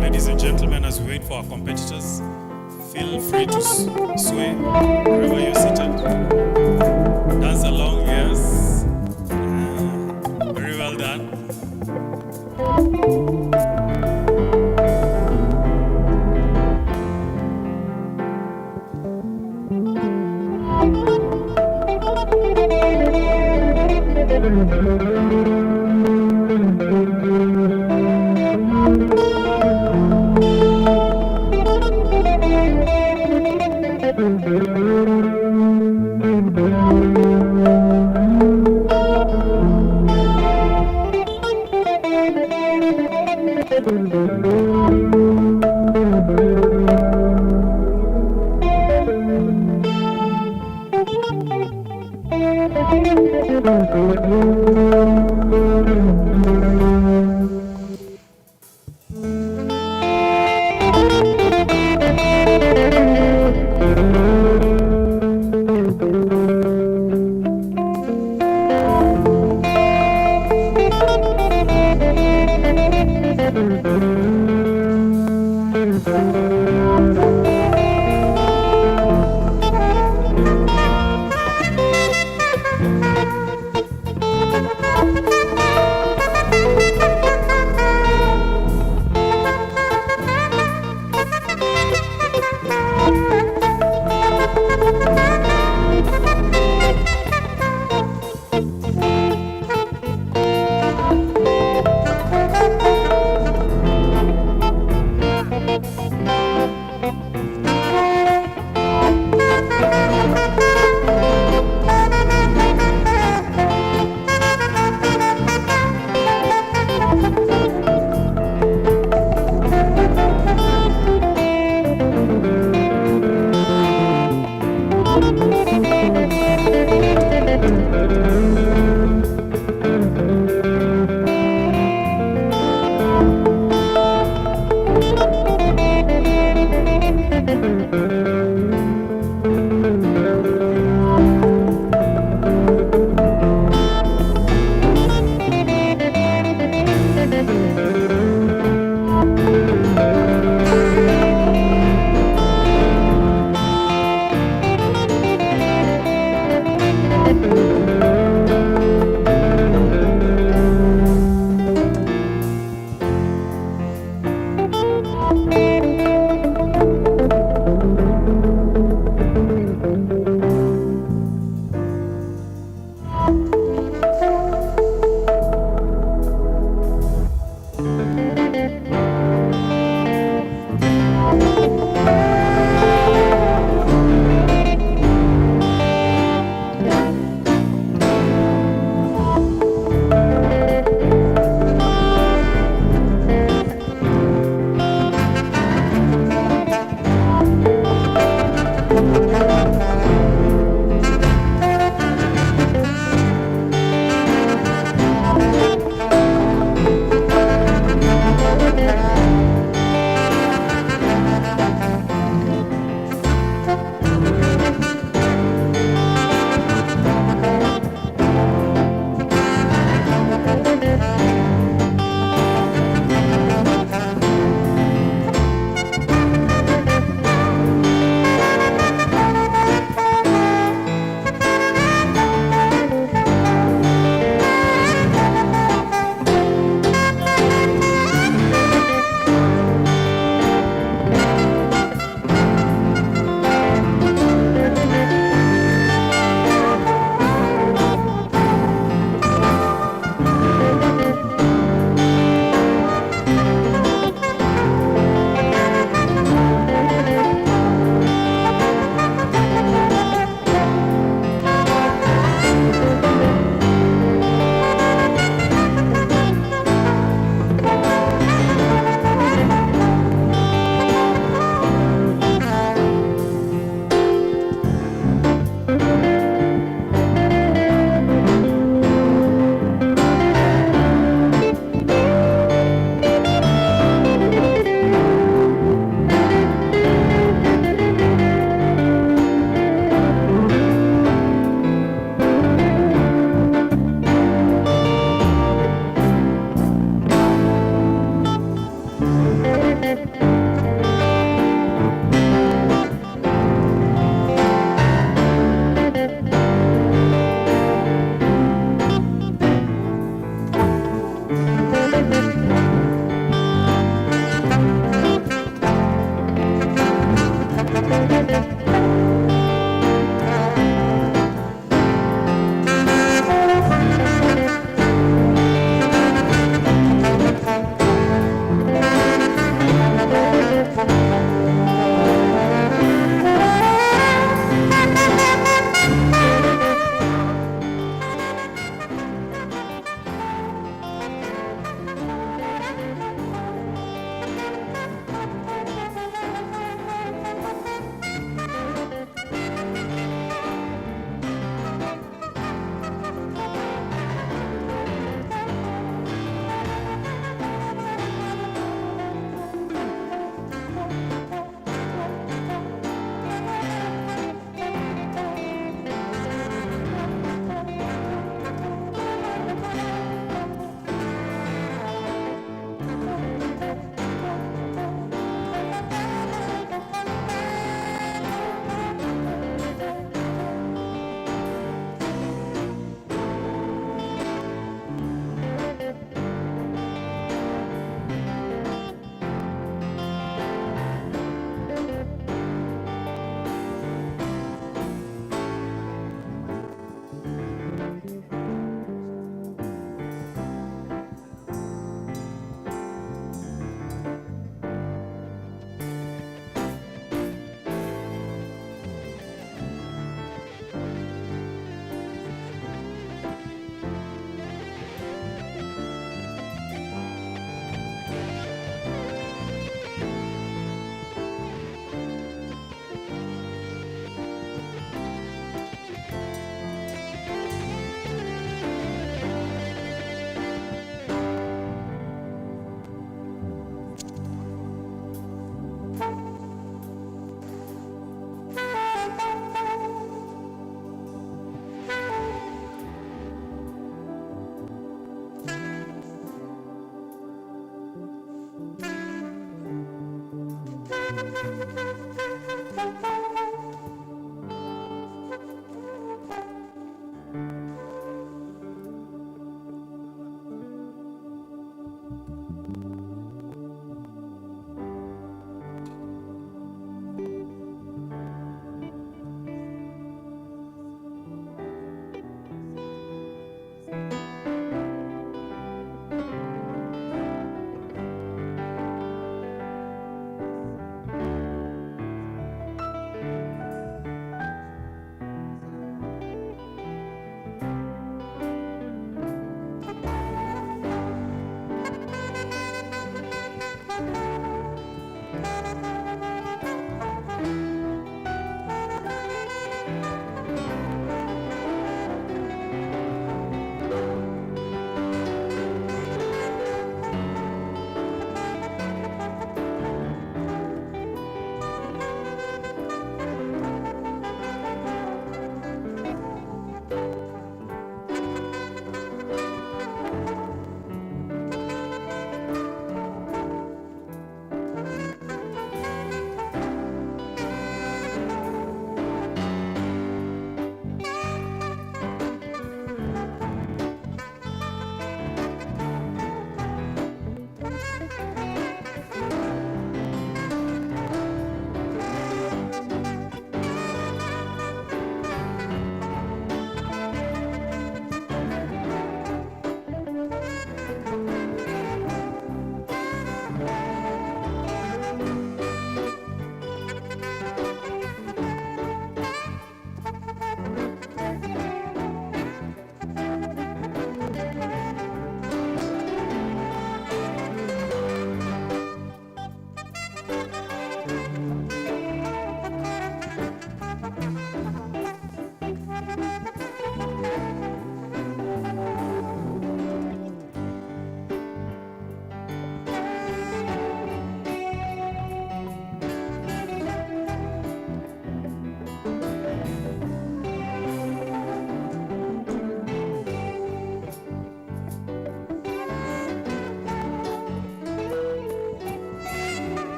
Ladies and gentlemen, as we wait for our competitors, feel free to sway wherever you're seated. Dance along, yes. Very well done.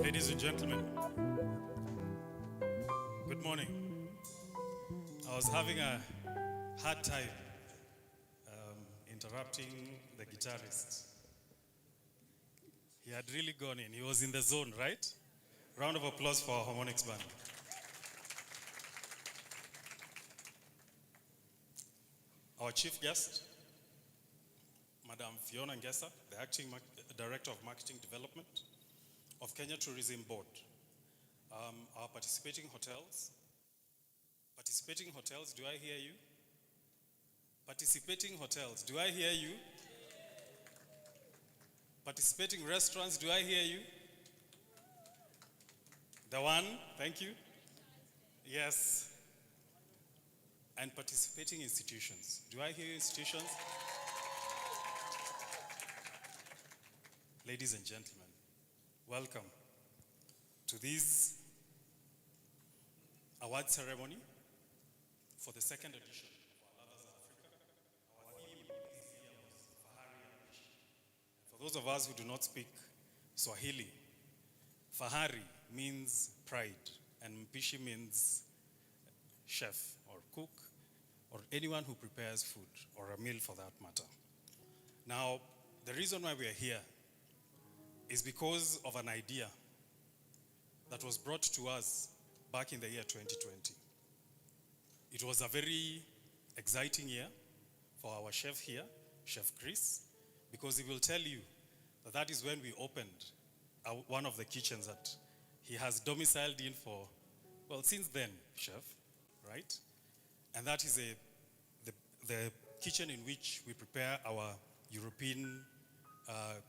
Ladies and gentlemen, good morning. I was having a hard time interrupting the guitarist. He had really gone in. He was in the zone, right? Round of applause for our harmonics band. Our chief guest, Madam Fiona Ngesa, the Acting Director of Marketing Development of Kenya Tourism Board. Our participating hotels. Participating hotels, do I hear you? Participating hotels, do I hear you? Participating restaurants, do I hear you? The one, thank you. Yes. And participating institutions, do I hear you, institutions? Ladies and gentlemen, welcome to this award ceremony for the second edition of Ladha Africa. Our theme this year was Fahari and Mpishi. For those of us who do not speak Swahili, Fahari means pride and Mpishi means chef or cook or anyone who prepares food or a meal for that matter. Now, the reason why we are here is because of an idea that was brought to us back in the year 2020. It was a very exciting year for our chef here, Chef Chris, because he will tell you that that is when we opened one of the kitchens that he has domiciled in for, well, since then, chef, right? And that is the kitchen in which we prepare our European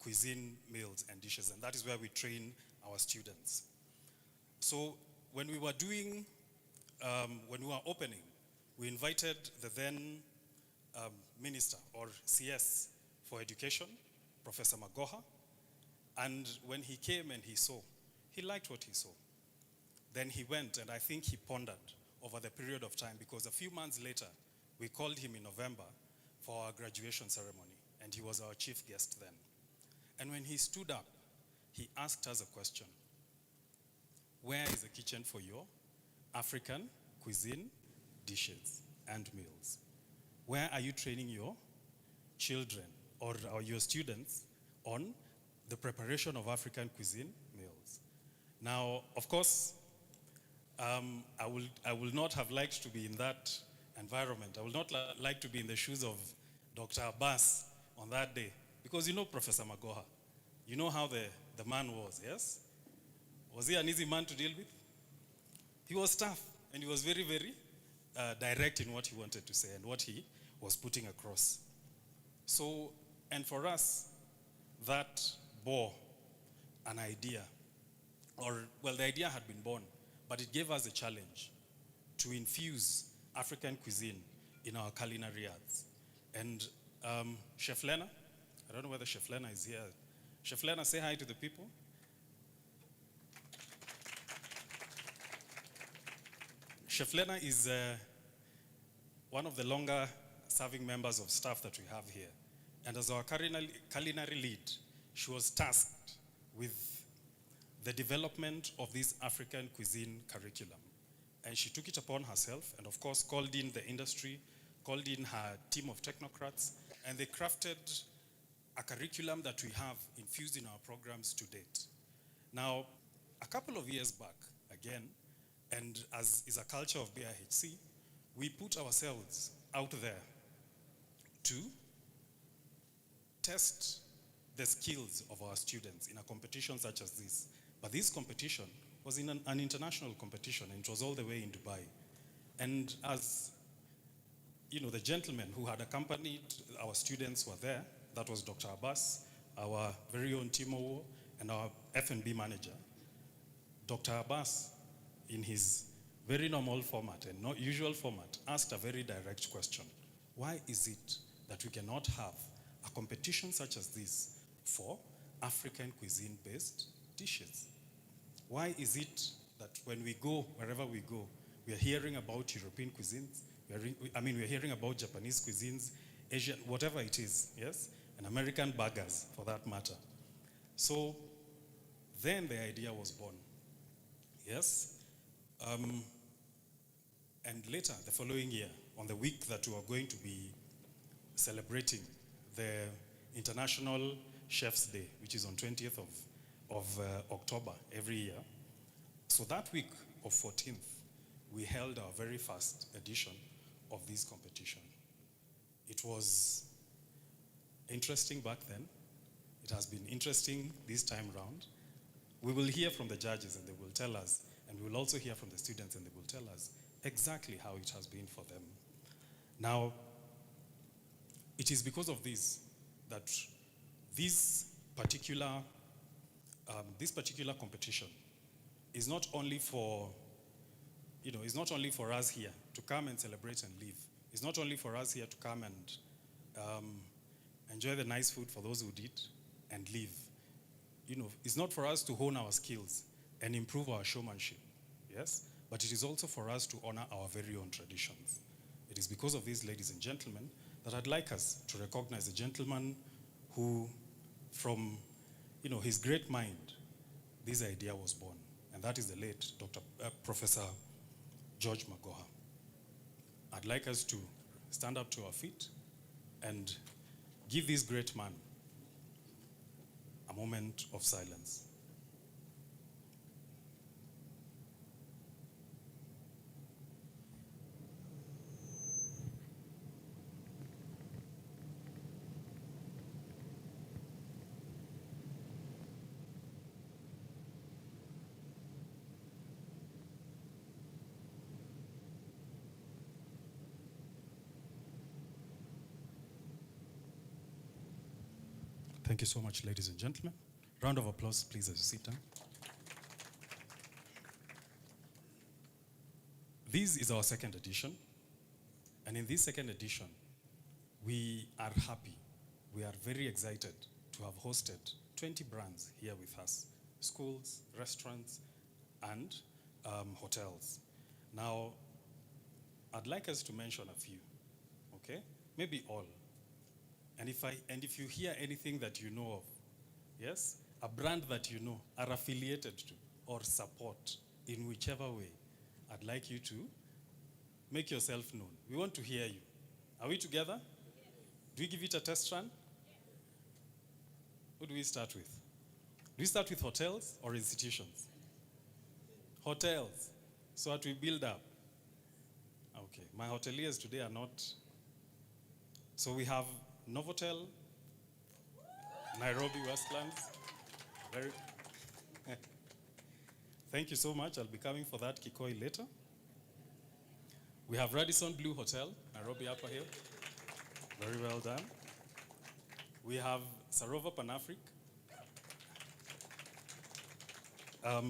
cuisine meals and dishes, and that is where we train our students. So when we were opening, we invited the then minister or CS for education, Professor Magoha, and when he came and he saw, he liked what he saw. Then he went, and I think he pondered over the period of time, because a few months later, we called him in November for our graduation ceremony, and he was our chief guest then. And when he stood up, he asked us a question. Where is the kitchen for your African cuisine dishes and meals? Where are you training your children or your students on the preparation of African cuisine meals? Now, of course, I will not have liked to be in that environment. I will not like to be in the shoes of Dr. Abbas on that day. Because you know Professor Magoha. You know how the man was, yes? Was he an easy man to deal with? He was tough, and he was very, very direct in what he wanted to say and what he was putting across. So, and for us, that bore an idea, or, well, the idea had been born, but it gave us a challenge to infuse African cuisine in our culinary arts. And Chef Lena, I don't know whether Chef Lena is here. Chef Lena, say hi to the people. Chef Lena is one of the longer serving members of staff that we have here. And as our culinary lead, she was tasked with the development of this African cuisine curriculum. And she took it upon herself and, of course, called in the industry, called in her team of technocrats, and they crafted a curriculum that we have infused in our programs to date. Now, a couple of years back, again, and as is a culture of BIHC, we put ourselves out there to test the skills of our students in a competition such as this. But this competition was in an international competition, and it was all the way in Dubai. And as you know, the gentleman who had accompanied our students were there. That was Dr. Abbas, our very own Timo, and our F&B manager. Dr. Abbas, in his very normal format and not usual format, asked a very direct question. Why is it that we cannot have a competition such as this for African cuisine-based dishes? Why is it that when we go, wherever we go, we are hearing about European cuisines, we're hearing about Japanese cuisines, Asian, whatever it is, yes? And American burgers, for that matter. So then the idea was born, yes? And later, the following year, on the week that we are going to be celebrating the International Chef's Day, which is on 20th of October every year. So that week of 14th, we held our very first edition of this competition. It was interesting back then. It has been interesting this time round. We will hear from the judges and they will tell us, and we will also hear from the students and they will tell us exactly how it has been for them. Now, it is because of this that this particular competition is not only for, it's not only for us here to come and celebrate and leave. It's not only for us here to come and enjoy the nice food for those who did and leave. It's not for us to hone our skills and improve our showmanship, yes? But it is also for us to honor our very own traditions. It is because of these, ladies and gentlemen, that I'd like us to recognize a gentleman who, from his great mind, this idea was born. And that is the late Professor George Magoha. I'd like us to stand up to our feet and give this great man a moment of silence. Thank you so much, ladies and gentlemen. Round of applause, please, as you sit down. This is our second edition. And in this second edition, we are happy, we are very excited to have hosted 20 brands here with us, schools, restaurants, and hotels. Now, I'd like us to mention a few, okay? Maybe all. And if you hear anything that you know of, yes, a brand that you know are affiliated to or support in whichever way, I'd like you to make yourself known. We want to hear you. Are we together? Yes. Do we give it a test run? Yes. Who do we start with? Do we start with hotels or institutions? Hotels. So what we build up. Okay, my hoteliers today are not. So we have Novotel, Nairobi Westlands. Very. Thank you so much. I'll be coming for that Kikoi later. We have Radisson Blue Hotel, Nairobi Upper Hill. Very well done. We have Sarova Pan-Afric. I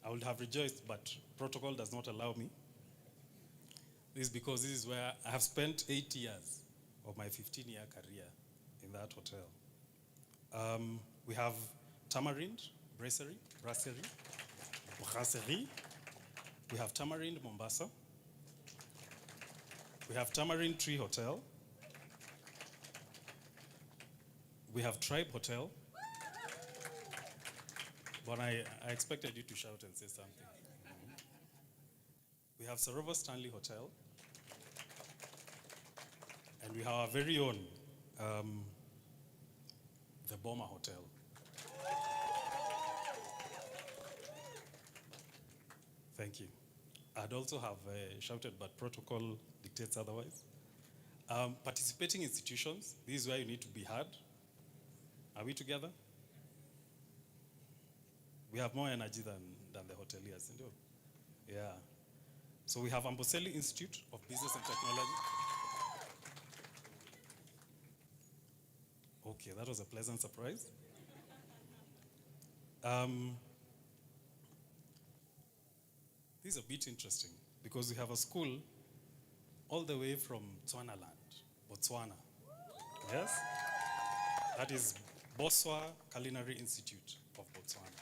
would have rejoiced, but protocol does not allow me. This is because this is where I have spent 8 years of my 15-year career in that hotel. We have Tamarind Brasserie. We have Tamarind Mombasa. We have Tamarind Tree Hotel. We have Tribe Hotel. But I expected you to shout and say something. We have Sarova Stanley Hotel. And we have our very own, the Boma Hotel. Thank you. I'd also have shouted, but protocol dictates otherwise. Participating institutions, this is where you need to be heard. Are we together? We have more energy than the hoteliers. Yeah. So we have Amboseli Institute of Business and Technology. Okay, that was a pleasant surprise. This is a bit interesting because we have a school all the way from Tswana land, Botswana. Yes? That is Boswa Culinary Institute of Botswana.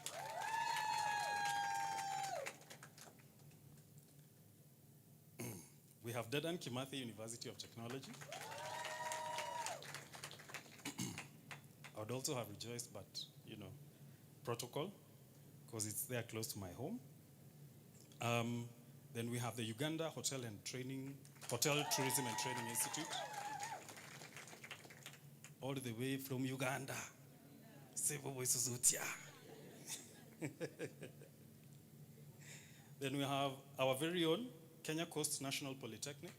We have Dedan Kimathi University of Technology. I would also have rejoiced, but protocol, because it's there close to my home. Then we have the Uganda Hotel Tourism and Training Institute. All the way from Uganda. Then we have our very own Kenya Coast National Polytechnic.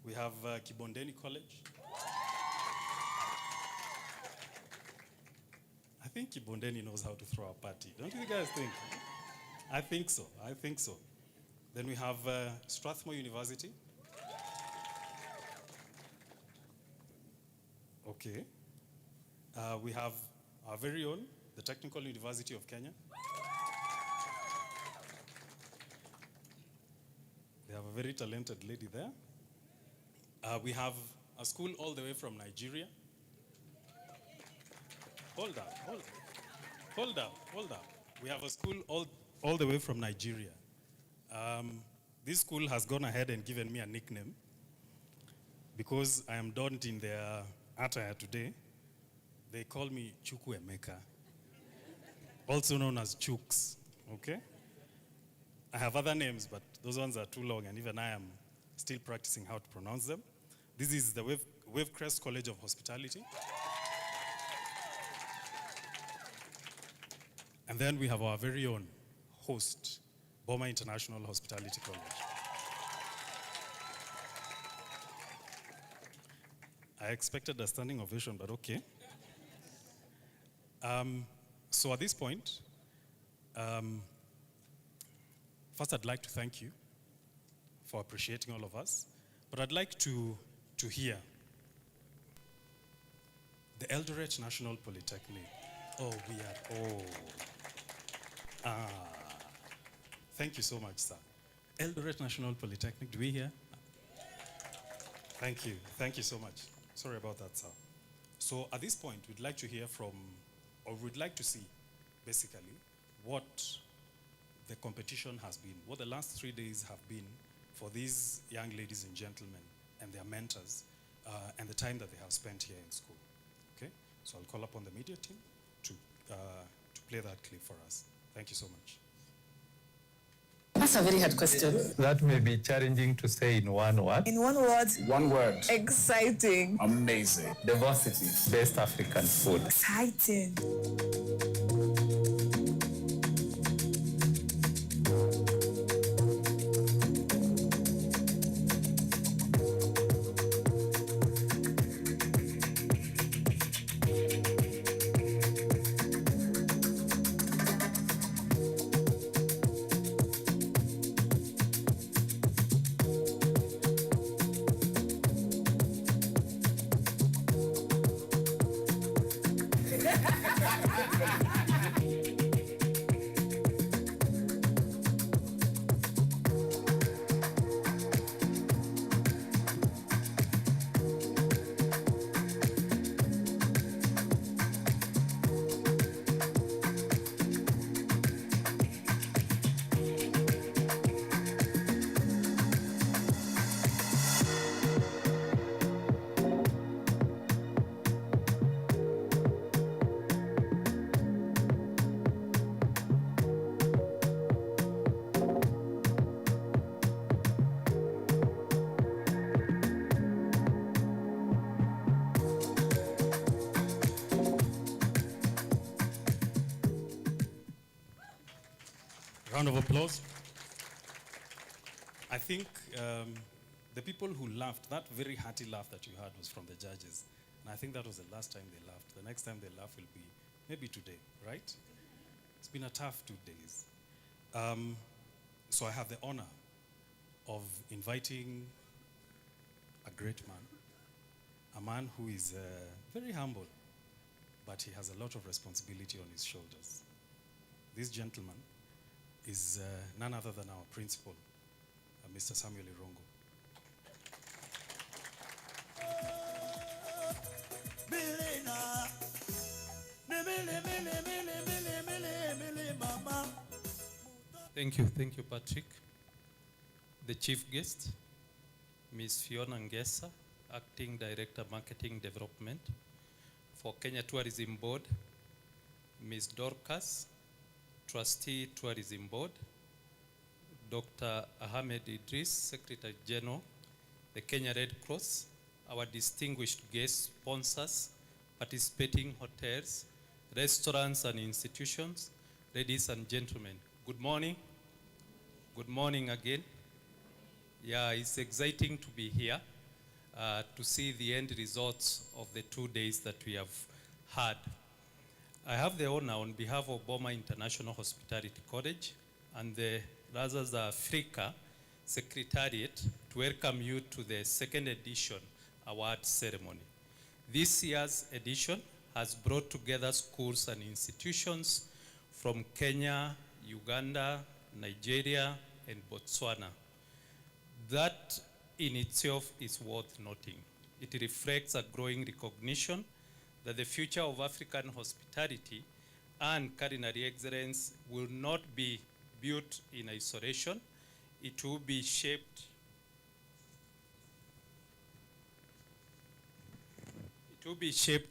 We have Kibondeni College. I think Kibondeni knows how to throw a party. Don't you guys think? I think so. Then we have Strathmore University. Okay. We have our very own, the Technical University of Kenya. They have a very talented lady there. We have a school all the way from Nigeria. Hold up. We have a school all the way from Nigeria. This school has gone ahead and given me a nickname because I am donned in their attire today. They call me Chukwu Emeka, also known as Chuks, okay? I have other names, but those ones are too long, and even I am still practicing how to pronounce them. This is the Wavecrest College of Hospitality. And then we have our very own host, Boma International Hospitality College. I expected a standing ovation, but okay. So at this point, first I'd like to thank you for appreciating all of us, but I'd like to to hear the Eldoret National Polytechnic. Thank you so much, sir. Eldoret National Polytechnic, do we hear? Thank you. Thank you so much. Sorry about that, sir. So at this point, we'd like to hear from, or we'd like to see, basically, what the competition has been, what the last 3 days have been for these young ladies and gentlemen and their mentors, and the time that they have spent here in school. Okay? So I'll call upon the media team to play that clip for us. Thank you so much. That's a very hard question. That may be challenging to say in one word. In one word. One word. Exciting. Amazing. Diversity. Best African food. Exciting. Round of applause. I think the people who laughed, that very hearty laugh that you heard was from the judges. And I think that was the last time they laughed. The next time they laugh will be maybe today, right? It's been a tough 2 days. So I have the honor of inviting a great man, a man who is very humble, but he has a lot of responsibility on his shoulders. This gentleman is none other than our principal, Mr. Samuel Irongo. Thank you, Patrick. The chief guest, Ms. Fiona Ngesa, Acting Director, Marketing Development for Kenya Tourism Board, Ms. Dorcas, Trustee Tourism Board, Dr. Ahmed Idris, Secretary General, the Kenya Red Cross, our distinguished guest sponsors, participating hotels, restaurants and institutions, ladies and gentlemen, good morning. Good morning again. Yeah, it's exciting to be here to see the end results of the 2 days that we have had. I have the honor on behalf of Boma International Hospitality College and the Ladha Afrika Secretariat to welcome you to the second edition award ceremony. This year's edition has brought together schools and institutions from Kenya, Uganda, Nigeria, and Botswana. That in itself is worth noting. It reflects a growing recognition that the future of African hospitality and culinary excellence will not be built in isolation. It will be shaped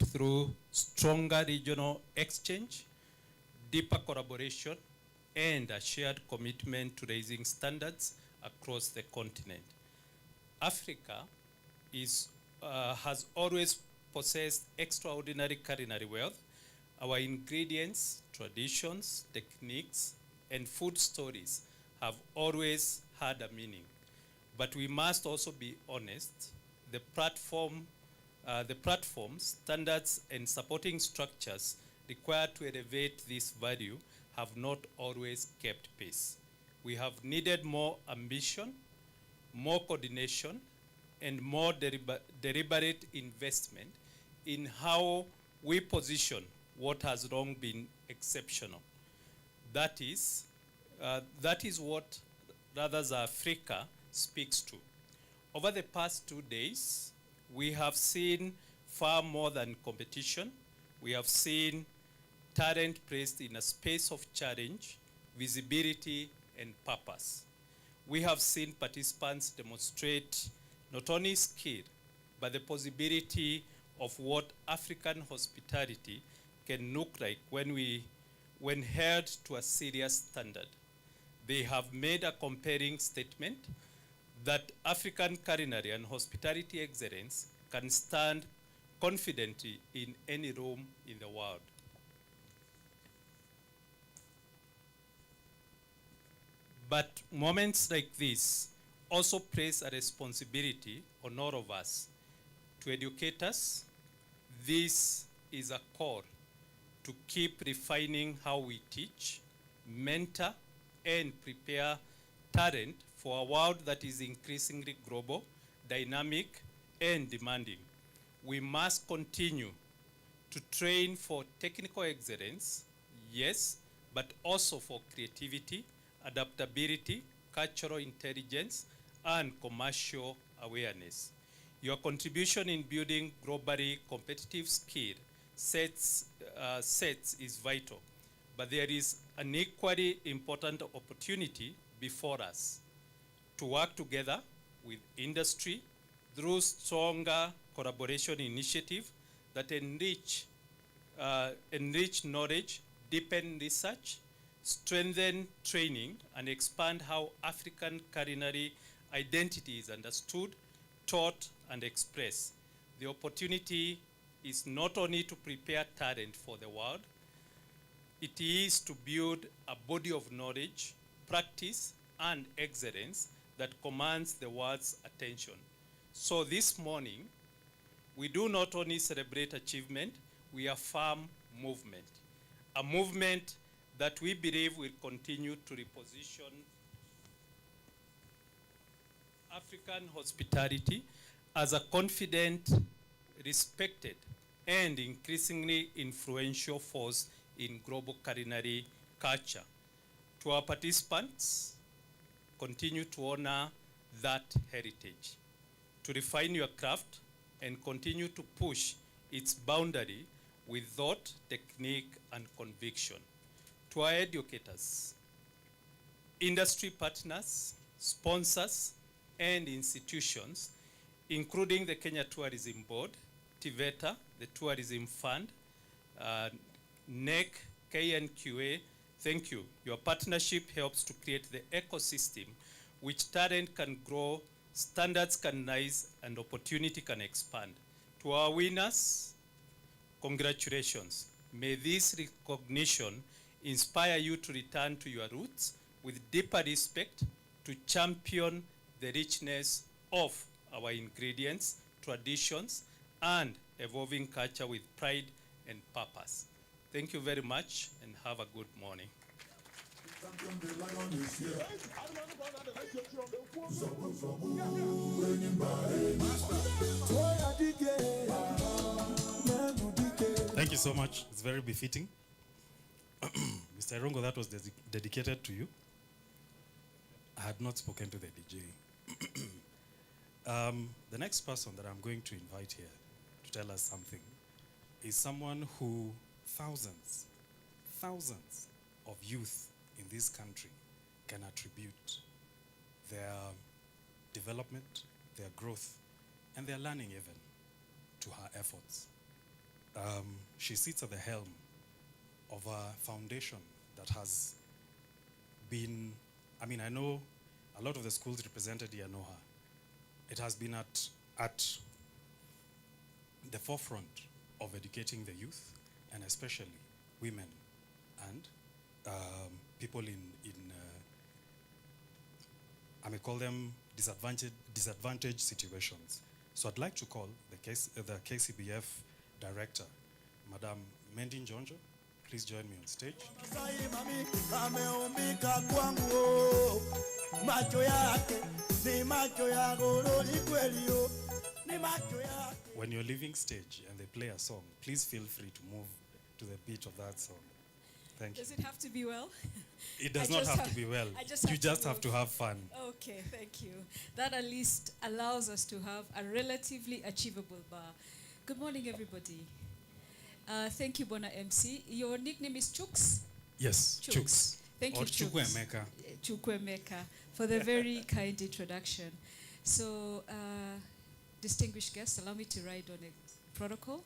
through stronger regional exchange, deeper collaboration, and a shared commitment to raising standards across the continent. Africa has always possessed extraordinary culinary wealth. Our ingredients, traditions, techniques, and food stories have always had a meaning. But we must also be honest. The platforms, standards, and supporting structures required to elevate this value have not always kept pace. We have needed more ambition, more coordination, and more deliberate investment in how we position what has long been exceptional. That is what Ladha's Africa speaks to. Over the past 2 days, we have seen far more than competition. We have seen talent placed in a space of challenge, visibility, and purpose. We have seen participants demonstrate not only skill, but the possibility of what African hospitality can look like when held to a serious standard. They have made a compelling statement that African culinary and hospitality excellence can stand confidently in any room in the world. But moments like this also place a responsibility on all of us to educate us. This is a call to keep refining how we teach, mentor, and prepare talent for a world that is increasingly global, dynamic, and demanding. We must continue to train for technical excellence, yes, but also for creativity, adaptability, cultural intelligence, and commercial awareness. Your contribution in building globally competitive skill sets is vital, but there is an equally important opportunity before us to work together with industry through stronger collaboration initiatives that enrich knowledge, deepen research, strengthen training, and expand how African culinary identity is understood, taught, and expressed. The opportunity is not only to prepare talent for the world, it is to build a body of knowledge, practice, and excellence that commands the world's attention. So this morning, we do not only celebrate achievement, we affirm movement. A movement that we believe will continue to reposition African hospitality as a confident, respected, and increasingly influential force in global culinary culture. To our participants, continue to honor that heritage, to refine your craft, and continue to push its boundary with thought, technique, and conviction. To our educators, industry partners, sponsors, and institutions, including the Kenya Tourism Board, TVETA, the Tourism Fund, NEC, KNQA, thank you. Your partnership helps to create the ecosystem which talent can grow, standards can rise, and opportunity can expand. To our winners, congratulations. May this recognition inspire you to return to your roots with deeper respect, to champion the richness of our ingredients, traditions, and evolving culture with pride and purpose. Thank you very much and have a good morning. Thank you so much. It's very befitting. Mr. Rongo, that was dedicated to you. I had not spoken to the DJ. The next person that I'm going to invite here to tell us something is someone who thousands of youth in this country can attribute their development, their growth, and their learning even to her efforts. She sits at the helm of a foundation that has been, I know a lot of the schools represented here know her. It has been at the forefront of educating the youth, and especially women and people in I may call them disadvantaged situations. So I'd like to call the KCBF director, Madam Mendin Jonjo. Please join me on stage. macho yake ni macho ya gorori kweli yo, ni macho yake. When you're leaving stage and they play a song, please feel free to move to the beat of that song. Thank you. Does it have to be well? It does not have to be well. You just have to have fun. Okay, thank you. That at least allows us to have a relatively achievable bar. Good morning, everybody. Thank you, Bona MC. Your nickname is Chooks? Yes, Chooks. Thank you, Or Chooks. Chukwemeka. Chukwemeka, for the very kind introduction. So, distinguished guests, allow me to ride on a protocol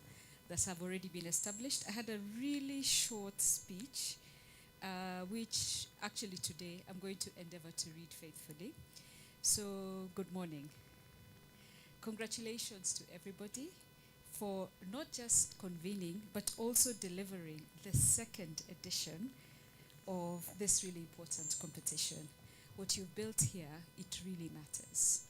that have already been established. I had a really short speech, which actually today I'm going to endeavor to read faithfully. So, good morning. Congratulations to everybody for not just convening, but also delivering the second edition of this really important competition. What you've built here, it really matters.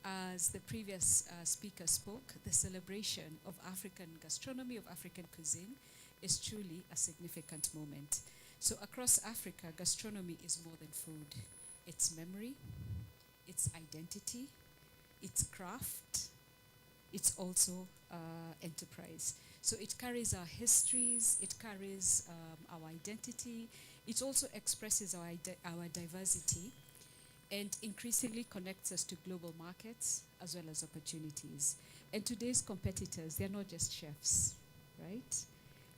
As the previous speaker spoke, the celebration of African gastronomy, of African cuisine, is truly a significant moment. So across Africa, gastronomy is more than food. It's memory, it's identity, it's craft, it's also enterprise. So it carries our histories, it carries our identity, it also expresses our diversity, and increasingly connects us to global markets as well as opportunities. And today's competitors, they're not just chefs, right?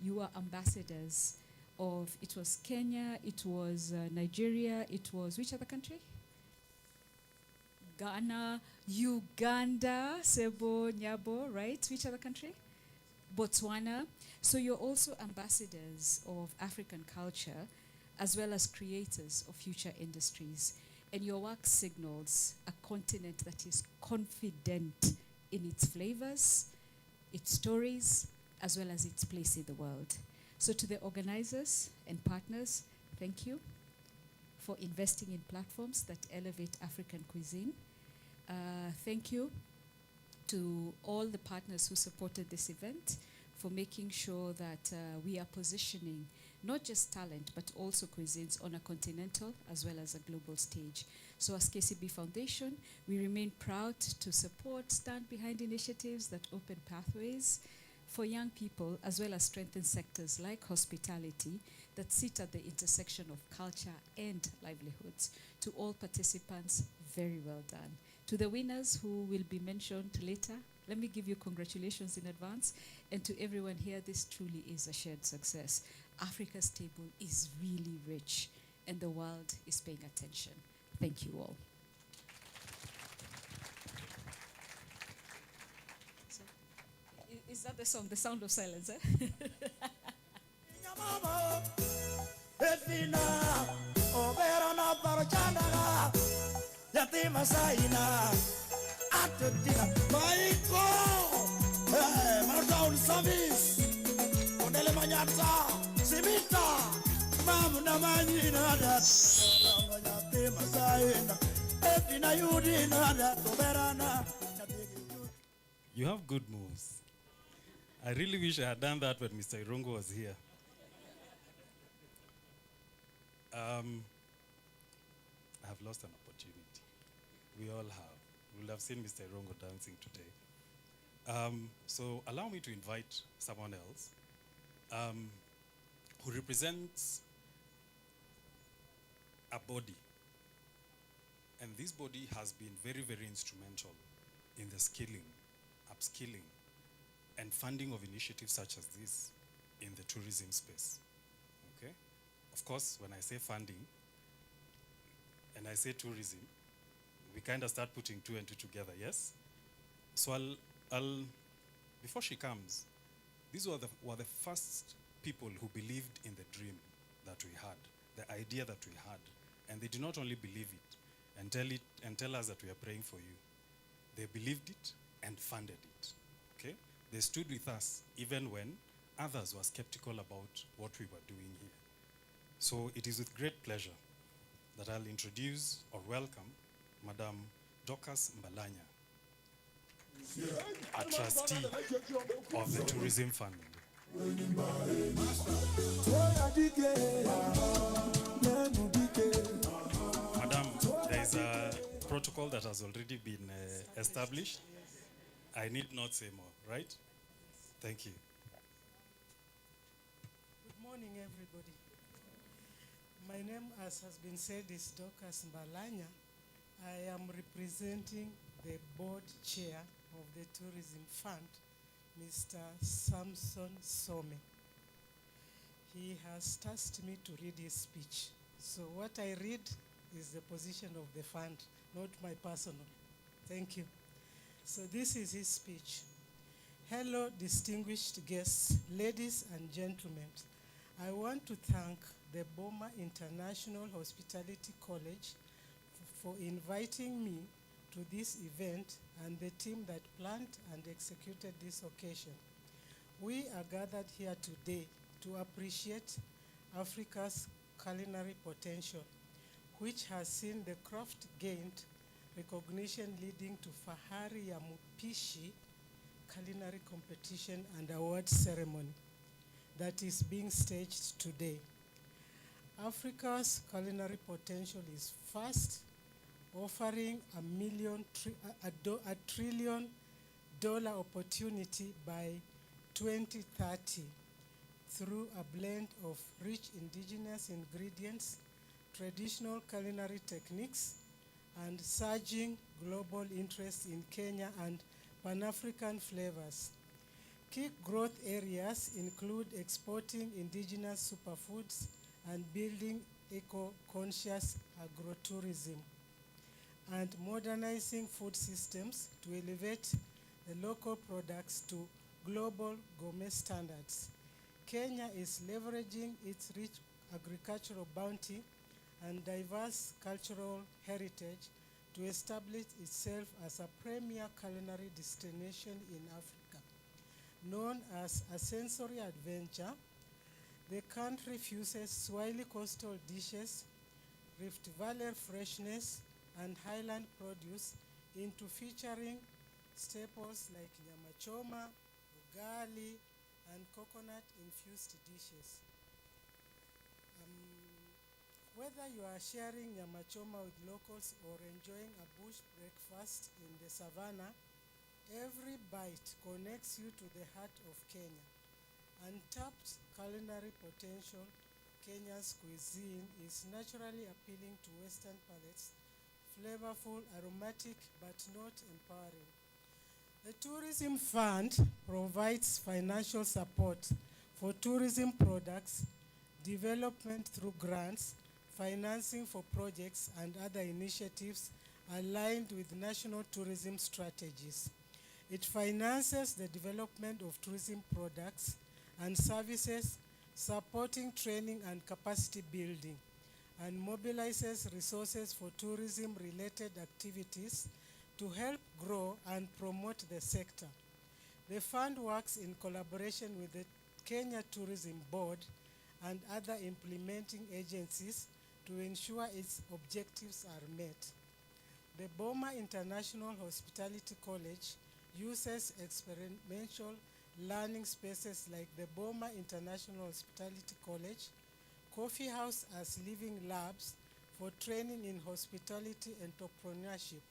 You are ambassadors of, it was Kenya, it was Nigeria, it was, which other country? Ghana, Uganda, Sebo, Nyabo, right? Which other country? Botswana. So you're also ambassadors of African culture as well as creators of future industries. And your work signals a continent that is confident in its flavors, its stories, as well as its place in the world. So to the organizers and partners, thank you for investing in platforms that elevate African cuisine. Thank you to all the partners who supported this event for making sure that we are positioning not just talent, but also cuisines on a continental as well as a global stage. So as KCB Foundation, we remain proud to support, stand behind initiatives that open pathways for young people, as well as strengthen sectors like hospitality that sit at the intersection of culture and livelihoods. To all participants, very well done. To the winners who will be mentioned later, let me give you congratulations in advance. And to everyone here, this truly is a shared success. Africa's table is really rich, and the world is paying attention. Thank you all. So, is that the song, The Sound of Silence? Eh? You have good moves. I really wish I had done that when Mr. Irungu was here. I have lost an opportunity. We all have. We'll have seen Mr. Irungu dancing today. So allow me to invite someone else who represents a body. And this body has been very, very instrumental in the skilling, upskilling, and funding of initiatives such as this in the tourism space. Okay? Of course, when I say funding and I say tourism, we kind of start putting two and two together, yes? So I'll before she comes, these were the first people who believed in the dream that we had, the idea that we had. And they did not only believe it and tell us that we are praying for you. They believed it and funded it. Okay? They stood with us even when others were skeptical about what we were doing here. So it is with great pleasure that I'll introduce or welcome Madam Dorcas Mbalanya, a trustee of the Tourism Fund. Madam, there is protocol that has already been established. I need not say more, right? Thank you. Good morning, everybody. My name, as has been said, is Dorcas Mbalanya. I am representing the board chair of the Tourism Fund, Mr. Samson Some. He has tasked me to read his speech. So what I read is the position of the fund, not my personal. Thank you. So this is his speech. Hello, distinguished guests, ladies and gentlemen. I want to thank the Boma International Hospitality College for inviting me to this event and the team that planned and executed this occasion. We are gathered here today to appreciate Africa's culinary potential, which has seen the craft gained recognition leading to Fahari ya Mupishi culinary competition and award ceremony that is being staged today. Africa's culinary potential is vast, offering a trillion dollar opportunity by 2030 through a blend of rich indigenous ingredients, traditional culinary techniques, and surging global interest in Kenya and Pan-African flavors. Key growth areas include exporting indigenous superfoods and building eco-conscious agrotourism, and modernizing food systems to elevate the local products to global gourmet standards. Kenya is leveraging its rich agricultural bounty and diverse cultural heritage to establish itself as a premier culinary destination in Africa. Known as a sensory adventure, the country fuses Swahili coastal dishes, Rift Valley freshness, and highland produce into featuring staples like nyama choma, ugali, and coconut-infused dishes. Whether you are sharing nyama choma with locals or enjoying a bush breakfast in the savannah, every bite connects you to the heart of Kenya. Untapped culinary potential, Kenya's cuisine is naturally appealing to Western palates, flavorful, aromatic, but not empowering. The Tourism Fund provides financial support for tourism products, development through grants, financing for projects, and other initiatives aligned with national tourism strategies. It finances the development of tourism products and services, supporting training and capacity building, and mobilizes resources for tourism-related activities to help grow and promote the sector. The fund works in collaboration with the Kenya Tourism Board and other implementing agencies to ensure its objectives are met. The Boma International Hospitality College uses experiential learning spaces like the Boma International Hospitality College, Coffee House as living labs for training in hospitality entrepreneurship.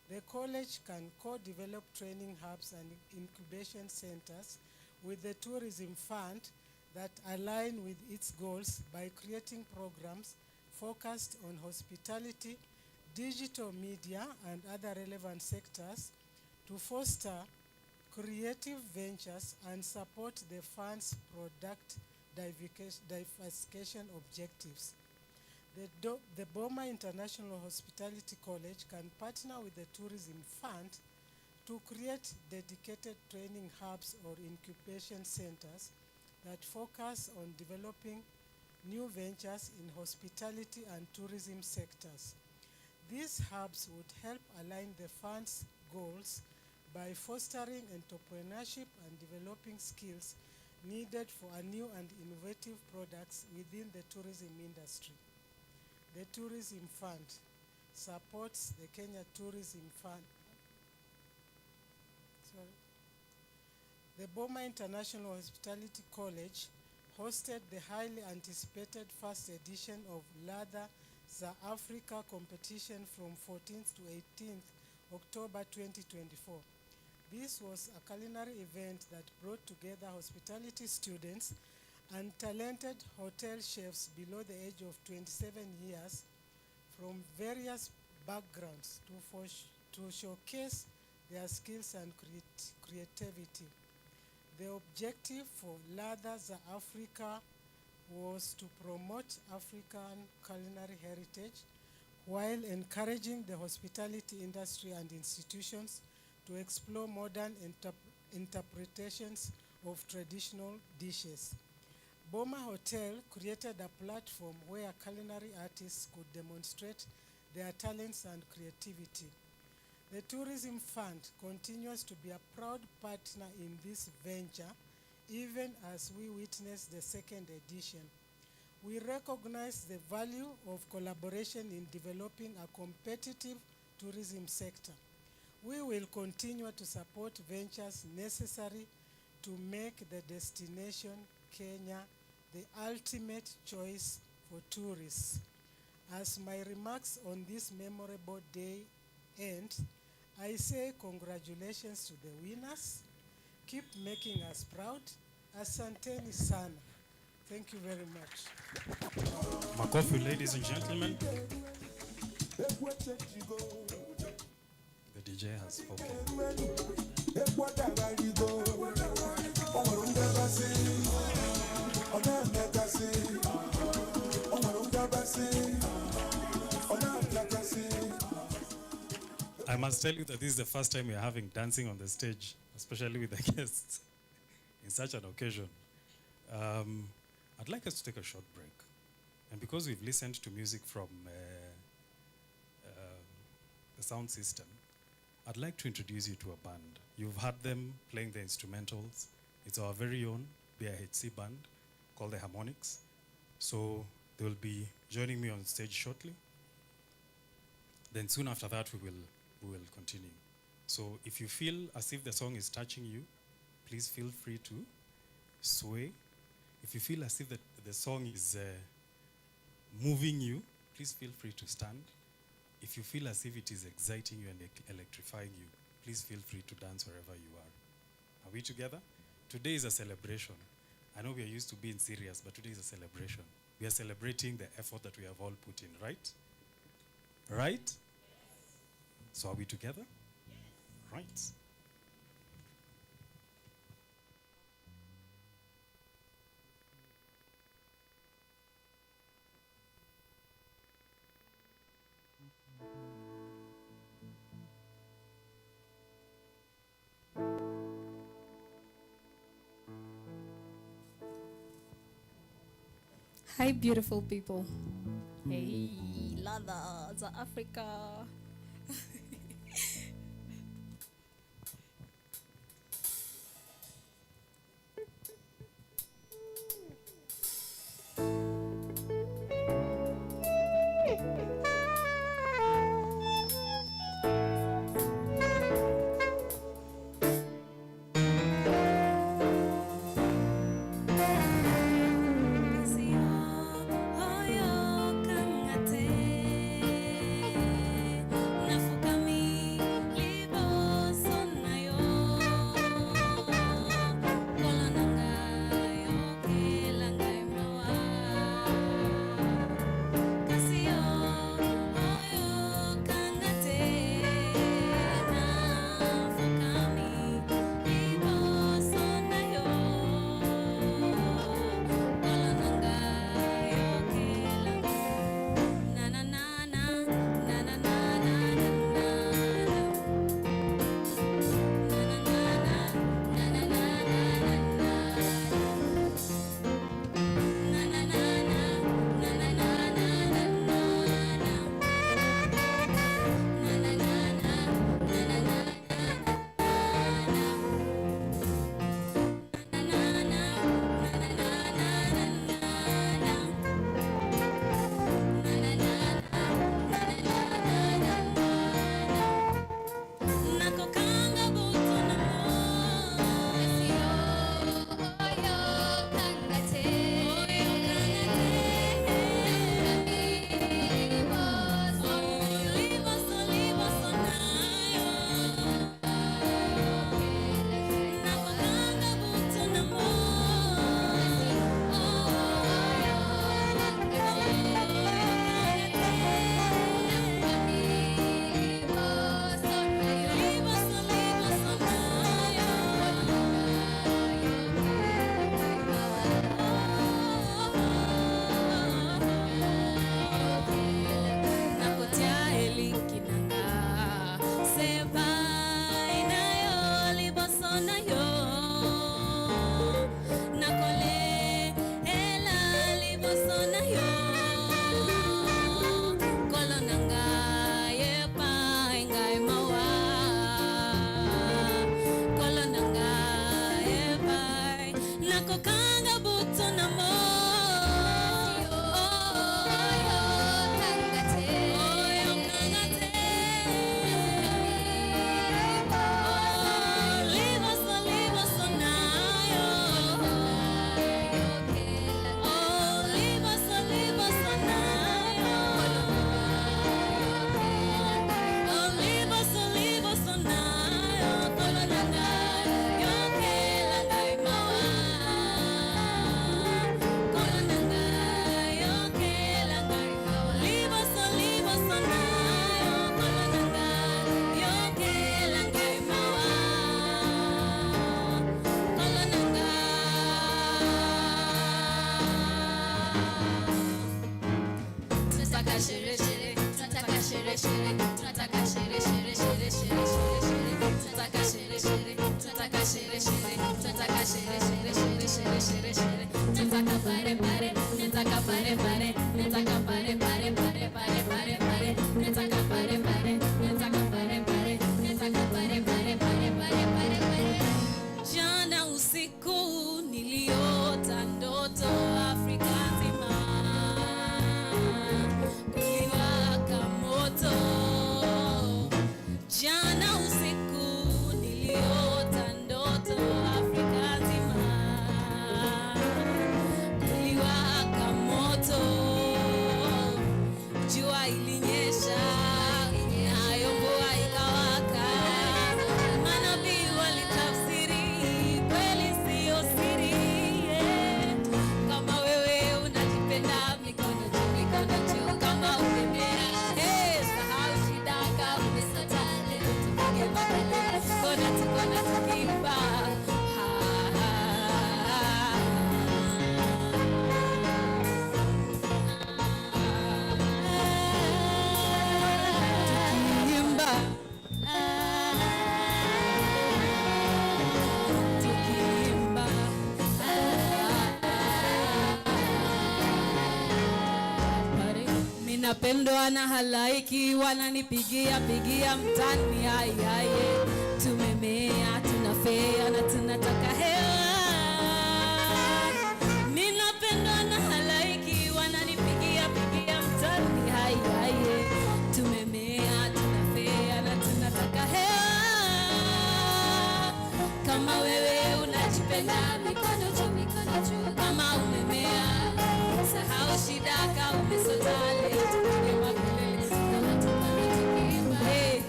The college can co-develop training hubs and incubation centers with the Tourism Fund that align with its goals by creating programs focused on hospitality, digital media, and other relevant sectors to foster creative ventures and support the fund's product diversification objectives. The Boma International Hospitality College can partner with the Tourism Fund to create dedicated training hubs or incubation centers that focus on developing new ventures in hospitality and tourism sectors. These hubs would help align the fund's goals by fostering entrepreneurship and developing skills needed for a new and innovative products within the tourism industry. The Tourism Fund supports the Kenya Tourism Fund. The Boma International Hospitality College hosted the highly anticipated first edition of Ladha the Africa competition from 14th to 18th October 2024. This was a culinary event that brought together hospitality students and talented hotel chefs below the age of 27 years from various backgrounds to showcase their skills and creativity. The objective for Ladha Africa was to promote African culinary heritage while encouraging the hospitality industry and institutions to explore modern interpretations of traditional dishes. Boma Hotel created a platform where culinary artists could demonstrate their talents and creativity. The Tourism Fund continues to be a proud partner in this venture, even as we witness the second edition. We recognize the value of collaboration in developing a competitive tourism sector. We will continue to support ventures necessary to make the destination, Kenya, the ultimate choice for tourists. As my remarks on this memorable day end, I say congratulations to the winners. Keep making us proud. Asanteni sana. Thank you very much. Makofi, ladies and gentlemen. The DJ has spoken. I must tell you that this is the first time we are having dancing on the stage, especially with the guests, in such an occasion. I'd like us to take a short break. And because we've listened to music from the sound system, I'd like to introduce you to a band. You've heard them playing the instrumentals. It's our very own BIHC band called the Harmonics. So they will be joining me on stage shortly. Then soon after that, we will continue. So if you feel as if the song is touching you, please feel free to sway. If you feel as if the song is moving you, please feel free to stand. If you feel as if it is exciting you and electrifying you, please feel free to dance wherever you are. Are we together? Today is a celebration. I know we are used to being serious, but today is a celebration. We are celebrating the effort that we have all put in, right? Right? So are we together? Right. Hi, beautiful people. Hey, Ladha, Afrika. Nafuka Ninapendwa na halaiki, wananipigia pigia mtani, hai hai. Tumemea, tunafea na tunataka hewa. Ninapendwa na halaiki, wananipigia pigia mtani, hai hai. Tumemea, tunafea na tunataka hewa. Kama wewe unajipenda, mikono juu, mikono juu. Kama umemea, sahau shida, kama umesota leo, tupige makelele kama tukiimba. Hey,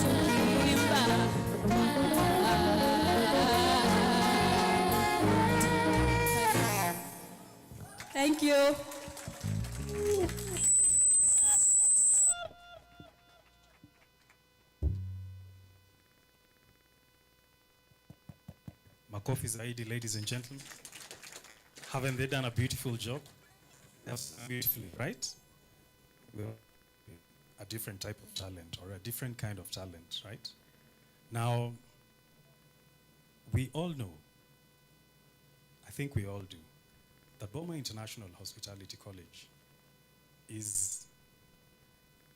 tukiimba. Thank you. Makofi zaidi, ladies and gentlemen. Haven't they done a beautiful job? Yes, beautifully, right? Well, a different type of talent or a different kind of talent, right? Now, we all know, I think we all do, that Boma International Hospitality College is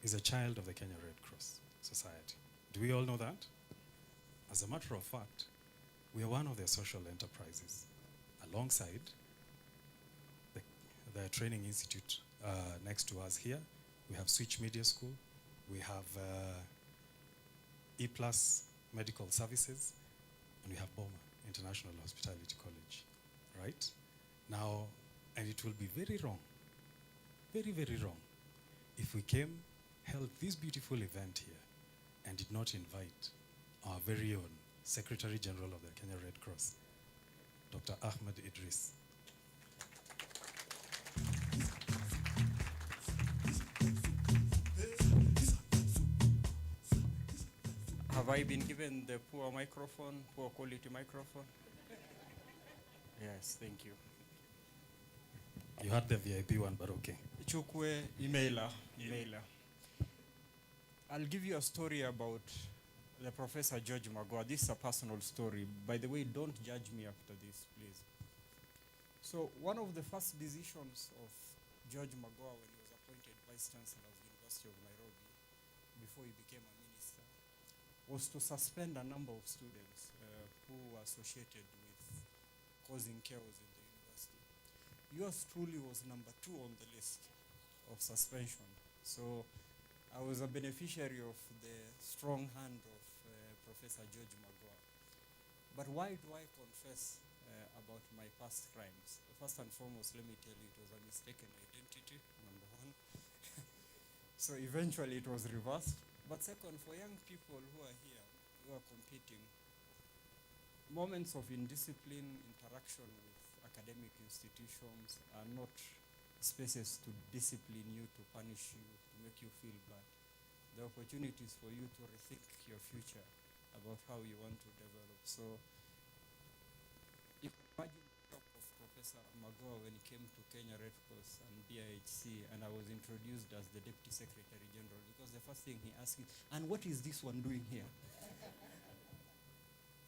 a child of the Kenya Red Cross Society. Do we all know that? As a matter of fact, we are one of their social enterprises alongside the training institute next to us here. We have Switch Media School, we have E+ Medical Services, and we have Boma International Hospitality College, right? Now, and it will be very wrong, very, very wrong, if we held this beautiful event here and did not invite our very own Secretary General of the Kenya Red Cross, Dr. Ahmed Idris. Have I been given the poor microphone, poor quality microphone? Yes, thank you. You had the VIP one, but okay. Chukwe, emailer. I'll give you a story about the Professor George Magoha. This is a personal story. By the way, don't judge me after this, please. So one of the first decisions of George Magoha when he was appointed Vice Chancellor of the University of Nairobi, before he became a minister, was to suspend a number of students who were associated with causing chaos in the university. Yours truly was number 2 on the list of suspension. So I was a beneficiary of the strong hand of Professor George Magoha. But why do I confess about my past crimes? First and foremost, let me tell you, it was a mistaken identity, number 1. So eventually it was reversed. But second, for young people who are here, who are competing, moments of indiscipline, interaction with academic institutions are not spaces to discipline you, to punish you, to make you feel bad. The opportunities for you to rethink your future about how you want to develop. So, you can imagine the talk of Professor Magoha when he came to Kenya Red Cross and BIHC, and I was introduced as the Deputy Secretary General, because the first thing he asked is, and what is this one doing here?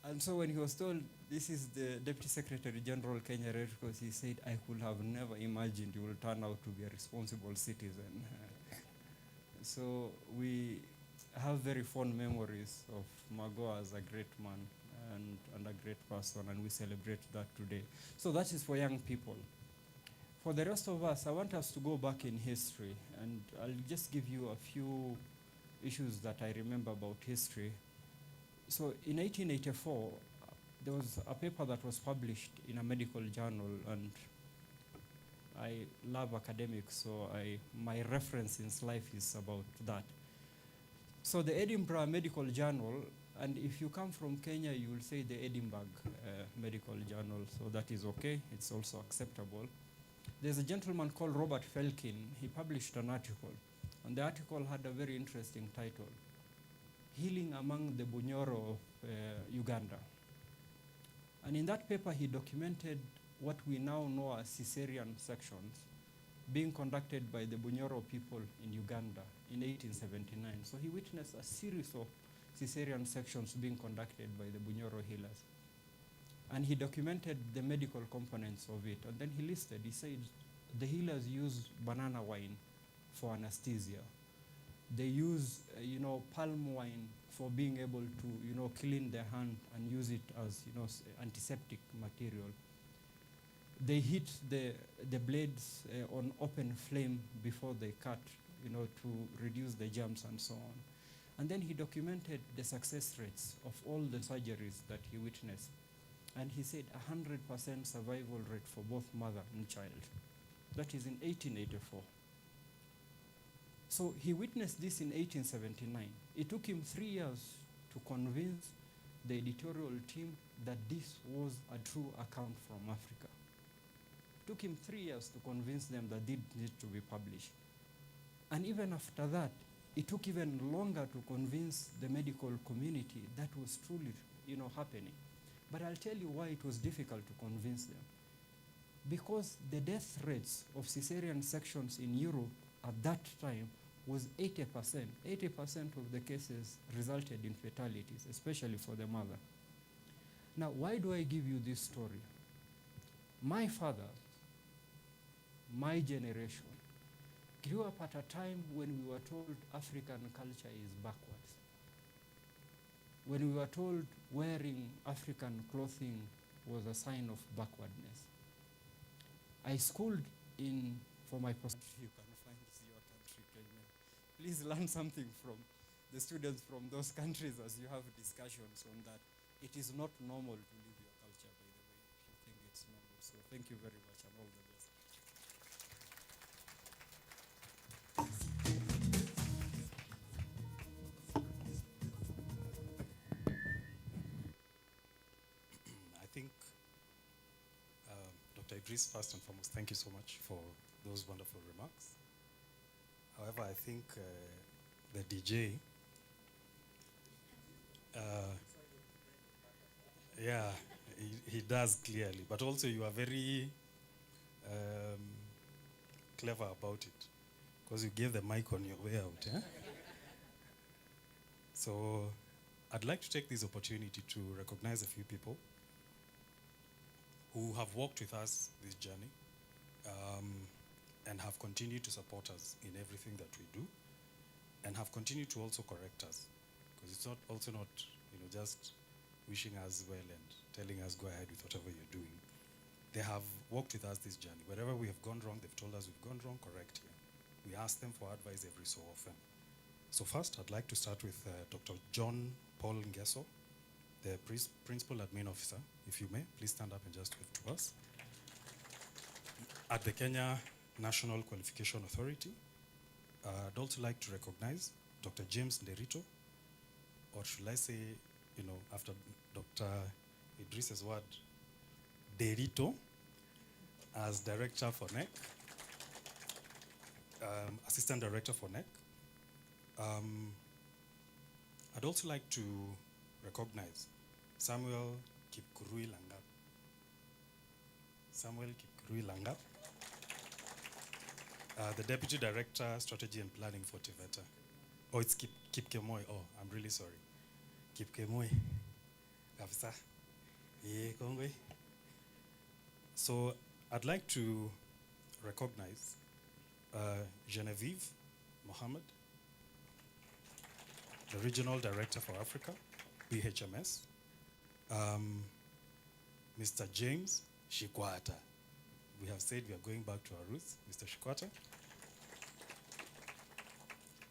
And so when he was told, this is the Deputy Secretary General Kenya Red Cross, he said, I could have never imagined you will turn out to be a responsible citizen. So we have very fond memories of Magoha as a great man and a great person, and we celebrate that today. So that is for young people. For the rest of us, I want us to go back in history, and I'll just give you a few issues that I remember about history. So in 1884, there was a paper that was published in a medical journal, and I love academics, so my reference in life is about that. So the Edinburgh Medical Journal, and if you come from Kenya, you will say the Edinburgh Medical Journal, so that is okay, it's also acceptable. There's a gentleman called Robert Felkin. He published an article, and the article had a very interesting title, Healing Among the Bunyoro of Uganda. And in that paper, he documented what we now know as Caesarean sections being conducted by the Bunyoro people in Uganda in 1879. So he witnessed a series of Caesarean sections being conducted by the Bunyoro healers. And he documented the medical components of it. And then he listed, he said, the healers use banana wine for anesthesia. They use, palm wine for being able to, clean their hand and use it as, antiseptic material. They heat the blades on open flame before they cut, to reduce the germs and so on. And then he documented the success rates of all the surgeries that he witnessed. And he said 100% survival rate for both mother and child. That is in 1884. So he witnessed this in 1879. It took him 3 years to convince the editorial team that this was a true account from Africa. It took him 3 years to convince them that this needed to be published. And even after that, it took even longer to convince the medical community that was truly, happening. But I'll tell you why it was difficult to convince them. Because the death rates of cesarean sections in Europe at that time was 80%. 80% of the cases resulted in fatalities, especially for the mother. Now, why do I give you this story? My father, my generation, grew up at a time when we were told African culture is backwards. When we were told wearing African clothing was a sign of backwardness. I schooled for my post. You can find your country, Kenya. Please learn something from the students from those countries as you have discussions on that. It is not normal to live your culture, by the way, if you think it's normal. So thank you very much and all the best. I think, Dr. Idris, first and foremost, thank you so much for those wonderful remarks. However, I think the DJ, yeah, he does clearly, but also you are very clever about it, because you gave the mic on your way out. Yeah? So I'd like to take this opportunity to recognize a few people who have walked with us this journey and have continued to support us in everything that we do, and have continued to also correct us, because it's not just wishing us well and telling us go ahead with whatever you're doing. They have walked with us this journey. Wherever we have gone wrong, they've told us we've gone wrong, correct here. We ask them for advice every so often. So first, I'd like to start with Dr. John Paul Ngeso, the Principal Admin Officer. If you may, please stand up and just wave to us. At the Kenya National Qualification Authority, I'd also like to recognize Dr. James Nderito, or should I say, after Dr. Idris's word, Derito, as Director for NEC, Assistant Director for NEC. I'd also like to recognize Samuel Kipkurui Langap. Samuel Kipkurui Langap, the Deputy Director, Strategy and Planning for Tiveta. Oh, it's Kipkemoi. Oh, I'm really sorry. Kipkemoi. Kafisa. Kongwe. So I'd like to recognize Genevieve Mohammed, the Regional Director for Africa, BHMS. Mr. James Shikwata. We have said we are going back to our roots. Mr. Shikwata.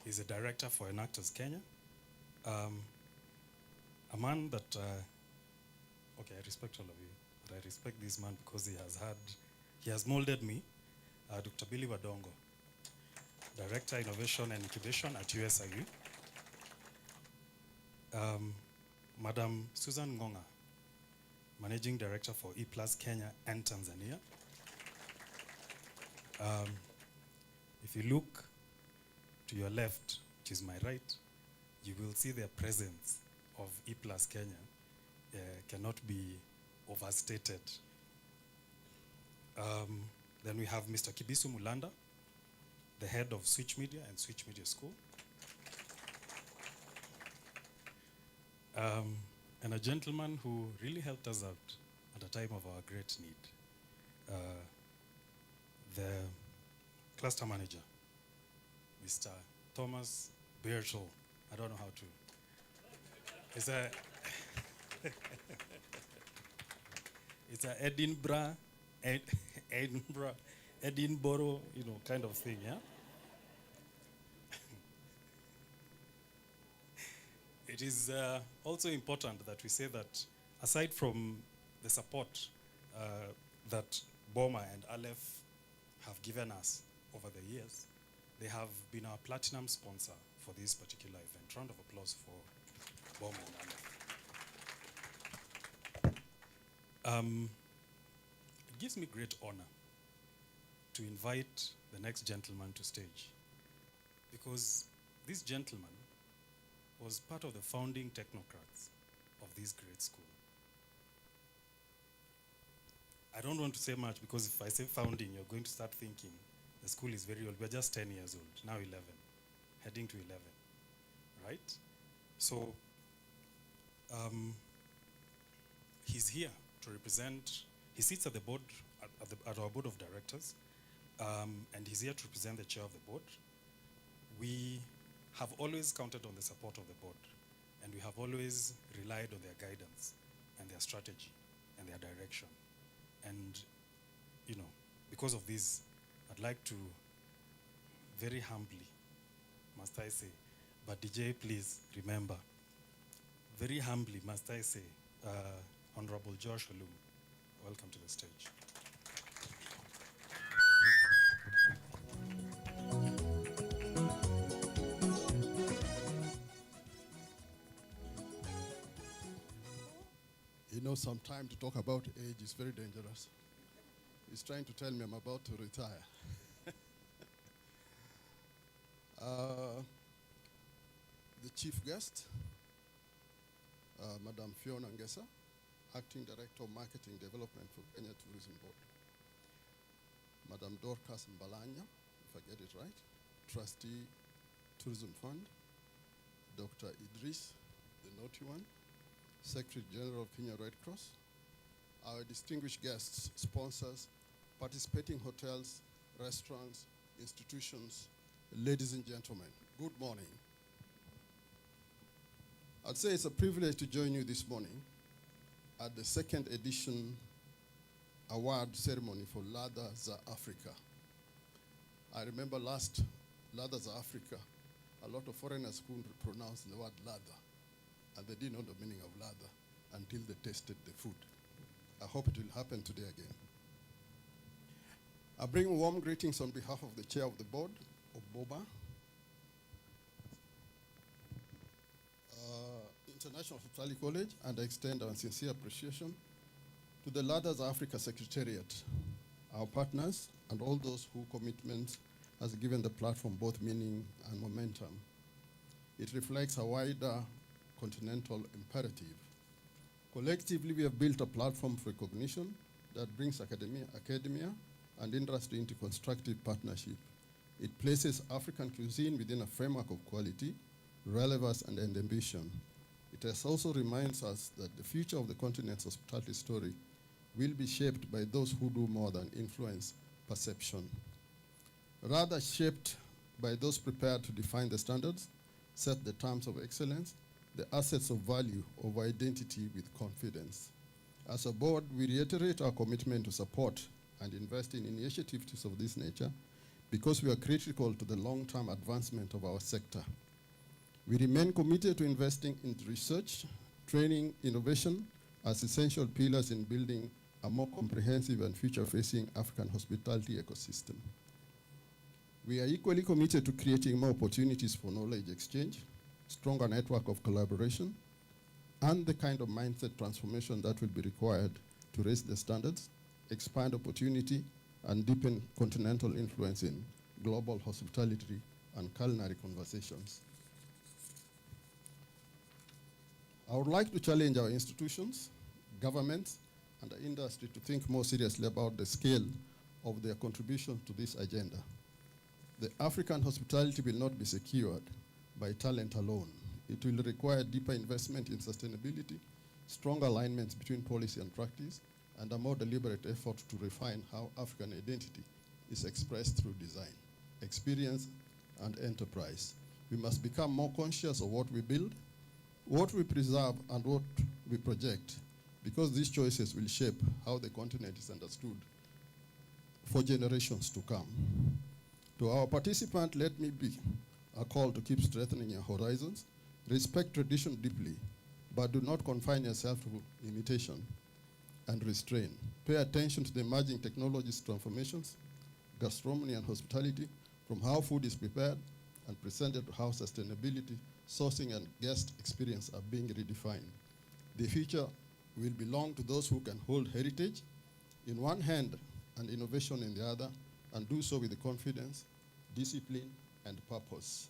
He's a director for Enactors Kenya. A man that, okay, I respect all of you, but I respect this man because he has molded me. Dr. Billy Wadongo, Director, Innovation and Incubation at USIU. Madam Susan Ngonga, Managing Director for ePlus Kenya and Tanzania. If you look to your left, which is my right, you will see the presence of ePlus Kenya cannot be overstated. Then we have Mr. Kibisu Mulanda, the head of Switch Media and Switch Media School. And a gentleman who really helped us out at a time of our great need. The cluster manager, Mr. Thomas Bertel, I don't know how to. It's a it's a Edinburgh, kind of thing, yeah? It is also important that we say that aside from the support that BOMA and Aleph have given us over the years, they have been our platinum sponsor for this particular event. Round of applause for BOMA and Aleph. It gives me great honor to invite the next gentleman to stage, because this gentleman was part of the founding technocrats of this great school. I don't want to say much, because if I say founding, you're going to start thinking the school is very old. We're just 10 years old, now 11, heading to 11, right? So he's here to represent, he sits at the board, at our board of directors, and he's here to represent the chair of the board. We have always counted on the support of the board, and we have always relied on their guidance and their strategy and their direction. And, you know, because of this, I'd like to very humbly, must I say, but DJ, please remember, very humbly must I say, Honorable Josh Olum, welcome to the stage. You know, some time to talk about age is very dangerous. He's trying to tell me I'm about to retire. The chief guest, Madam Fiona Ngesa, Acting Director of Marketing Development for Kenya Tourism Board. Madam Dorcas Mbalanya, if I get it right, Trustee, Tourism Fund. Dr. Idris, the naughty one, Secretary General of Kenya Red Cross. Our distinguished guests, sponsors, participating hotels, restaurants, institutions, ladies and gentlemen, good morning. I'd say it's a privilege to join you this morning at the second edition award ceremony for Ladha za Afrika. I remember last Ladha za Afrika, a lot of foreigners couldn't pronounce the word Ladha, and they didn't know the meaning of Ladha until they tasted the food. I hope it will happen today again. I bring warm greetings on behalf of the chair of the board of BOMA, International Hospitality College, and I extend our sincere appreciation to the Ladha za Afrika Secretariat, our partners, and all those whose commitment has given the platform both meaning and momentum. It reflects a wider continental imperative. Collectively, we have built a platform for recognition that brings academia and industry into constructive partnership. It places African cuisine within a framework of quality, relevance, and ambition. It has also reminds us that the future of the continent's hospitality story will be shaped by those who do more than influence perception. Rather shaped by those prepared to define the standards, set the terms of excellence, the assets of value of identity with confidence. As a board, we reiterate our commitment to support and invest in initiatives of this nature because we are critical to the long-term advancement of our sector. We remain committed to investing in research, training, innovation as essential pillars in building a more comprehensive and future-facing African hospitality ecosystem. We are equally committed to creating more opportunities for knowledge exchange, stronger network of collaboration, and the kind of mindset transformation that will be required to raise the standards, expand opportunity, and deepen continental influence in global hospitality and culinary conversations. I would like to challenge our institutions, governments, and the industry to think more seriously about the scale of their contribution to this agenda. The African hospitality will not be secured by talent alone. It will require deeper investment in sustainability, strong alignments between policy and practice, and a more deliberate effort to refine how African identity is expressed through design, experience, and enterprise. We must become more conscious of what we build, what we preserve, and what we project, because these choices will shape how the continent is understood for generations to come. To our participant, let me be a call to keep strengthening your horizons, respect tradition deeply, but do not confine yourself to imitation and restrain. Pay attention to the emerging technologies transformations, gastronomy and hospitality, from how food is prepared and presented to how sustainability, sourcing, and guest experience are being redefined. The future will belong to those who can hold heritage in one hand and innovation in the other, and do so with confidence, discipline, and purpose.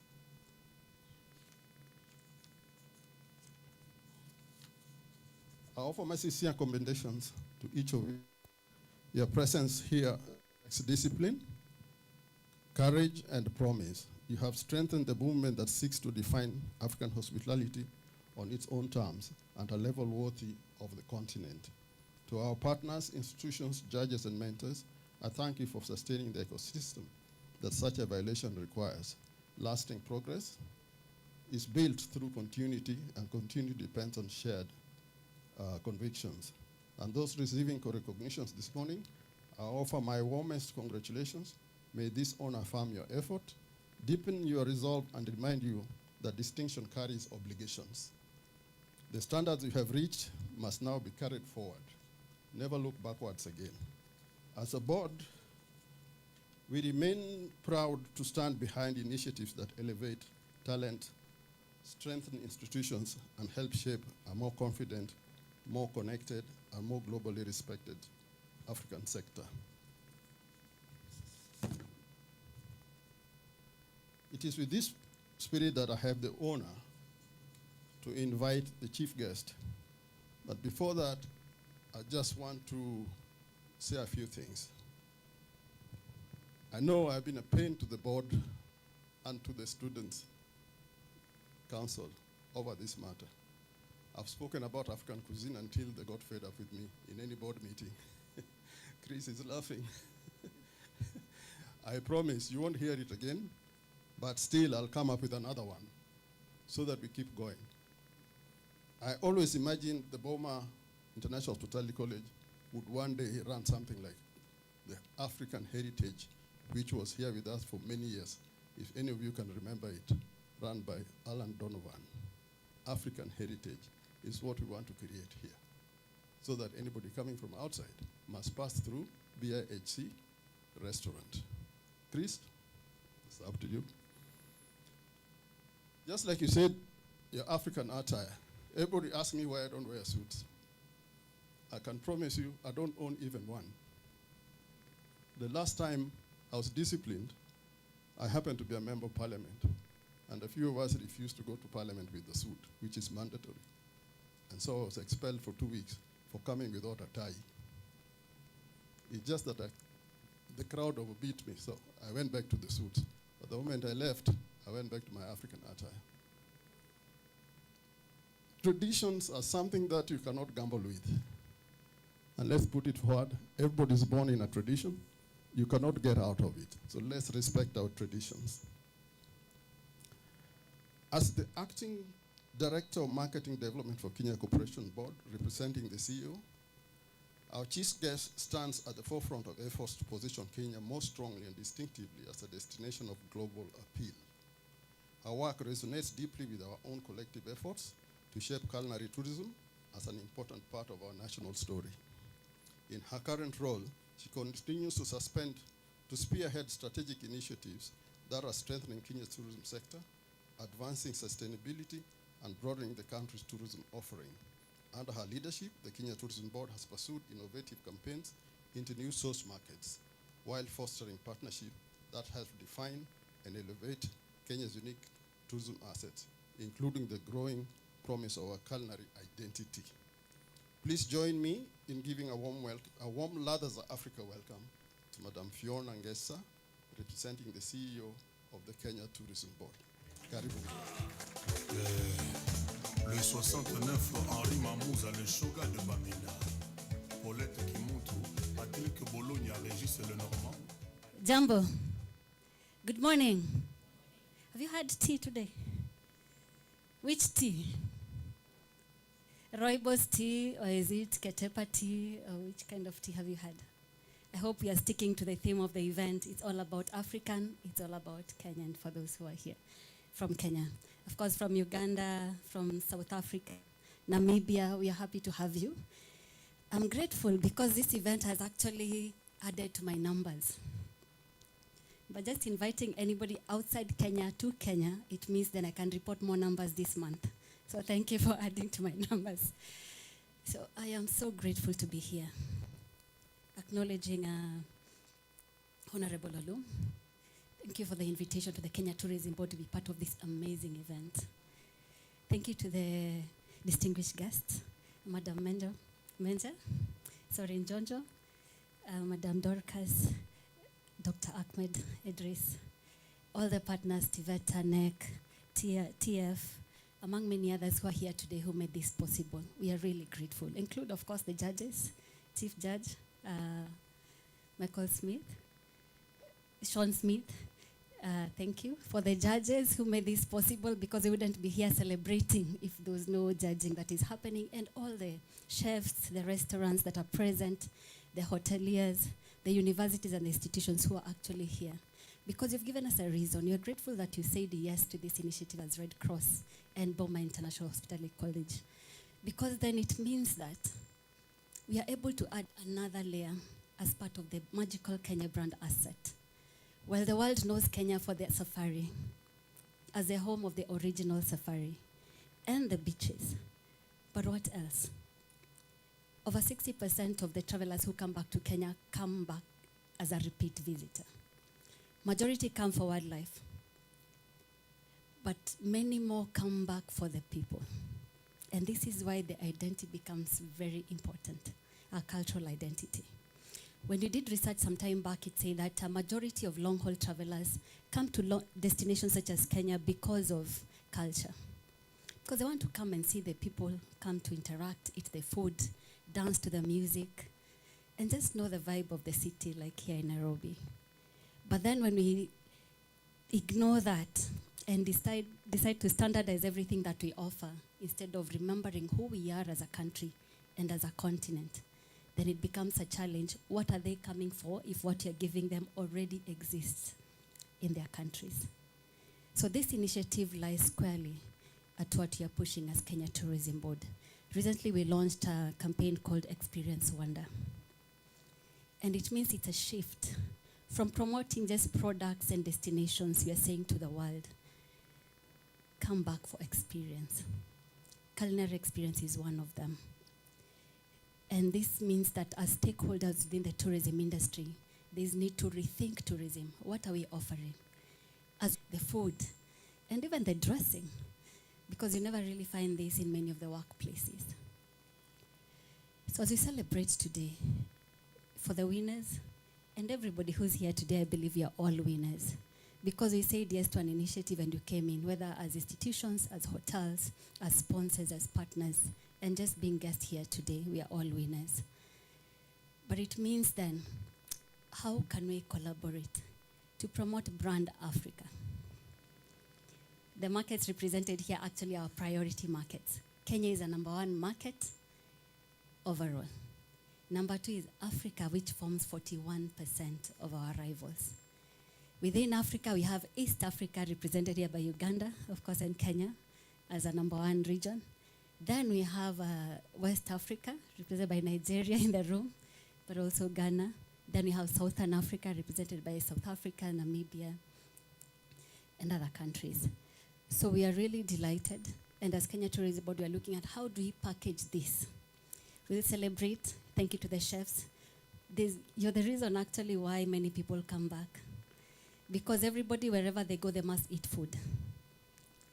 I offer my sincere commendations to each of you. Your presence here is discipline, courage, and promise. You have strengthened the movement that seeks to define African hospitality on its own terms and a level worthy of the continent. To our partners, institutions, judges, and mentors, I thank you for sustaining the ecosystem that such a violation requires. Lasting progress is built through continuity, and continuity depends on shared convictions. And those receiving recognitions this morning, I offer my warmest congratulations. May this honor affirm your effort, deepen your resolve, and remind you that distinction carries obligations. The standards you have reached must now be carried forward. Never look backwards again. As a board, we remain proud to stand behind initiatives that elevate talent, strengthen institutions, and help shape a more confident, more connected, and more globally respected African sector. It is with this spirit that I have the honor to invite the chief guest. But before that, I just want to say a few things. I know I've been a pain to the board and to the Students' Council over this matter. I've spoken about African cuisine until they got fed up with me in any board meeting. Chris is laughing. I promise you won't hear it again, but still I'll come up with another one so that we keep going. I always imagined the Boma International Hospitality College would one day run something like the African Heritage, which was here with us for many years. If any of you can remember it, run by Alan Donovan. African Heritage is what we want to create here, so that anybody coming from outside must pass through BIHC restaurant. Chris, it's up to you. Just like you said, your African attire. Everybody asks me why I don't wear suits. I can promise you, I don't own even one. The last time I was disciplined, I happened to be a member of parliament, and a few of us refused to go to parliament with the suit, which is mandatory. And so I was expelled for 2 weeks for coming without a tie. It's just that the crowd overbeat me, so I went back to the suits. But the moment I left, I went back to my African attire. Traditions are something that you cannot gamble with. And let's put it forward, everybody's born in a tradition. You cannot get out of it. So let's respect our traditions. As the acting Director of Marketing Development for Kenya Corporation Board, representing the CEO, our chief guest stands at the forefront of efforts to position Kenya more strongly and distinctively as a destination of global appeal. Our work resonates deeply with our own collective efforts to shape culinary tourism as an important part of our national story. In her current role, she continues to spearhead strategic initiatives that are strengthening Kenya's tourism sector, advancing sustainability, and broadening the country's tourism offering. Under her leadership, the Kenya Tourism Board has pursued innovative campaigns into new source markets, while fostering partnerships that help define and elevate Kenya's unique tourism assets, including the growing promise of our culinary identity. Please join me in giving a warm Ladha Africa welcome to Madam Fiona Ngesa, representing the CEO of the Kenya Tourism Board. Karibu. Le 69 Henri Mamouza, le shogun de Bamina, pour Jambo. Good morning. Have you had tea today? Which tea? Rooibos tea, or is it Ketepa tea, or which kind of tea have you had? I hope we are sticking to the theme of the event. It's all about African, it's all about Kenyan for those who are here from Kenya. Of course, from Uganda, from South Africa, Namibia, we are happy to have you. I'm grateful because this event has actually added to my numbers. But just inviting anybody outside Kenya to Kenya, it means then I can report more numbers this month. So thank you for adding to my numbers. So I am so grateful to be here. Acknowledging Honorable Olu. Thank you for the invitation to the Kenya Tourism Board to be part of this amazing event. Thank you to the distinguished guests, Madam Menja, Sorin Jonjo, Madam Dorcas, Dr. Ahmed Idris, all the partners, Tiveta, NEC, TF, among many others who are here today who made this possible. We are really grateful. Include, of course, the judges, Chief Judge, Michael Smith, Sean Smith. Thank you for the judges who made this possible, because we wouldn't be here celebrating if there was no judging that is happening, and all the chefs, the restaurants that are present, the hoteliers, the universities and the institutions who are actually here. Because you've given us a reason. You're grateful that you said yes to this initiative as Red Cross and Boma International Hospital College. Because then it means that we are able to add another layer as part of the magical Kenya brand asset. Well, the world knows Kenya for their safari, as the home of the original safari, and the beaches. But what else? Over 60% of the travelers who come back to Kenya come back as a repeat visitor. Majority come for wildlife, but many more come back for the people. And this is why the identity becomes very important, our cultural identity. When we did research some time back, it said that a majority of long-haul travelers come to destinations such as Kenya because of culture. Because they want to come and see the people, come to interact, eat the food, dance to the music, and just know the vibe of the city, like here in Nairobi. But then when we ignore that and decide to standardize everything that we offer, instead of remembering who we are as a country and as a continent, then it becomes a challenge. What are they coming for if what you're giving them already exists in their countries? So this initiative lies squarely at what you're pushing as Kenya Tourism Board. Recently, we launched a campaign called Experience Wonder. And it means it's a shift from promoting just products and destinations. We are saying to the world, come back for experience. Culinary experience is one of them. And this means that as stakeholders within the tourism industry, there's need to rethink tourism. What are we offering? As the food and even the dressing, because you never really find this in many of the workplaces. So as we celebrate today, for the winners and everybody who's here today, I believe we are all winners, because we said yes to an initiative and you came in, whether as institutions, as hotels, as sponsors, as partners, and just being guests here today, we are all winners. But it means then, how can we collaborate to promote brand Africa? The markets represented here actually are priority markets. Kenya is a #1 market overall. Number 2 is Africa, which forms 41% of our arrivals. Within Africa, we have East Africa represented here by Uganda, of course, and Kenya as a #1 region. Then we have West Africa, represented by Nigeria in the room, but also Ghana. Then we have Southern Africa, represented by South Africa, Namibia, and other countries. So we are really delighted. And as Kenya Tourism Board, we are looking at how do we package this. We'll celebrate. Thank you to the chefs. You're the reason actually why many people come back. Because everybody, wherever they go, they must eat food.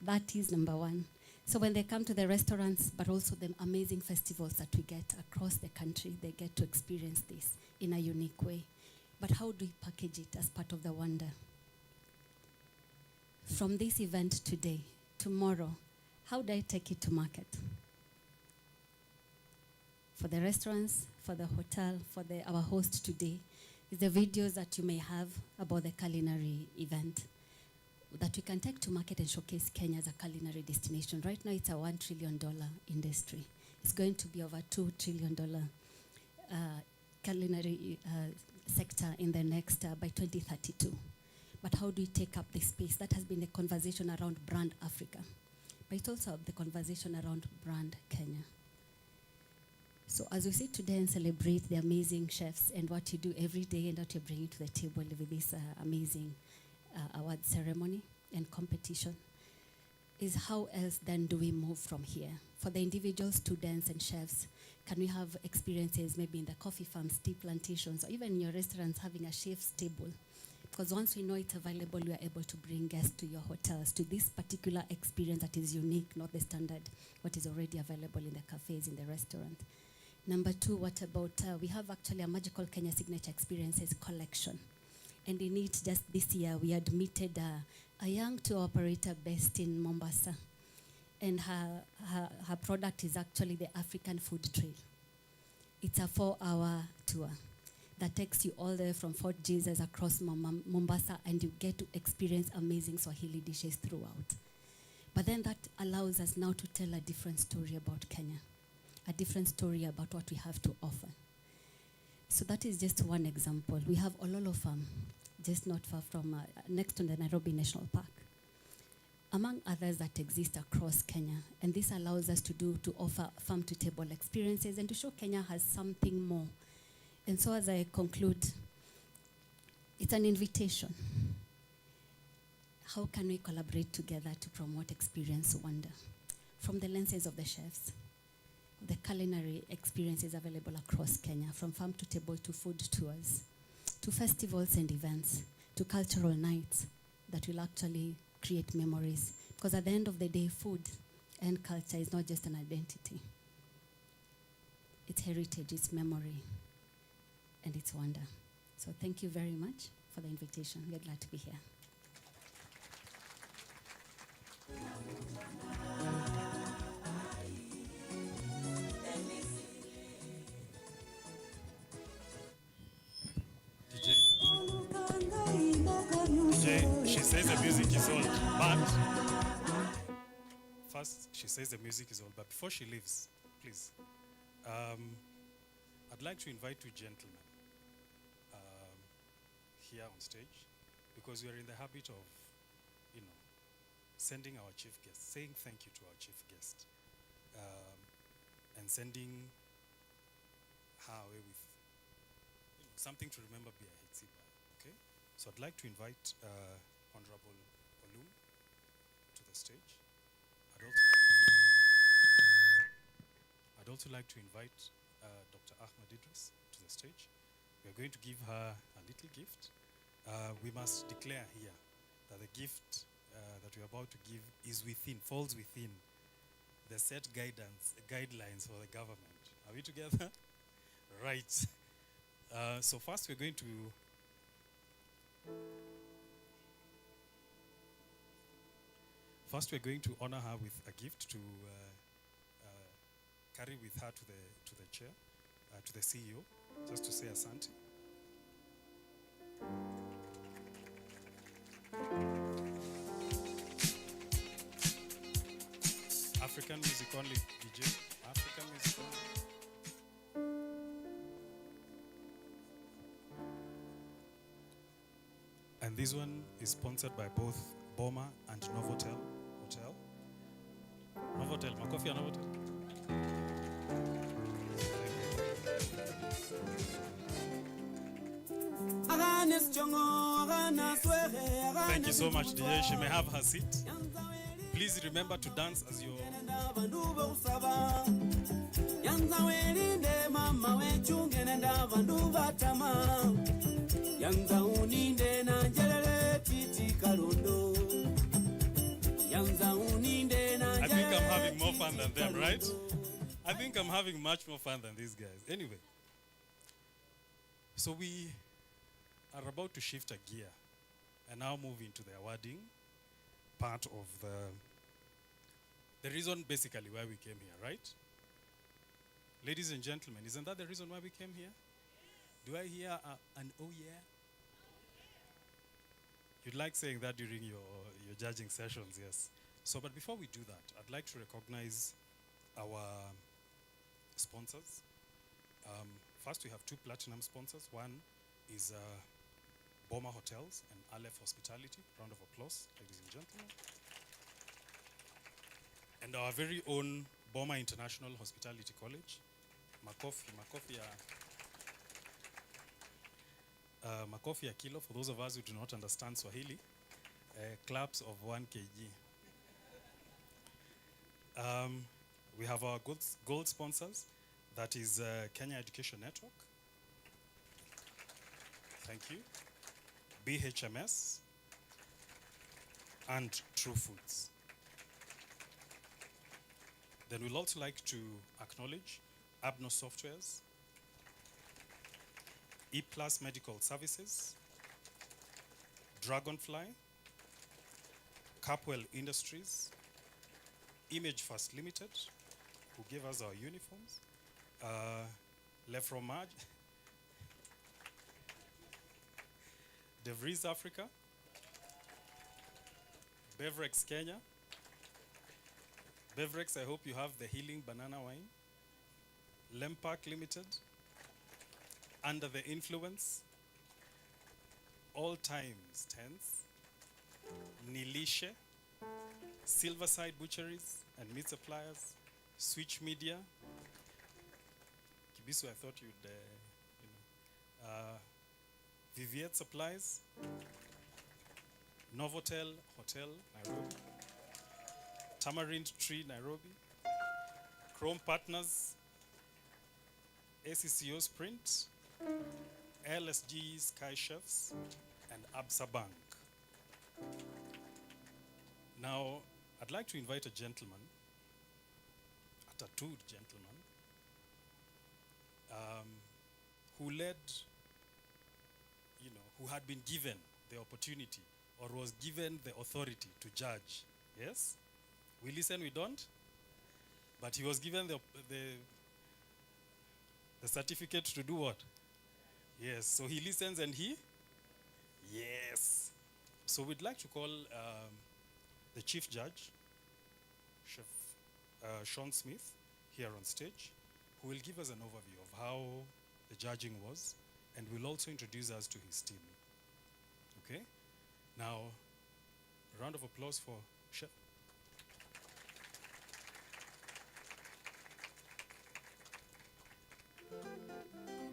That is #1. So when they come to the restaurants, but also the amazing festivals that we get across the country, they get to experience this in a unique way. But how do we package it as part of the wonder? From this event today, tomorrow, how do I take it to market? for the restaurants, for the hotel, for our host today, is the videos that you may have about the culinary event that we can take to market and showcase Kenya as a culinary destination. Right now, it's a $1 trillion industry. It's going to be over $2 trillion culinary sector in the next, by 2032. But how do we take up this space? That has been the conversation around brand Africa, but it's also the conversation around brand Kenya. So as we sit today and celebrate the amazing chefs and what you do every day and what you're bringing to the table with this amazing award ceremony and competition, is how else then do we move from here? For the individual students and chefs, can we have experiences maybe in the coffee farms, tea plantations, or even in your restaurants having a chef's table? Because once we know it's available, we are able to bring guests to your hotels, to this particular experience that is unique, not the standard, what is already available in the cafes, in the restaurant. Number two, what about, we have actually a Magical Kenya Signature Experiences collection. And in it, just this year, we admitted a young tour operator based in Mombasa. And her product is actually the African Food Trail. It's a 4-hour tour that takes you all the way from Fort Jesus across Mombasa, and you get to experience amazing Swahili dishes throughout. But then that allows us now to tell a different story about Kenya, a different story about what we have to offer. So that is just one example. We have Ololo Farm, just not far from, next to the Nairobi National Park, among others that exist across Kenya. And this allows us to offer farm-to-table experiences and to show Kenya has something more. And so as I conclude, it's an invitation. How can we collaborate together to promote experience wonder? From the lenses of the chefs, the culinary experiences available across Kenya, from farm to table to food tours, to festivals and events, to cultural nights that will actually create memories. Because at the end of the day, food and culture is not just an identity. It's heritage, it's memory, and it's wonder. So thank you very much for the invitation. We're glad to be here. DJ, she says the music is old, but first she says the music is old, but before she leaves, please, I'd like to invite two gentlemen here on stage, because we are in the habit of, sending our chief guest, saying thank you to our chief guest, and sending her away with something to remember Bia Hitsiba. Okay? So I'd like to invite Honorable Olum to the stage. I'd also like to invite Dr. Ahmed Idris to the stage. We are going to give her a little gift. We must declare here that the gift that we're about to give is falls within the set guidelines for the government. Are we together? Right. So first we're going to honor her with a gift to carry with her to the chair, to the CEO, just to say asante. African music only, DJ. African music only. And this one is sponsored by both Boma and Novotel Hotel. Novotel, makofi ya Novotel. Thank you so much, DJ. She may have her seat. Please remember to dance as you. I think I'm having more fun than them, right? I think I'm having much more fun than these guys. Anyway, so we are about to shift a gear and now move into the awarding part of the reason basically why we came here, right? Ladies and gentlemen, isn't that the reason why we came here? Do I hear an oh yeah? You'd like saying that during your judging sessions, yes. So, but before we do that, I'd like to recognize our sponsors. First, we have two platinum sponsors. One is Boma Hotels and Aleph Hospitality. Round of applause, ladies and gentlemen. And our very own Boma International Hospitality College. Makofi ya kilo, for those of us who do not understand Swahili, claps of 1 kg. We have our gold sponsors, that is Kenya Education Network. Thank you. BHMS and True Foods. Then we'd also like to acknowledge Abno Softwares, E+ Medical Services, Dragonfly, Capwell Industries, Image First Limited, who gave us our uniforms, Le Fromage, Beverage Africa, Beverage Kenya. Beverage, I hope you have the healing banana wine. Lempark Limited, Under the Influence, All Times Tense, Nilishe, Silverside Butcheries and Meat Suppliers, Switch Media. Kibisu, I thought you'd, Viviette Supplies, Novotel Hotel, Nairobi, Tamarind Tree, Nairobi, Chrome Partners, ACCO Sprint, LSG Sky Chefs, and Absa Bank. Now, I'd like to invite a gentleman, a tattooed gentleman, who led, who had been given the opportunity or was given the authority to judge. Yes? We listen, we don't? But he was given the certificate to do what? Yes, so he listens and he? Yes. So we'd like to call the Chief Judge, Chef Sean Smith, here on stage, who will give us an overview of how the judging was, and will also introduce us to his team. Okay? Now, a round of applause for Chef.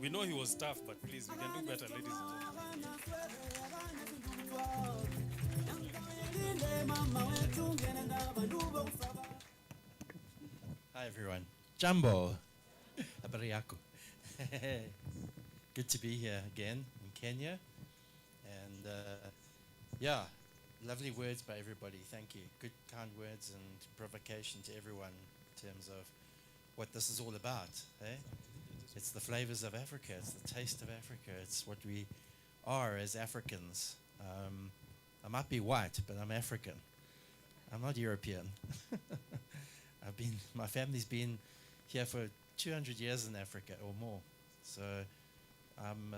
We know he was tough, but please, we can do better, ladies and gentlemen. Hi everyone. Jumbo. Habari yako. Good to be here again in Kenya. And yeah, lovely words by everybody. Thank you. Good, kind words and provocation to everyone in terms of what this is all about. Eh? It's the flavors of Africa. It's the taste of Africa. It's what we are as Africans. I might be white, but I'm African. I'm not European. My family's been here for 200 years in Africa or more. So I'm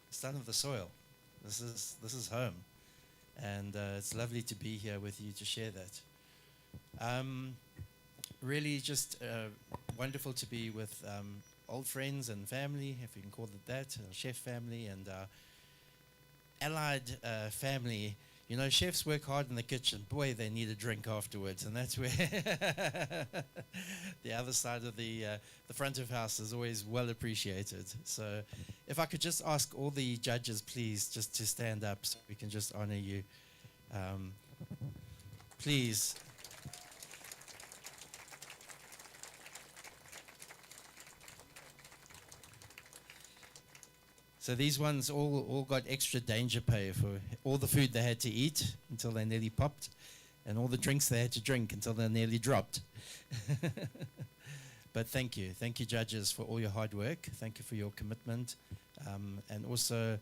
son of the soil. This is home. And it's lovely to be here with you to share that. Really just wonderful to be with old friends and family, if you can call it that, our chef family and allied family. You know, chefs work hard in the kitchen. Boy, they need a drink afterwards, and that's where the other side of the front of house is always well appreciated. So if I could just ask all the judges, please, just to stand up so we can just honor you. Please. So these ones all got extra danger pay for all the food they had to eat until they nearly popped, and all the drinks they had to drink until they nearly dropped. But thank you, judges, for all your hard work. Thank you for your commitment, and also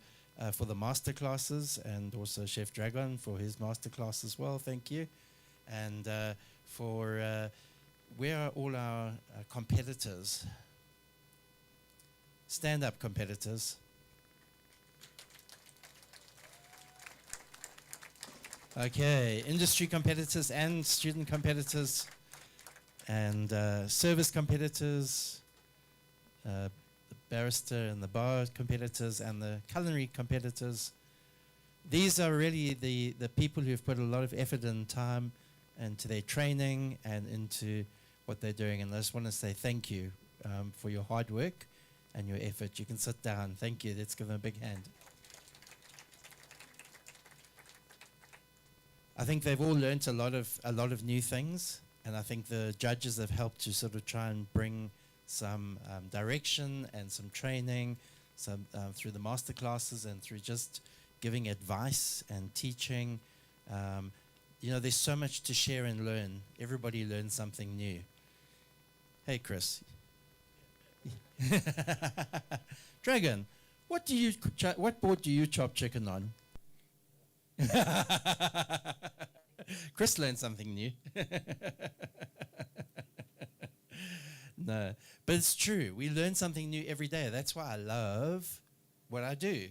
for the master classes, and also Chef Dragon for his master class as well. Thank you, and for where are all our competitors? stand up, competitors. Okay, industry competitors and student competitors and service competitors, the barista and the bar competitors and the culinary competitors. These are really the people who've put a lot of effort and time into their training and into what they're doing. And I just want to say thank you for your hard work and your effort. You can sit down. Thank you. Let's give them a big hand. I think they've all learnt a lot of new things, and I think the judges have helped to sort of try and bring some direction and some training, some through the master classes and through just giving advice and teaching. You know, there's so much to share and learn. Everybody learns something new. Hey, Chris. Dragon, what board do you chop chicken on? Chris learned something new. No, but it's true. We learn something new every day. That's why I love what I do,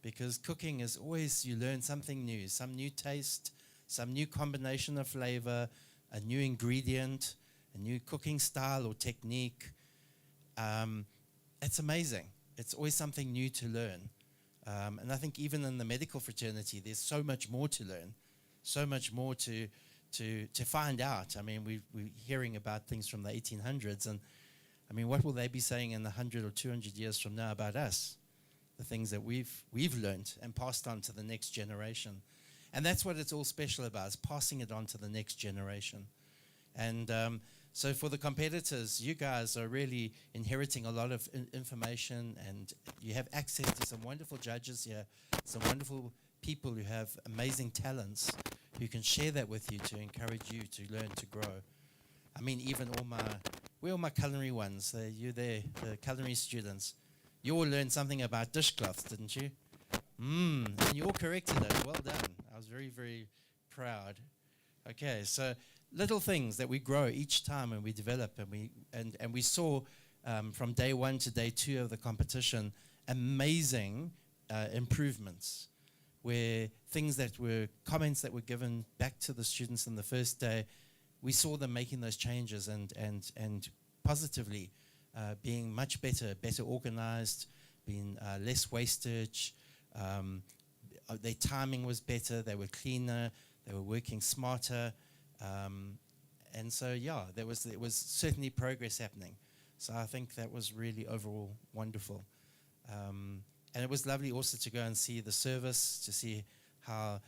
because cooking is always, you learn something new, some new taste, some new combination of flavor, a new ingredient, a new cooking style or technique. It's amazing. It's always something new to learn. And I think even in the medical fraternity, there's so much more to learn, so much more to find out. I mean, we're hearing about things from the 1800s, and I mean, what will they be saying in 100 or 200 years from now about us? The things that we've learned and passed on to the next generation. And that's what it's all special about, is passing it on to the next generation. And so for the competitors, you guys are really inheriting a lot of information, and you have access to some wonderful judges here, some wonderful people who have amazing talents who can share that with you to encourage you to learn, to grow. I mean, even all my culinary ones, you're there, the culinary students. You all learned something about dishcloths, didn't you? And you all corrected it. Well done. I was very, very proud. Okay, so little things that we grow each time and we develop, and we saw from day 1 to day 2 of the competition amazing improvements, where things that were comments that were given back to the students in the first day, we saw them making those changes and positively being much better organized, being less wastage. Their timing was better, they were cleaner, they were working smarter. And so, yeah, there was certainly progress happening. So I think that was really overall wonderful. And it was lovely also to go and see the service, to see how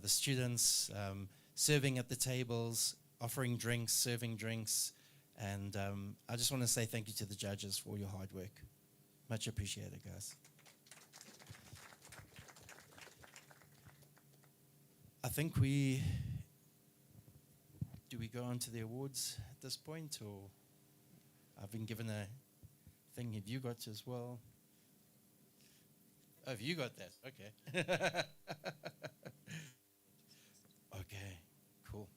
the students serving at the tables, offering drinks, serving drinks. And I just want to say thank you to the judges for your hard work. Much appreciated, guys. I think do we go on to the awards at this point, or I've been given a thing. Have you got as well? Oh, have you got that? Okay. Okay, cool.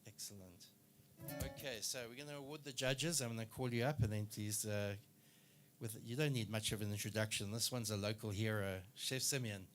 Excellent. Okay, so we're going to award the judges. I'm going to call you up, and then please, you don't need much of an introduction. This one's a local hero, Chef Simeon.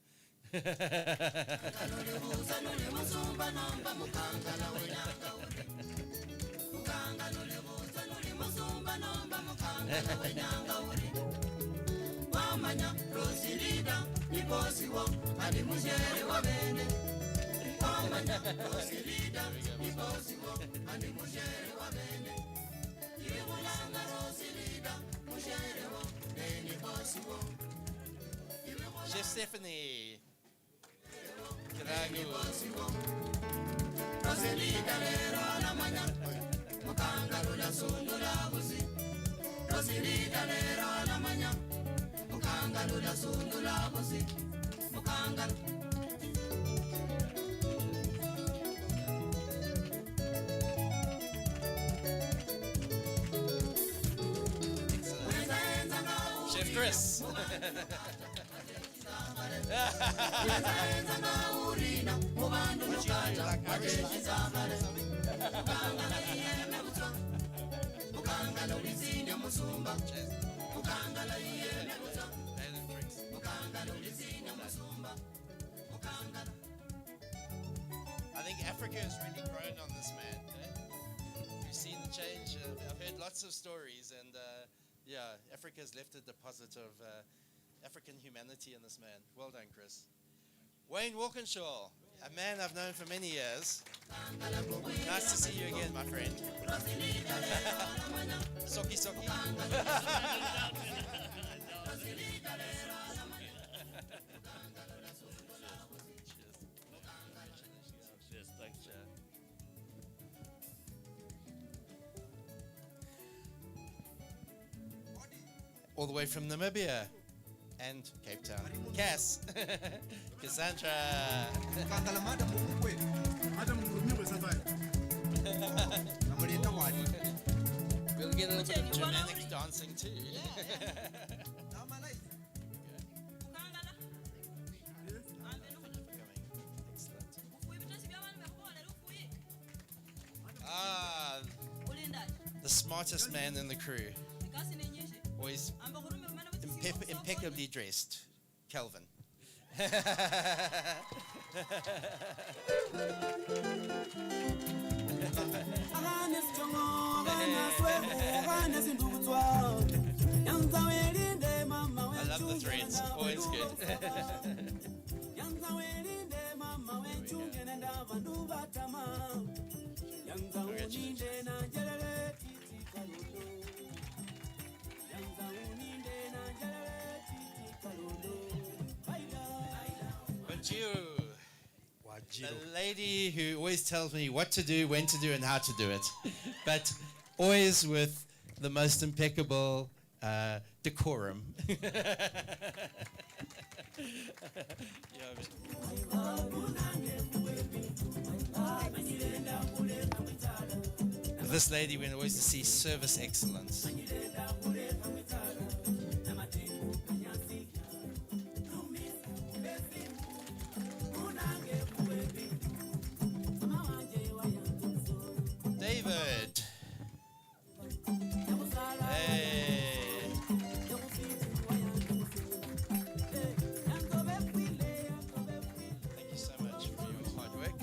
Chef Stephanie. Chef Chris. I think Africa has really grown on this man. We've seen the change. I've heard lots of stories, and yeah, Africa has left a deposit of African humanity in this man. Well done, Chris. Wayne Walkinshaw, a man I've known for many years. Nice to see you again, my friend. Soki soki. Yes, thanks. All the way from Namibia and Cape Town. Cass. Cassandra. We'll get a little bit of Germanic dancing too. Ah, the smartest man in the crew. Always impeccably dressed. Kelvin. I love the threads, always good. The lady who always tells me what to do, when to do, and how to do it, but always with the most impeccable decorum. This lady went always to see service excellence. David. Hey. Thank you so much for your hard work.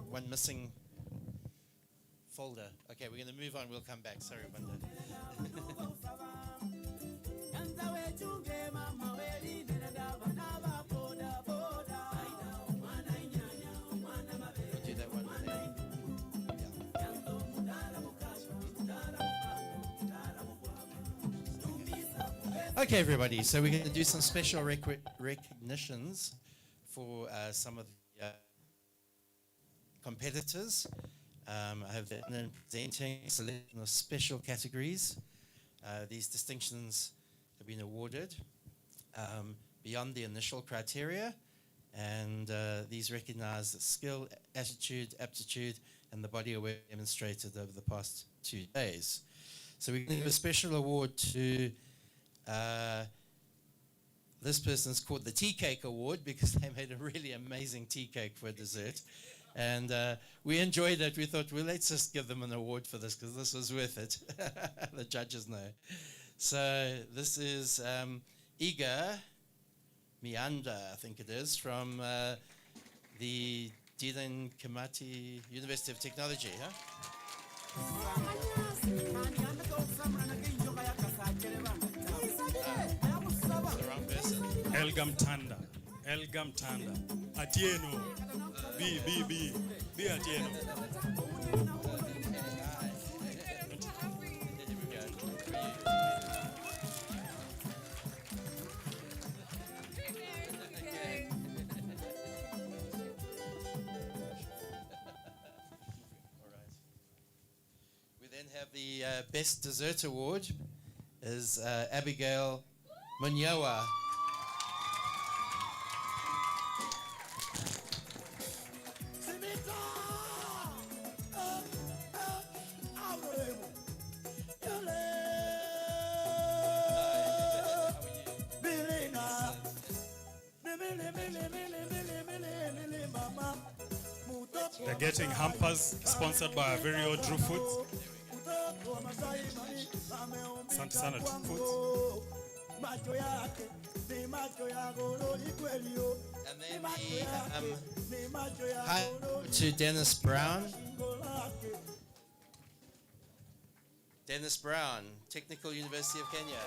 One missing folder. Okay, we're going to move on. We'll come back. Sorry, Wanda. Do that one there. Yeah. Okay, everybody. So we're going to do some special recognitions for some of the competitors. I have them presenting a selection of special categories. These distinctions have been awarded beyond the initial criteria, and these recognize the skill, attitude, aptitude, and the body of work demonstrated over the past 2 days. So we're going to give a special award to this person's called the Tea Cake Award because they made a really amazing tea cake for dessert. And we enjoyed it. We thought, well, let's just give them an award for this because this was worth it. The judges know. So this is Iga Mianda, I think it is, from the Didan Kimati University of Technology. Huh? The wrong person. Elgam Tanda. Atieno. B. Dear Tieno. We then have the Best Dessert Award is Abigail Munyawa. They're getting hampers sponsored by our very own True Foods. Asante sana True Foods. And then hi to Dennis Brown. Dennis Brown, Technical University of Kenya.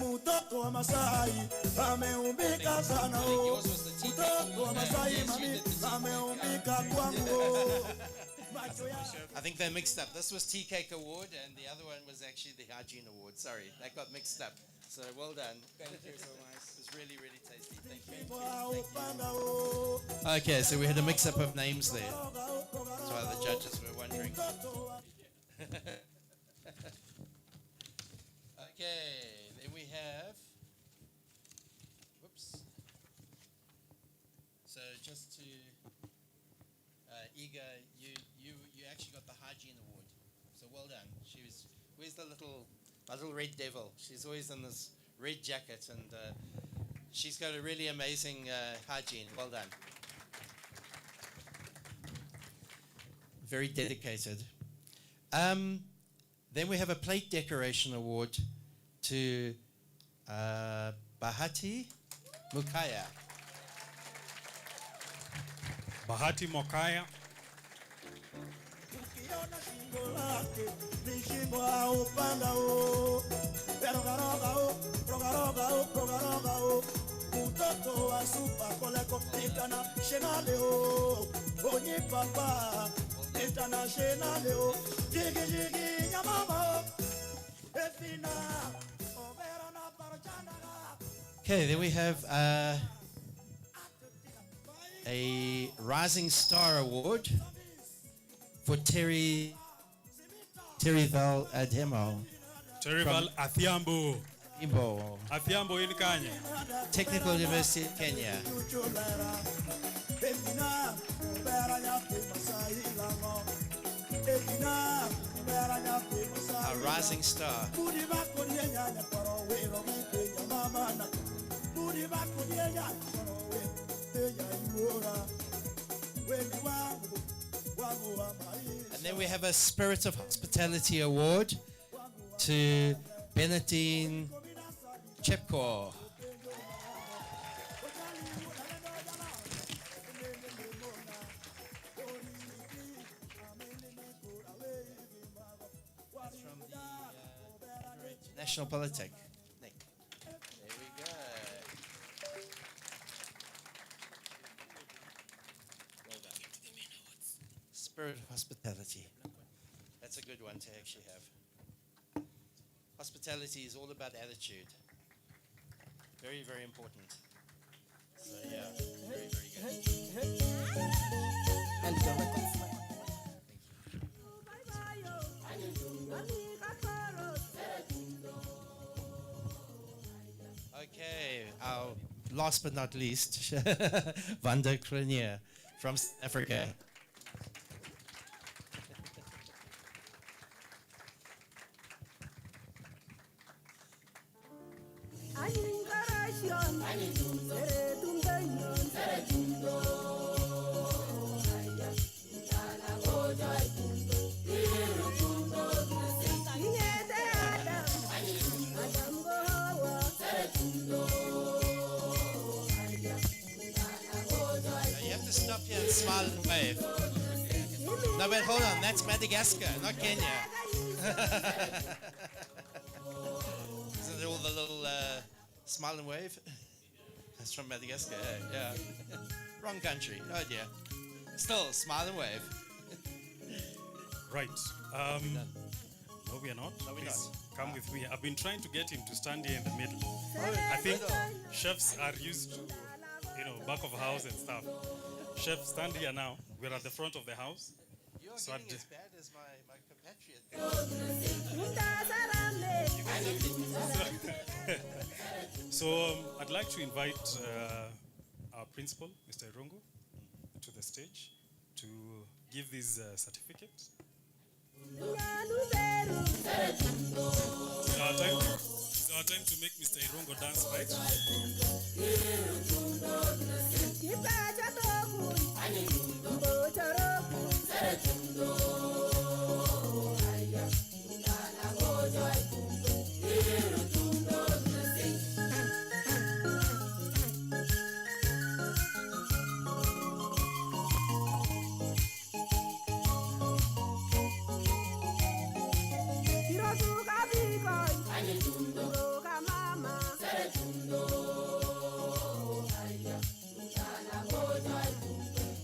Mtoto wa Masai ameumbika sana o. Mtoto wa Masai mami ameumbika kwangu. I think they mixed up. This was Tea Cake Award and the other one was actually the Hygiene Award. Sorry, that got mixed up. So well done. Thank you so much. It was really, really tasty. Thank you. Thank you. Okay, so we had a mix-up of names there. That's why the judges were wondering. Okay, then we have. Whoops. So just to Iga, you actually got the Hygiene Award. So well done. Where's the my little red devil? She's always in this red jacket, and she's got a really amazing hygiene. Well done. Very dedicated. Then we have a plate decoration award to Bahati Mukaya. Bahati Mokaya. Mtoto wa super koleko international o. Onye papa international o. Jigi jigi nyamama. Efina overa na parchana. Okay, then we have a Rising Star Award for Terryval Adhemo. Terryval Athiambo. Imbo. Athiambo in Kenya. Technical University of Kenya. A Rising Star. And then we have a Spirit of Hospitality Award to Benedine Chepko. From the National Polytech. There we go. Well done. Spirit of Hospitality. That's a good one to actually have. Hospitality is all about attitude. Very, very important. So yeah, very, very good. And the records. Okay, our last but not least, Vanda Kronier from South Africa. Stop here and smile and wave. No, but hold on, that's Madagascar, not Kenya. Isn't it all the little Smile and wave. That's from Madagascar. Yeah. Wrong country. Oh dear. Still, smile and wave. Right. No, we are not. No, we're Please not. come with me. I've been trying to get him to stand here in the middle. I think chefs are used to, back of house and stuff. Chef, stand here now. We're at the front of the house. You're So getting I'd- as bad as my compatriot. So I'd like to invite our principal, Mr. Irongo, to the stage to give this certificate. It's our time to make Mr. Irongo dance, right?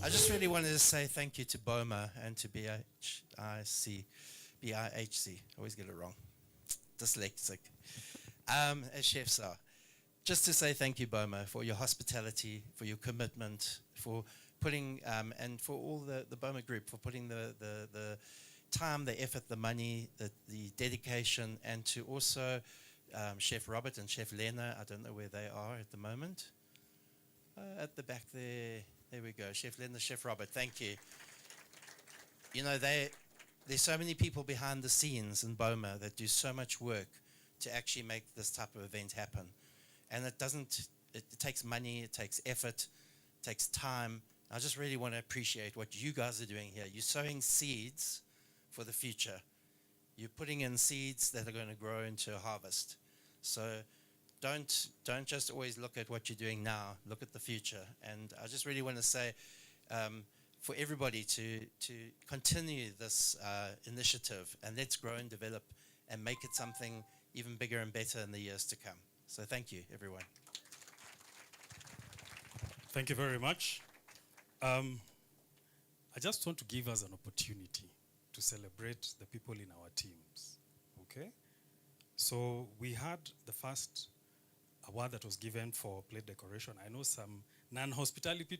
I just really wanted to say thank you to BOMA and to BIHC. I always get it wrong. Dyslexic. As chefs are. Just to say thank you, BOMA, for your hospitality, for your commitment, for putting, and for all the BOMA group, for putting the time, the effort, the money, the dedication, and to also Chef Robert and Chef Lena. I don't know where they are at the moment. At the back there. There we go. Chef Lena, Chef Robert, thank you. There's so many people behind the scenes in BOMA that do so much work to actually make this type of event happen. And it takes money, it takes effort, it takes time. I just really want to appreciate what you guys are doing here. You're sowing seeds for the future. You're putting in seeds that are going to grow into a harvest. So don't just always look at what you're doing now. Look at the future. And I just really want to say, for everybody to continue this initiative, and let's grow and develop and make it something even bigger and better in the years to come. So thank you, everyone. Thank you very much. I just want to give us an opportunity to celebrate the people in our teams, okay? So we had the first award that was given for plate decoration. I know some non-hospitality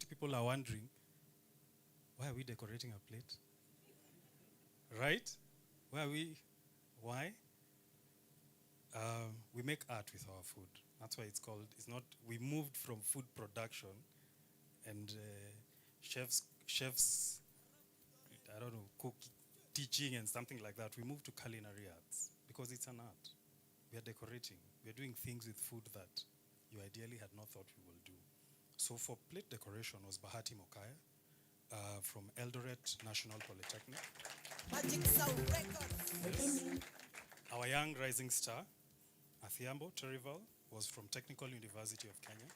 people are wondering, why are we decorating a plate? Right? Why? We make art with our food. That's why we moved from food production and chefs, I don't know, teaching and something like that. We moved to culinary arts because it's an art. We are decorating. We are doing things with food that you ideally had not thought we will do. So for plate decoration was Bahati Mokaya from Eldoret National Polytechnic. Magic Sound Records. Our young rising star, Athiambo Terival, was from Technical University of Kenya.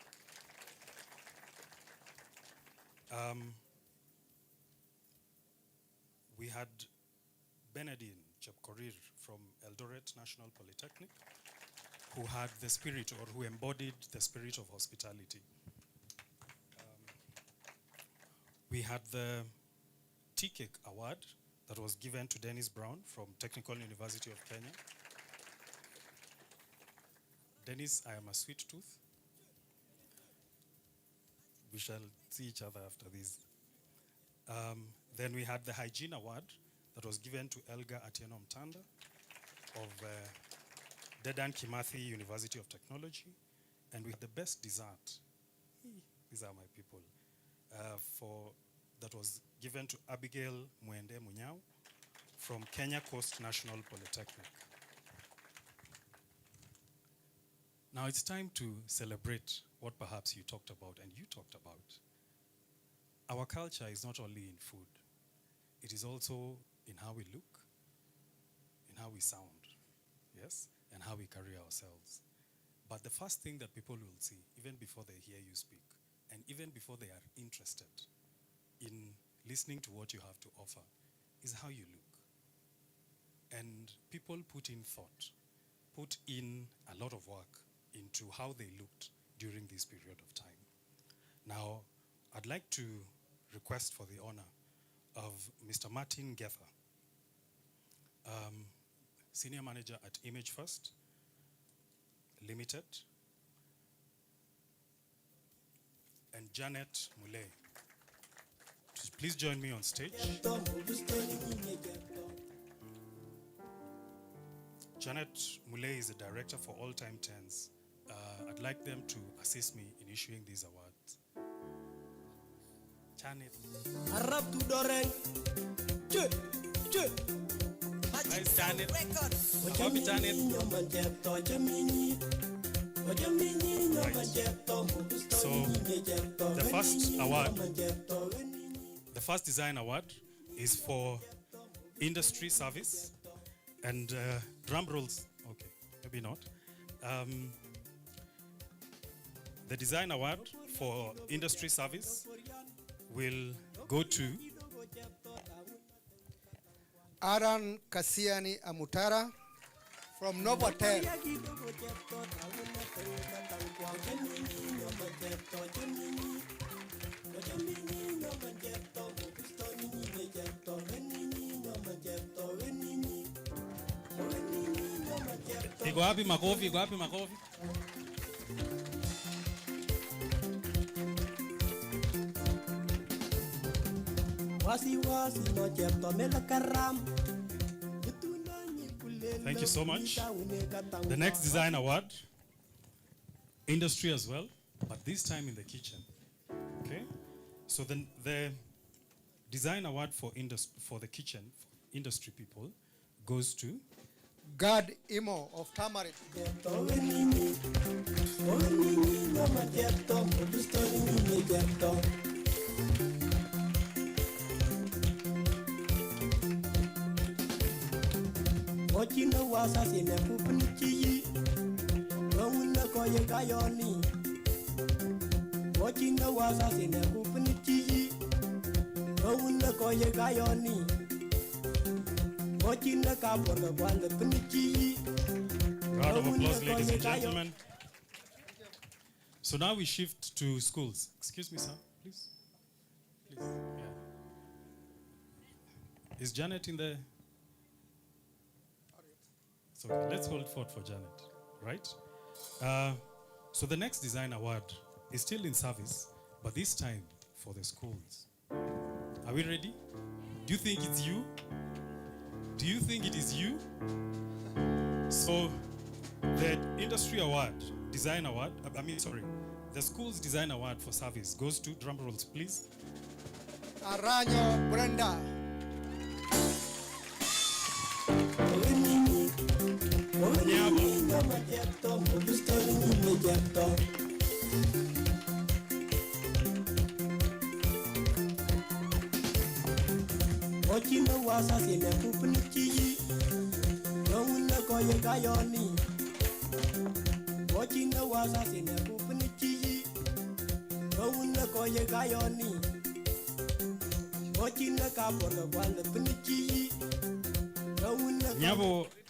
We had Benedine Chepkorir from Eldoret National Polytechnic, who had the spirit, or who embodied the spirit of hospitality. We had the Tea Cake Award that was given to Dennis Brown from Technical University of Kenya. Dennis, I am a sweet tooth. We shall see each other after this. Then we had the Hygiene Award that was given to Elga Atieno Mtanda of Dedan Kimathi University of Technology. And with the best dessert, these are my people, that was given to Abigail Mwende Munyao from Kenya Coast National Polytechnic. Now it's time to celebrate what perhaps you talked about and you talked about. Our culture is not only in food, it is also in how we look, in how we sound, yes, and how we carry ourselves. But the first thing that people will see, even before they hear you speak, and even before they are interested in listening to what you have to offer, is how you look. And people put in thought. put in a lot of work into how they looked during this period of time. Now, I'd like to request for the honor of Mr. Martin Gether, Senior Manager at Image First Limited, and Janet Mule. Please join me on stage. Janet Mule is the director for All Time Tens. I'd like them to assist me in issuing these awards. Janet. Nice, Janet. Copy, Janet. Right. So, the first design award is for industry service, and drum rolls, okay, maybe not. The design award for industry service will go to Aran Kasiani Amutara from Novotel. Iko wapi makofi? Iko wapi makofi? Thank you so much. The next design award, industry as well, but this time in the kitchen. Okay? So then the design award for the kitchen, for industry people, goes to Gad Imo of Tamarind. Round of applause, ladies and gentlemen. So now we shift to schools. Excuse me, sir, please. Please. Yeah. Is Janet in the? So let's hold forth for Janet, right? So the next design award is still in service, but this time for the schools. Are we ready? Do you think it's you? Do you think it is you? So the industry award, design award, the school's design award for service goes to, drum rolls please, Aranyo Brenda.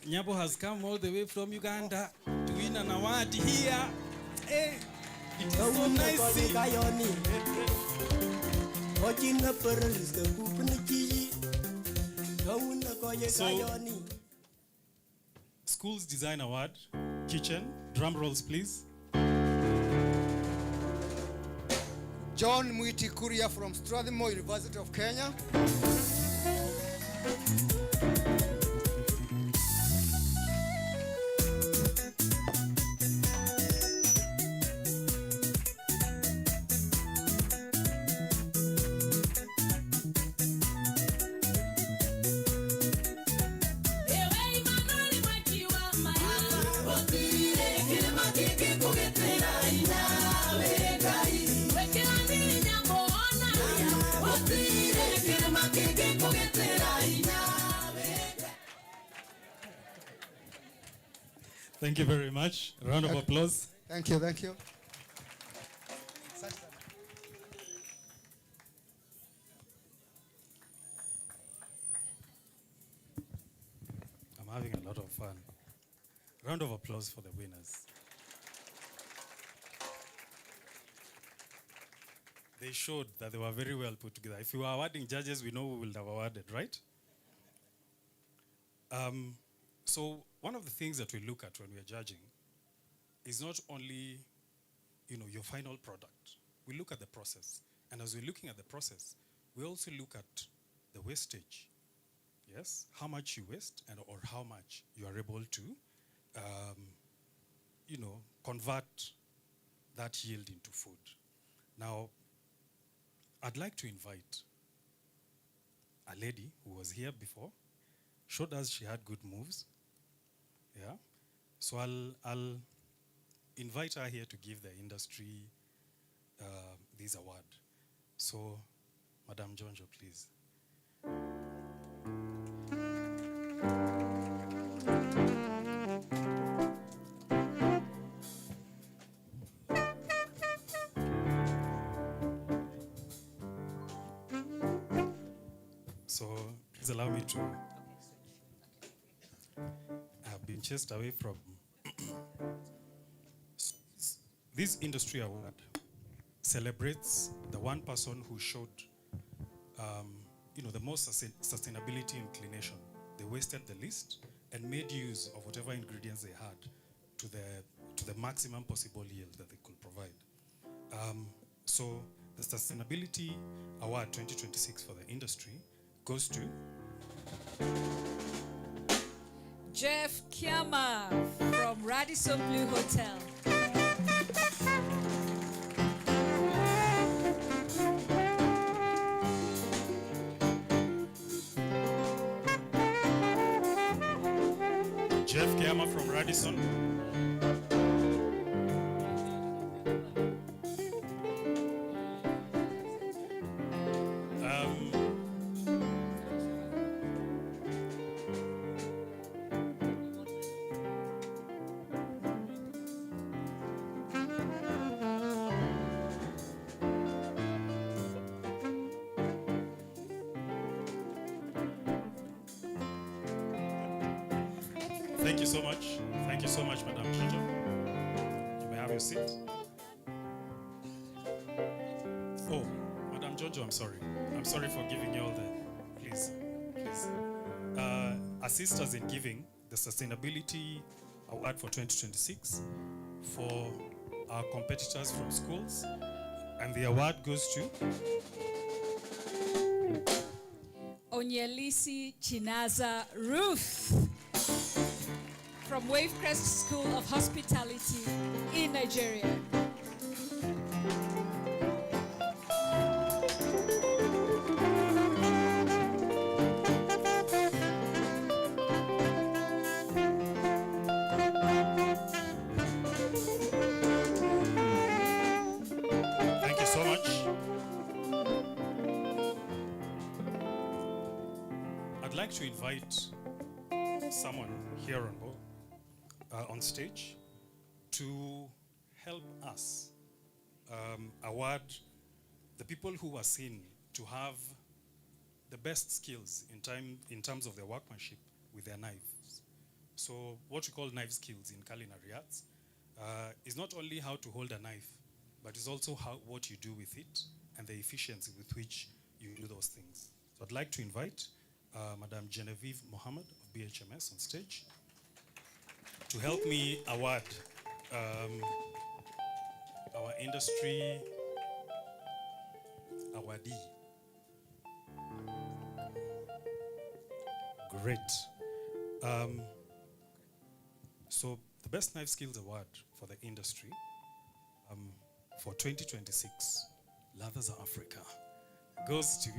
Nyabo has come all the way from Uganda to win an award here. Hey, it is so nice. So, Schools Design Award, kitchen, drum rolls please. John Mwiti Kuria from Strathmore University of Kenya. Thank you very much. A round of applause. Thank you, thank you. I'm having a lot of fun. Round of applause for the winners. They showed that they were very well put together. If you were awarding judges, we know we would have awarded, right? So one of the things that we look at when we are judging is not only, your final product. We look at the process. And as we're looking at the process, we also look at the wastage. Yes, how much you waste or how much you are able to, convert that yield into food. Now, I'd like to invite a lady who was here before, showed us she had good moves. Yeah, so I'll invite her here to give the industry this award. So, Madam Jonjo, please. So, please allow me to. I've been chased away from. This industry award celebrates the one person who showed, the most sustainability inclination. They wasted the least and made use of whatever ingredients they had to the maximum possible yield that they could provide. So the Sustainability Award 2026 for the industry goes to Jeff Kiama from Radisson Blue Hotel. Jeff Kiama from Radisson. Thank you so much. Thank you so much, Madam Jojo. You may have your seat. Oh, Madam Jojo, I'm sorry. I'm sorry for giving you all the... Please. Assist us in giving the Sustainability Award for 2026 for our competitors from schools. And the award goes to... Onyelisi Chinaza Ruth from Wavecrest School of Hospitality in Nigeria. Thank you so much. I'd like to invite someone here on board. On stage to help us award the people who are seen to have the best skills in terms of their workmanship with their knives. So what we call knife skills in culinary arts is not only how to hold a knife, but it's also what you do with it and the efficiency with which you do those things. So I'd like to invite Madam Genevieve Mohammed of BHMS on stage to help me award our industry awardee. Great. So the Best Knife Skills Award for the industry for 2026, Ladha Africa, goes to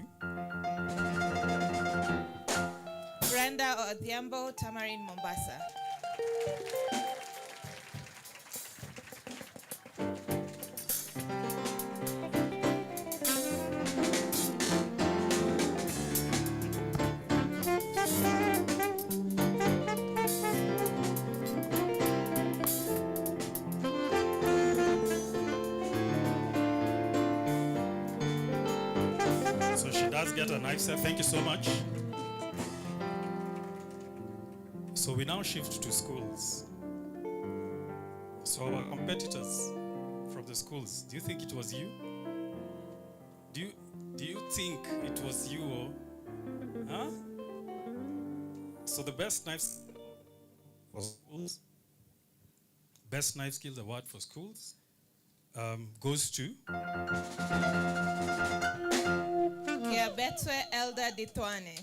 Brenda Odhiambo, Tamarin, Mombasa. So she does get a knife set. Thank you so much. So we now shift to schools. So our competitors from the schools, do you think it was you? Do you think it was you or huh? So the best knives for schools, best knife skills award for schools goes to Kiabetwe Elder Ditwane.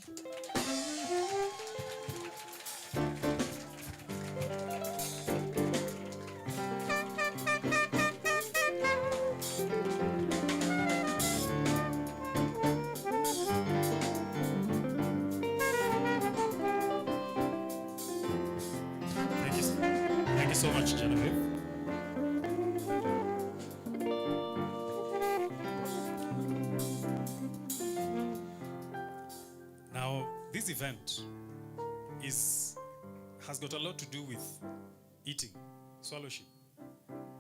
Thank you so much, Genevieve. Now, this event has got a lot to do with eating, swallowship,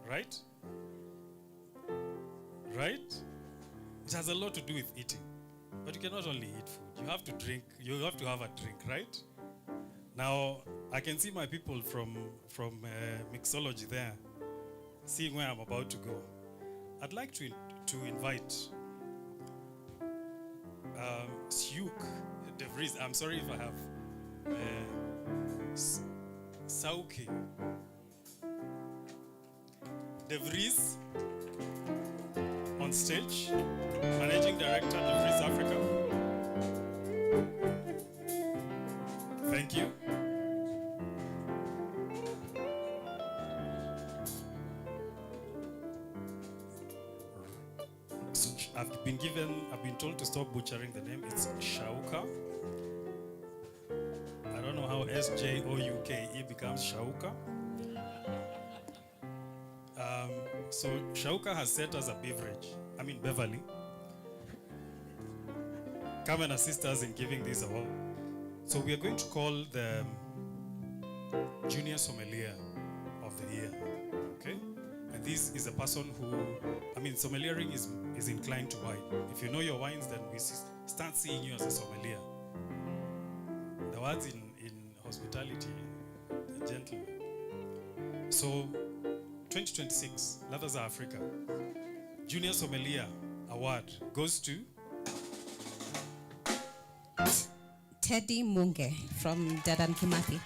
right? Right? It has a lot to do with eating. But you cannot only eat food. You have to drink. You have to have a drink, right? Now, I can see my people from mixology there, seeing where I'm about to go. I'd like to invite Syuk De Vries. I'm sorry if I have Sauke De Vries on stage, Managing Director De Vries Africa. Thank you. So I've been told to stop butchering the name. It's Shauka. I don't know how SJOUKE becomes Shauka. So Shauka has set us a beverage. Beverly. Come and assist us in giving this award. So we are going to call the Junior Sommelier of the Year, okay? And this is a person who, sommeliering is inclined to wine. If you know your wines, then we start seeing you as a sommelier. The words in hospitality, gentlemen. So 2026, Ladha Africa, Junior Sommelier Award goes to Teddy Munge from Dedan Kimathi.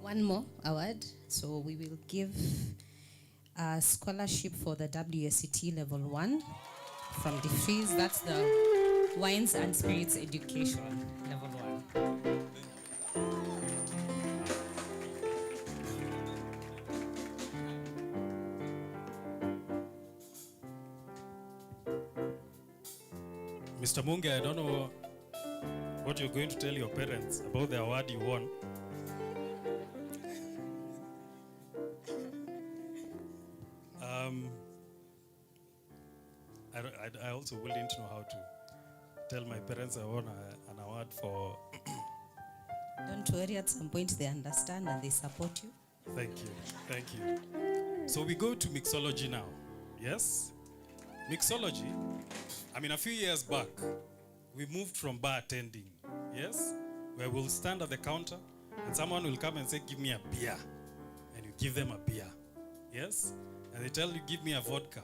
One more award. So we will give a scholarship for the WSET Level 1 from the Vries. That's the Wines and Spirits Education Level 1. Mr. Munge, I don't know what you're going to tell your parents about the award you won. I also wouldn't know how to tell my parents I won an award for... Don't worry, at some point they understand and they support you. Thank you. So we go to mixology now, yes? Mixology, a few years back, we moved from bar attending, yes? Where we'll stand at the counter and someone will come and say, give me a beer. And you give them a beer, yes? And they tell you, give me a vodka.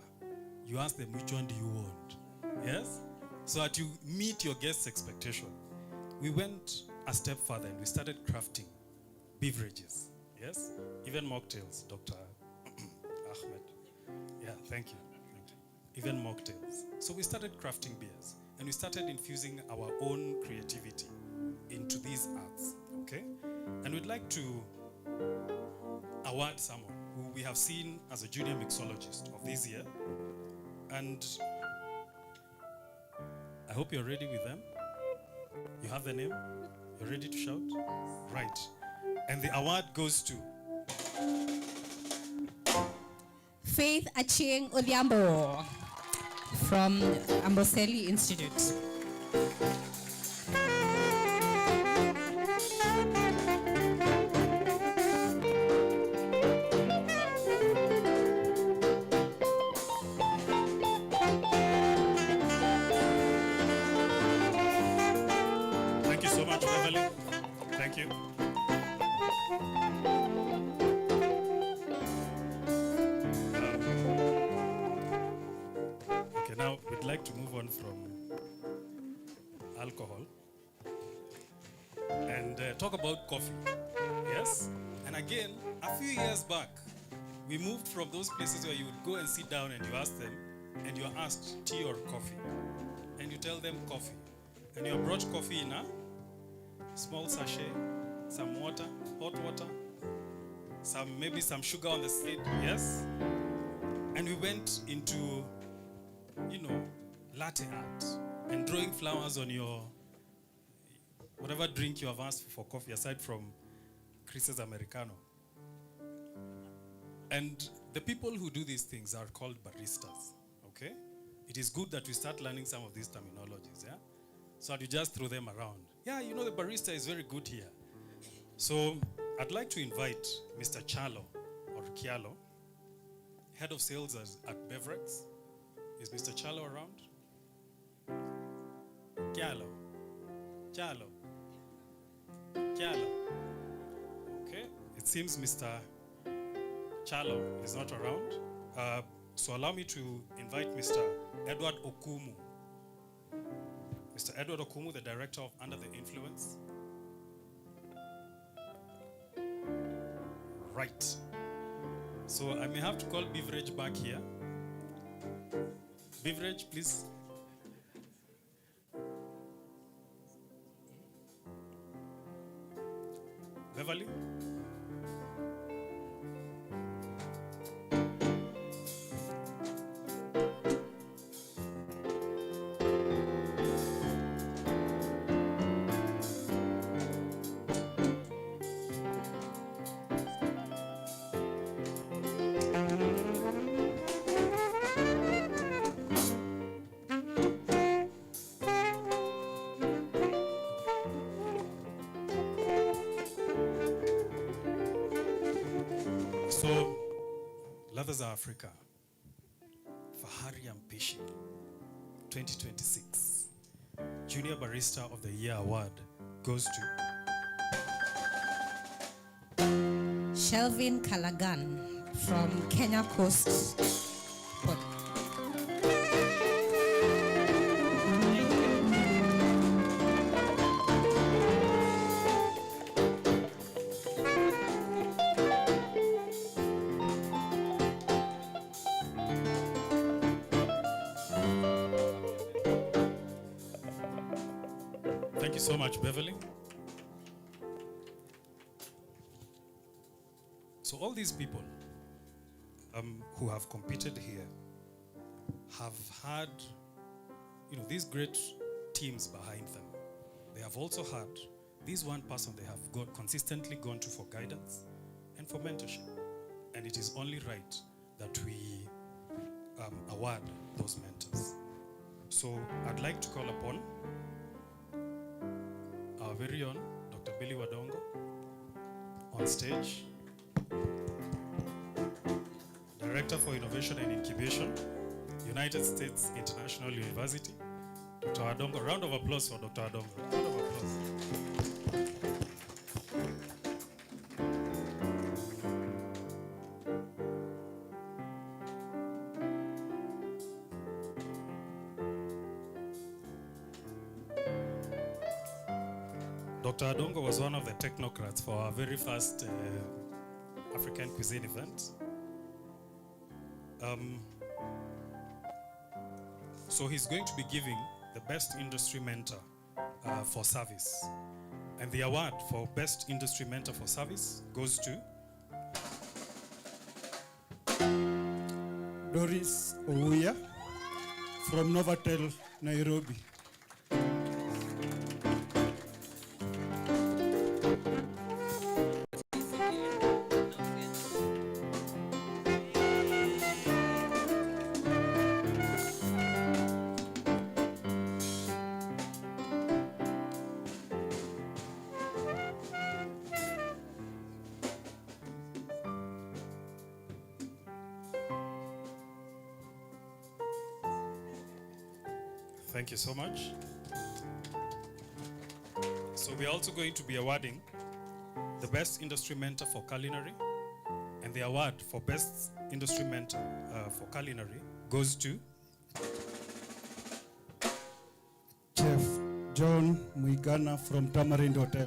You ask them, which one do you want? Yes? So that you meet your guest's expectation. We went a step further and we started crafting beverages. Yes? Even mocktails, Dr. Ahmed. Yeah, thank you. Even mocktails. So we started crafting beers and we started infusing our own creativity into these arts. Okay? And we'd like to award someone who we have seen as a junior mixologist of this year. And I hope you're ready with them. You have the name? You're ready to shout? Right. And the award goes to Faith Achieng Odhiambo from Amboseli Institute. Thank you so much, Beverly. Thank you. Okay, now we'd like to move on from alcohol and talk about coffee. Yes? And again, a few years back, we moved from those places where you would go and sit down and you ask them, and you're asked tea or coffee. And you tell them coffee. And you're brought coffee in a small sachet, some water, hot water, maybe some sugar on the side, yes? And we went into, latte art and drawing flowers on your, whatever drink you have asked for coffee, aside from Chris's Americano. And the people who do these things are called baristas, okay? It is good that we start learning some of these terminologies, yeah? So that you just throw them around. Yeah, the barista is very good here. So I'd like to invite Mr. Chalo, or Kialo, head of sales at Beverage. Is Mr. Chalo around? Kialo. Chalo. Kialo. Okay, it seems Mr. Chalo is not around. So allow me to invite Mr. Edward Okumu. Mr. Edward Okumu, the director of Under the Influence. Right. So I may have to call Beverage back here. Beverage, please. Beverly. So, Ladha's Africa, Fahari Mpishi, 2026, Junior Barista of the Year Award goes to Shelvin Callaghan from Kenya Coast. Thank you so much, Beverly. So all these people who have competed here have had, these great teams behind them. They have also had this one person they have consistently gone to for guidance and for mentorship. And it is only right that we award those mentors. So I'd like to call upon our very own Dr. Billy Wadongo on stage, Director for Innovation and Incubation, United States International University, Dr. Wadongo. Round of applause for Dr. Wadongo. Round of applause. Dr. Adongo was one of the technocrats for our very first African cuisine event. So he's going to be giving the Best Industry Mentor for Service. And the award for Best Industry Mentor for Service goes to Doris Ouya from Novotel, Nairobi. Thank you so much. So we're also going to be awarding the Best Industry Mentor for Culinary, and the award for Best Industry Mentor for Culinary goes to Chef John Muigana from Tamarind Hotel.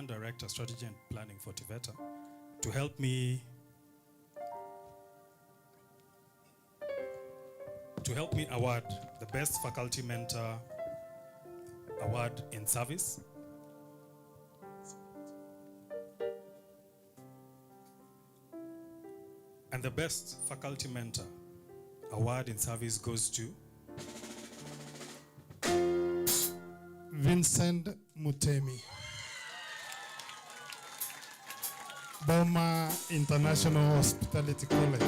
Director, Strategy and Planning for TVETA, to help me award the Best Faculty Mentor Award in Service. And the Best Faculty Mentor Award in Service goes to Vincent Mutemi, Boma International Hospitality College.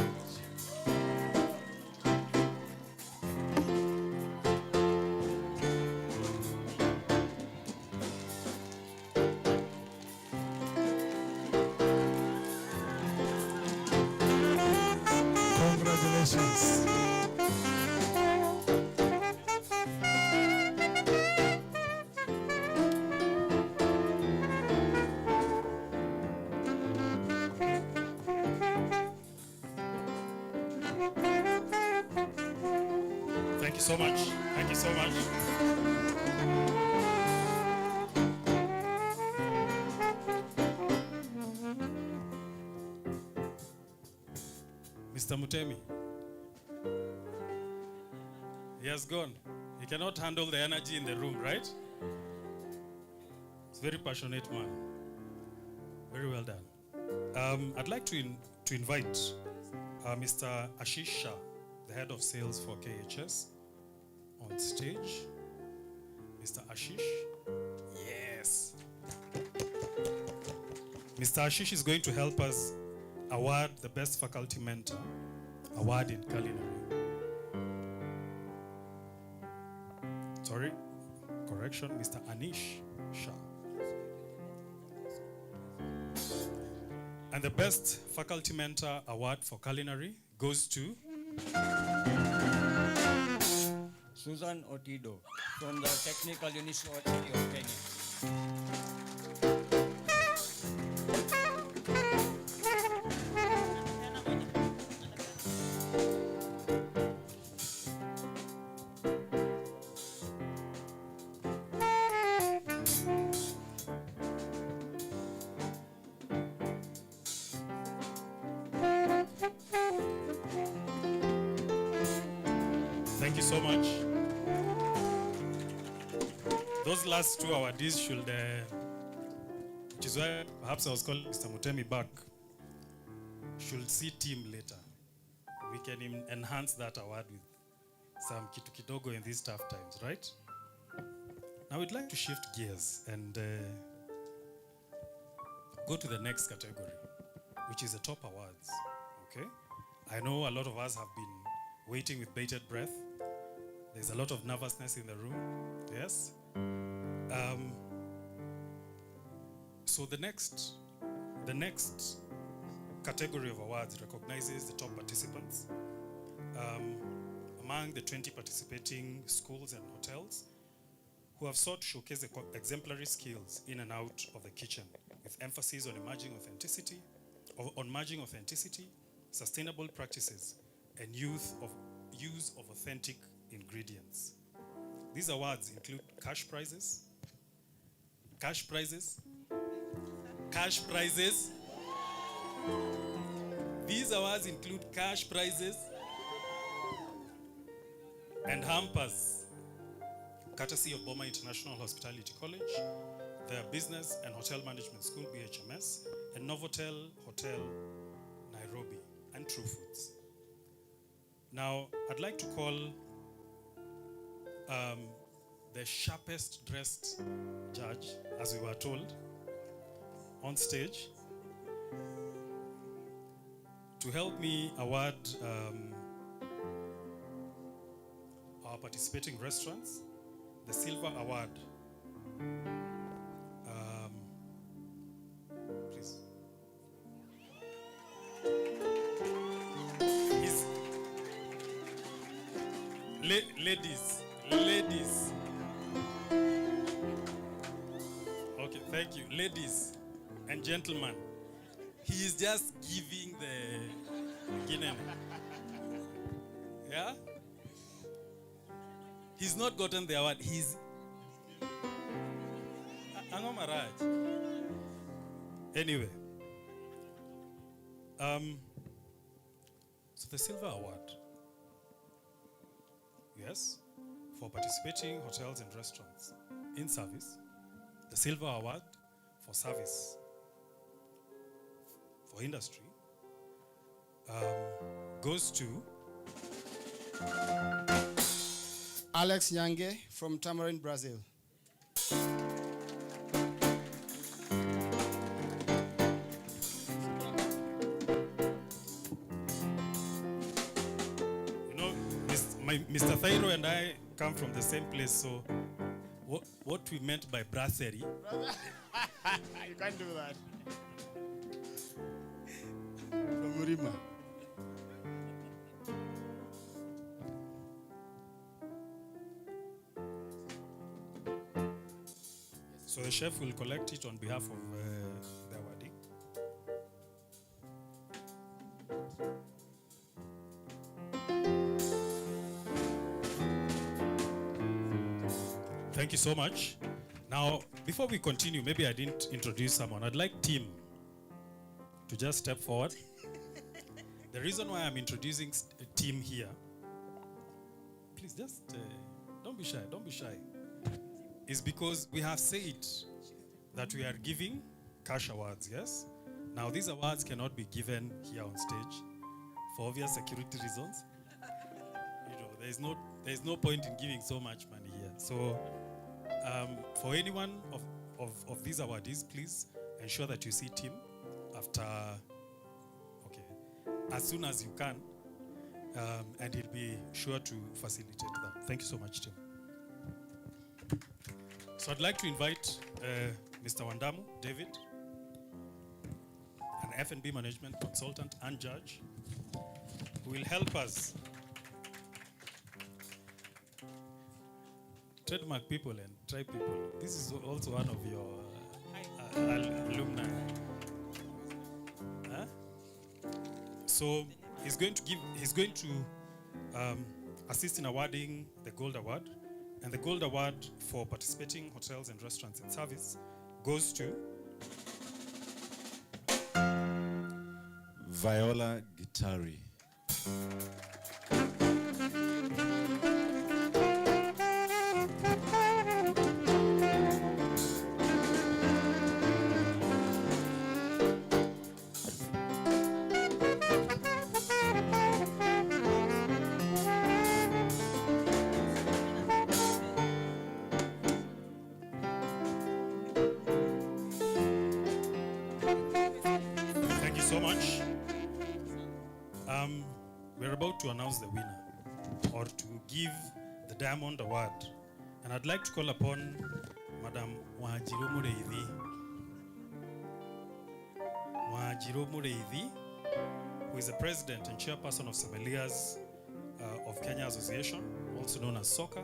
Congratulations. Thank you so much. Thank you so much. Mr. Mutemi. He has gone. He cannot handle the energy in the room, right? He's a very passionate man. Very well done. I'd like to invite Mr. Ashish Shah, the head of sales for KHS, on stage. Mr. Ashish. Yes. Mr. Ashish is going to help us award the Best Faculty Mentor Award in Culinary. Sorry, correction, Mr. Anish Shah. And the Best Faculty Mentor Award for Culinary goes to Susan Otido from the Technical University of Kenya. Thank you so much. Those last two awardees should, which is why perhaps I was calling Mr. Mutemi back, should see team later. We can enhance that award with some kitu kidogo in these tough times, right? Now we'd like to shift gears and go to the next category, which is the top awards, okay? I know a lot of us have been waiting with bated breath. There's a lot of nervousness in the room, yes? So the next category of awards recognizes the top participants among the 20 participating schools and hotels who have sought to showcase the exemplary skills in and out of the kitchen, with emphasis on merging authenticity, sustainable practices, and use of authentic ingredients. These awards include cash prizes. These awards include cash prizes and hampers, courtesy of Boma International Hospitality College, the Business and Hotel Management School, BHMS, and Novotel Hotel, Nairobi, and True Foods. Now, I'd like to call the sharpest dressed judge, as we were told, on stage to help me award our participating restaurants the Silver Award. Please. Ladies. Okay, thank you. Ladies and gentlemen, he is just giving the Guinean. Yeah? He's not gotten the award. He's Angomaraj. Anyway. So the Silver Award. Yes, for participating hotels and restaurants in service. The Silver Award for service for industry goes to Alex Nyange from Tamarind, Brazil. Mr. Thairo and I come from the same place, so what we meant by brasserie. You can't do that. From Murima. So the chef will collect it on behalf of the awardee. Thank you so much. Now, before we continue, maybe I didn't introduce someone. I'd like Tim to just step forward. The reason why I'm introducing Tim here, please just don't be shy, is because we have said that we are giving cash awards, yes? Now, these awards cannot be given here on stage for obvious security reasons. You know, there's no point in giving so much money here. So, for any one of these awardees, please ensure that you see Tim after, as soon as you can, and he'll be sure to facilitate that. Thank you so much, Tim. So I'd like to invite Mr. Wandamu, David, an F&B management consultant and judge, who will help us trademark people and tribe people. This is also one of your alumni. Huh? So he's going to assist in awarding the Gold Award, and the Gold Award for participating hotels and restaurants and service goes to Viola Guitari. Thank you so much. We're about to announce the winner, or to give the Diamond Award. And I'd like to call upon Madam Wajiro Mureithi, who is the president and chairperson of Sommeliers of Kenya Association, also known as SOCA,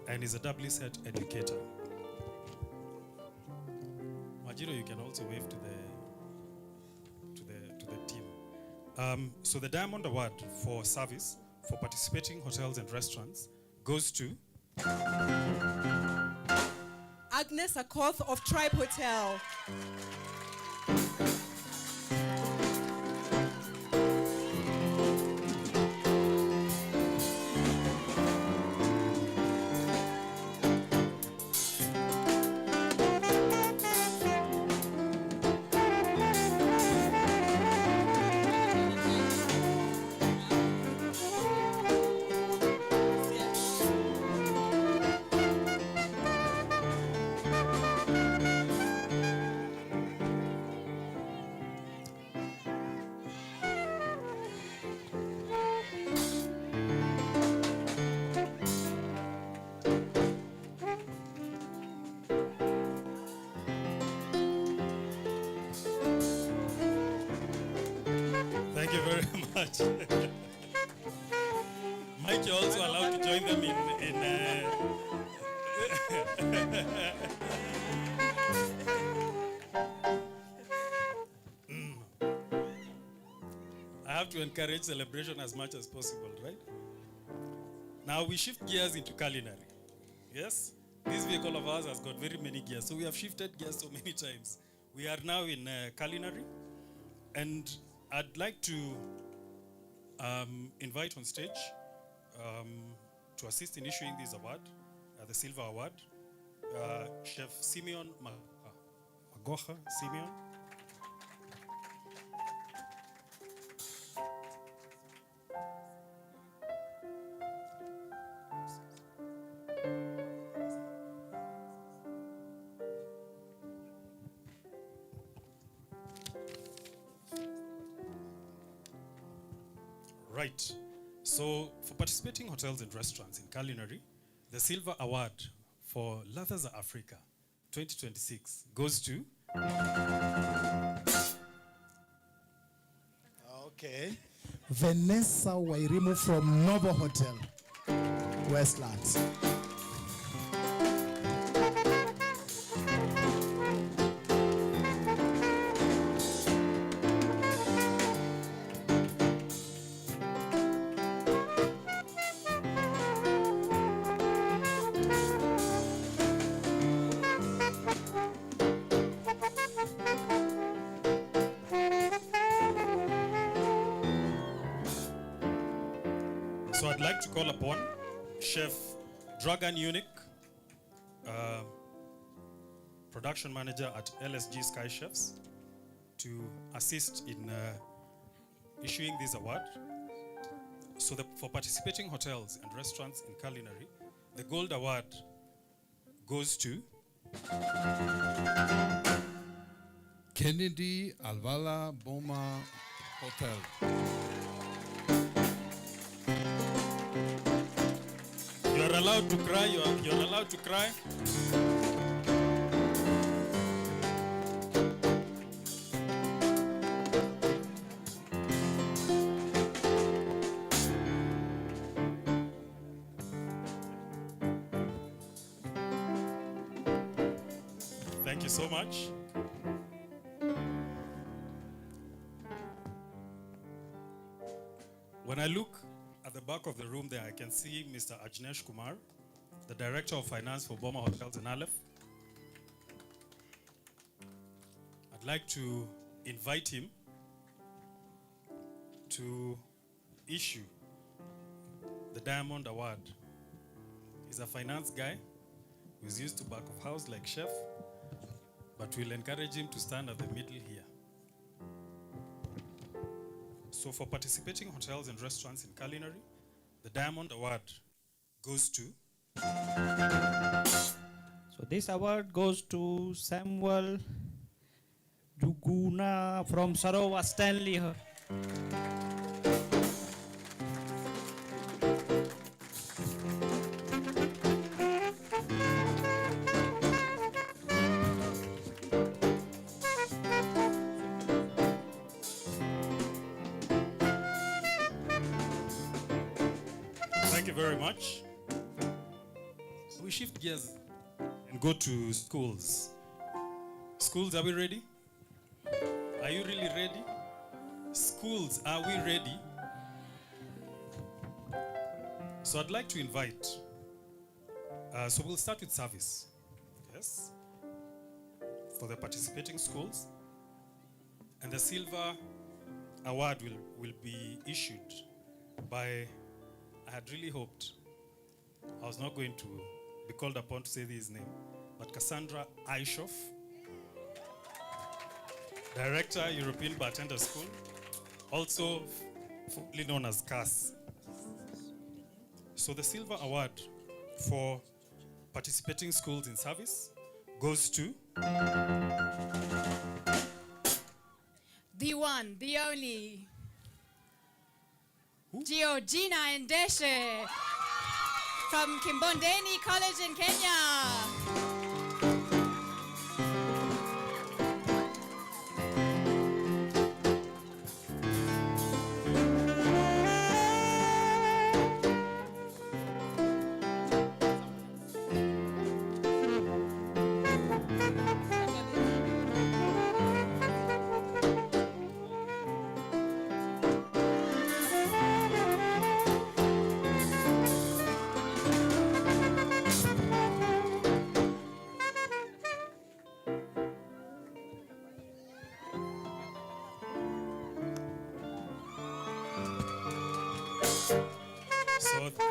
and is a doubly set educator. Wajiro, you can also wave to the team. So the Diamond Award for service for participating hotels and restaurants goes to Agnes Akoth of Tribe Hotel. much. Mike, you're also allowed to join them I have to encourage celebration as much as possible, right? Now we shift gears into culinary. Yes? This vehicle of ours has got very many gears, so we have shifted gears so many times. We are now in culinary, and I'd like to invite on stage to assist in issuing this award, the Silver Award, Chef Simeon Magoha. Simeon. Right. So, for participating hotels and restaurants in culinary, the Silver Award for Ladha Africa 2026 goes to... Okay. Vanessa Wairimu from Noble Hotel, Westlands. So I'd like to call upon Chef Dragan Unique, production manager at LSG Sky Chefs, to assist in issuing this award. So for participating hotels and restaurants in culinary, the gold award goes to Kennedy Alvala Boma Hotel. You're allowed to cry. You're allowed to cry. Thank you so much. When I look at the back of the room there, I can see Mr. Ajnesh Kumar, the Director of Finance for Boma Hotels in Aleph. I'd like to invite him to issue the Diamond Award. He's a finance guy who's used to back of house like chef, but we'll encourage him to stand at the middle here. So for participating hotels and restaurants in culinary, the Diamond Award goes to... So this award goes to Samuel Duguna from Sarawak Stanley. Thank you very much. So we shift gears and go to schools. Schools, are we ready? Are you really ready? Schools, are we ready? So I'd like to invite, so we'll start with service. Yes? For the participating schools. And the Silver Award will be issued by, I had really hoped I was not going to be called upon to say his name, but Cassandra Aishoff, Director, European Bartender School, also formerly known as CAS. So the Silver Award for participating schools in service goes to the one, the only, Georgina Ndeshe from Kimbondeni College in Kenya.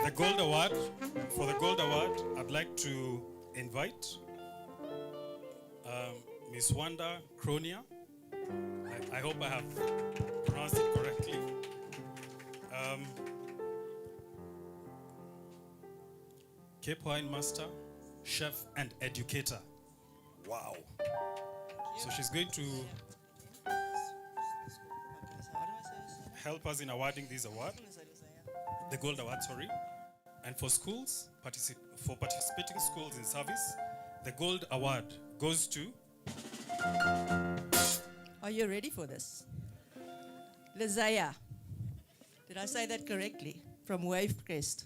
the gold award, for the gold award, I'd like to invite Miss Wanda Kronia. I hope I have pronounced it correctly. Cape Wine Master, Chef, and Educator. Wow. So she's going to help us in awarding this award, the Gold Award, sorry. And for schools, for participating schools in service, the Gold Award goes to... Are you ready for this? Lizaya. Did I say that correctly? From Wavecrest.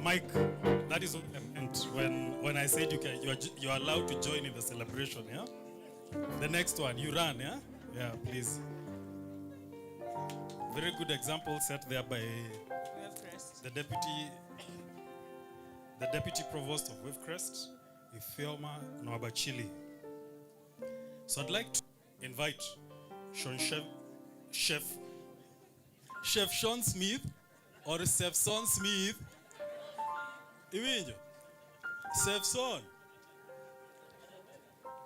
Mike, that is what I meant when I said you're allowed to join in the celebration, yeah? The next one, you run, yeah? Yeah, please. Very good example set there by the deputy provost of Wavecrest, Ifeoma Nwabachili. So I'd like to invite Chef Sean Smith or Chef Son Smith. Chef Son.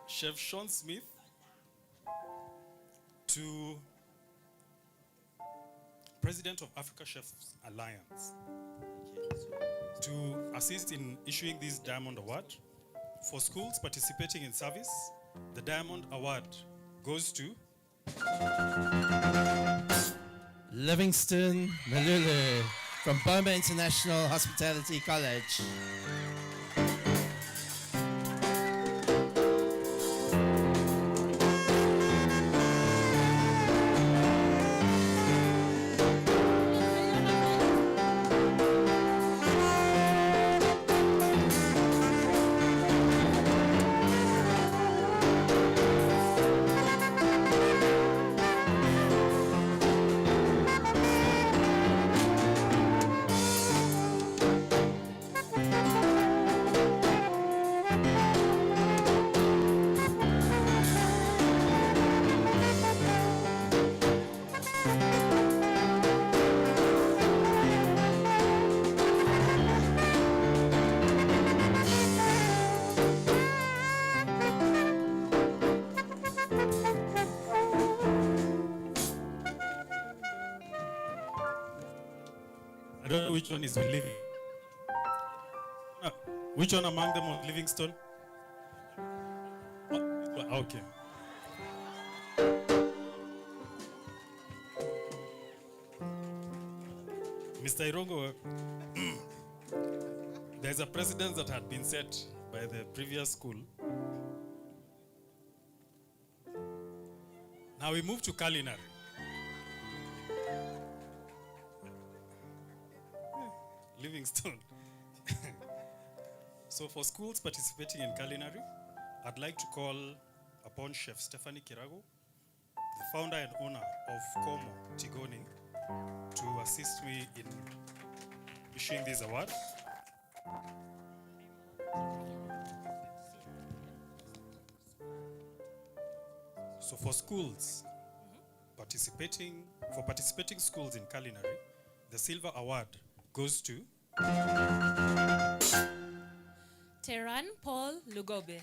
Chef Sean Smith to President of Africa Chefs Alliance to assist in issuing this Diamond Award. For schools participating in service, the Diamond Award goes to Livingston Malulu from Boma International Hospitality College. I don't know which one is with Living. Which one among them was Livingstone? Okay. Mr. Irongo, there's a precedent that had been set by the previous school. Now we move to culinary. Livingstone. So for schools participating in culinary, I'd like to call upon Chef Stephanie Kirago, the founder and owner of Como Tigoni, to assist me in issuing this award. So for schools participating schools in culinary, the silver award goes to Teran Paul Lugobe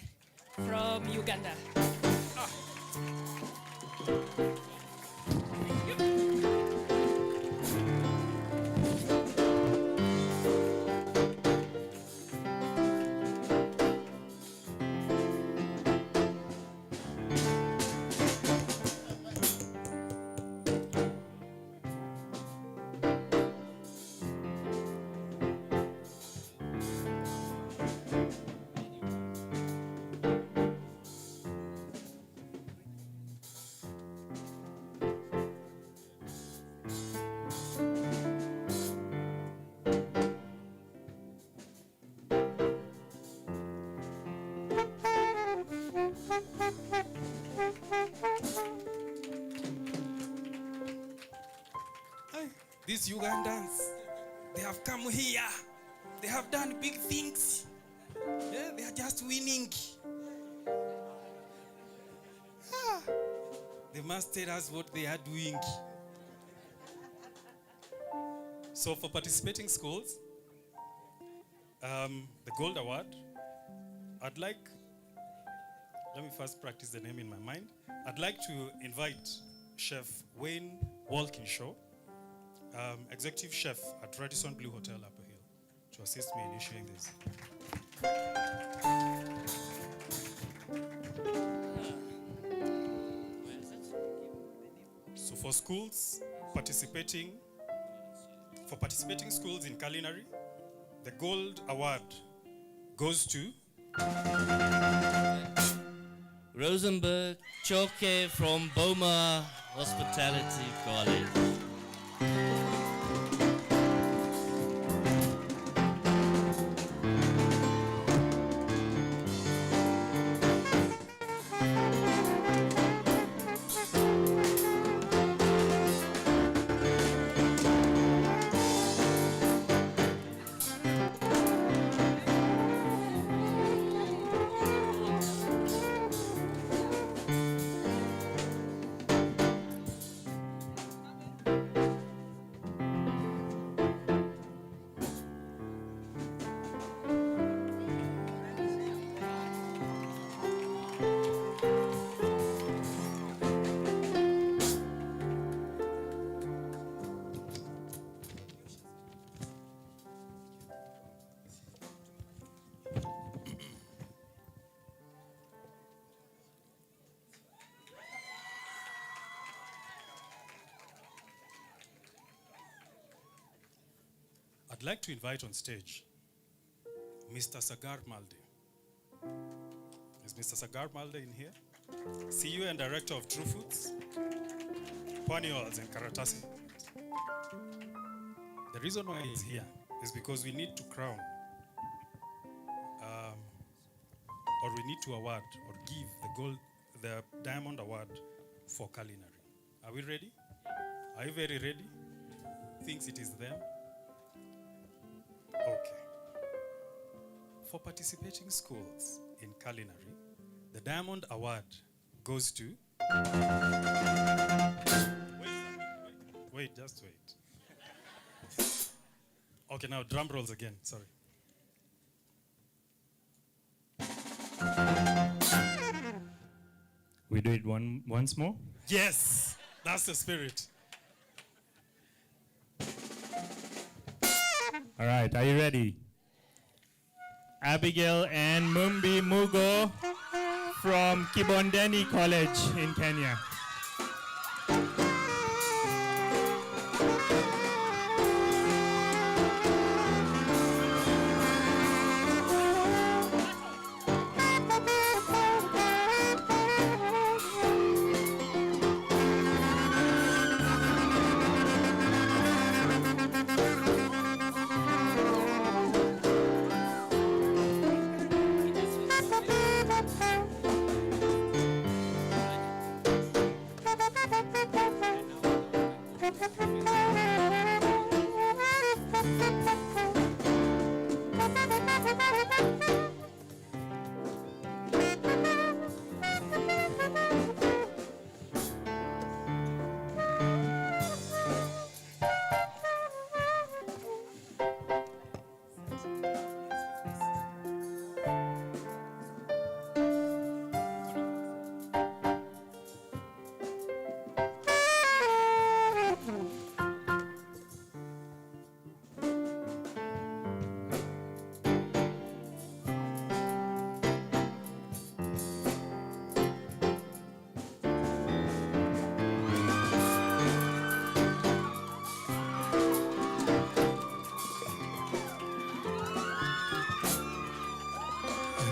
from Uganda. These Ugandans, they have come here. They have done big things. Yeah, they are just winning. They must tell us what they are doing. So for participating schools, the Gold Award, let me first practice the name in my mind. I'd like to invite Chef Wayne Walkinshaw, Executive Chef at Radisson Blue Hotel Upper Hill, to assist me in issuing this. So for schools participating schools in culinary, the Gold Award goes to Rosenberg Choke from Boma Hospitality College. I'd like to invite on stage Mr. Sagar Malde. Is Mr. Sagar Malde in here? CEO and Director of True Foods, Pwani Oils and Karatasi. The reason why he's here is because we need to crown or we need to award or give the Diamond Award for culinary. Are we ready? Are you very ready? Thinks it is them? Okay. For participating schools in culinary, the Diamond Award goes to... Wait, just wait. Okay, now drum rolls again, sorry. We do it once more? Yes, that's the spirit. All right, are you ready? Abigail and Mumbi Mugo from Kibondeni College in Kenya.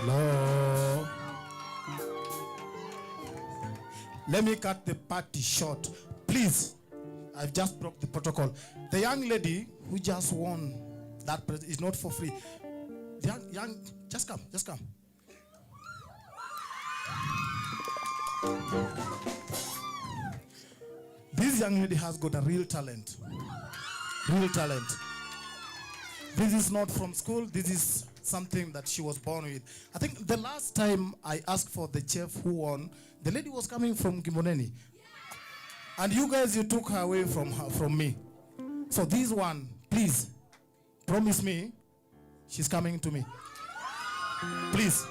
Hello. Let me cut the party short. Please, I've just broke the protocol. The young lady who just won that is not for free. The young, just come. This young lady has got a real talent. Real talent. This is not from school. This is something that she was born with. I think the last time I asked for the chef who won, the lady was coming from Kimbondeni. And you guys, you took her away from me. So this one, please, promise me, she's coming to me. Please.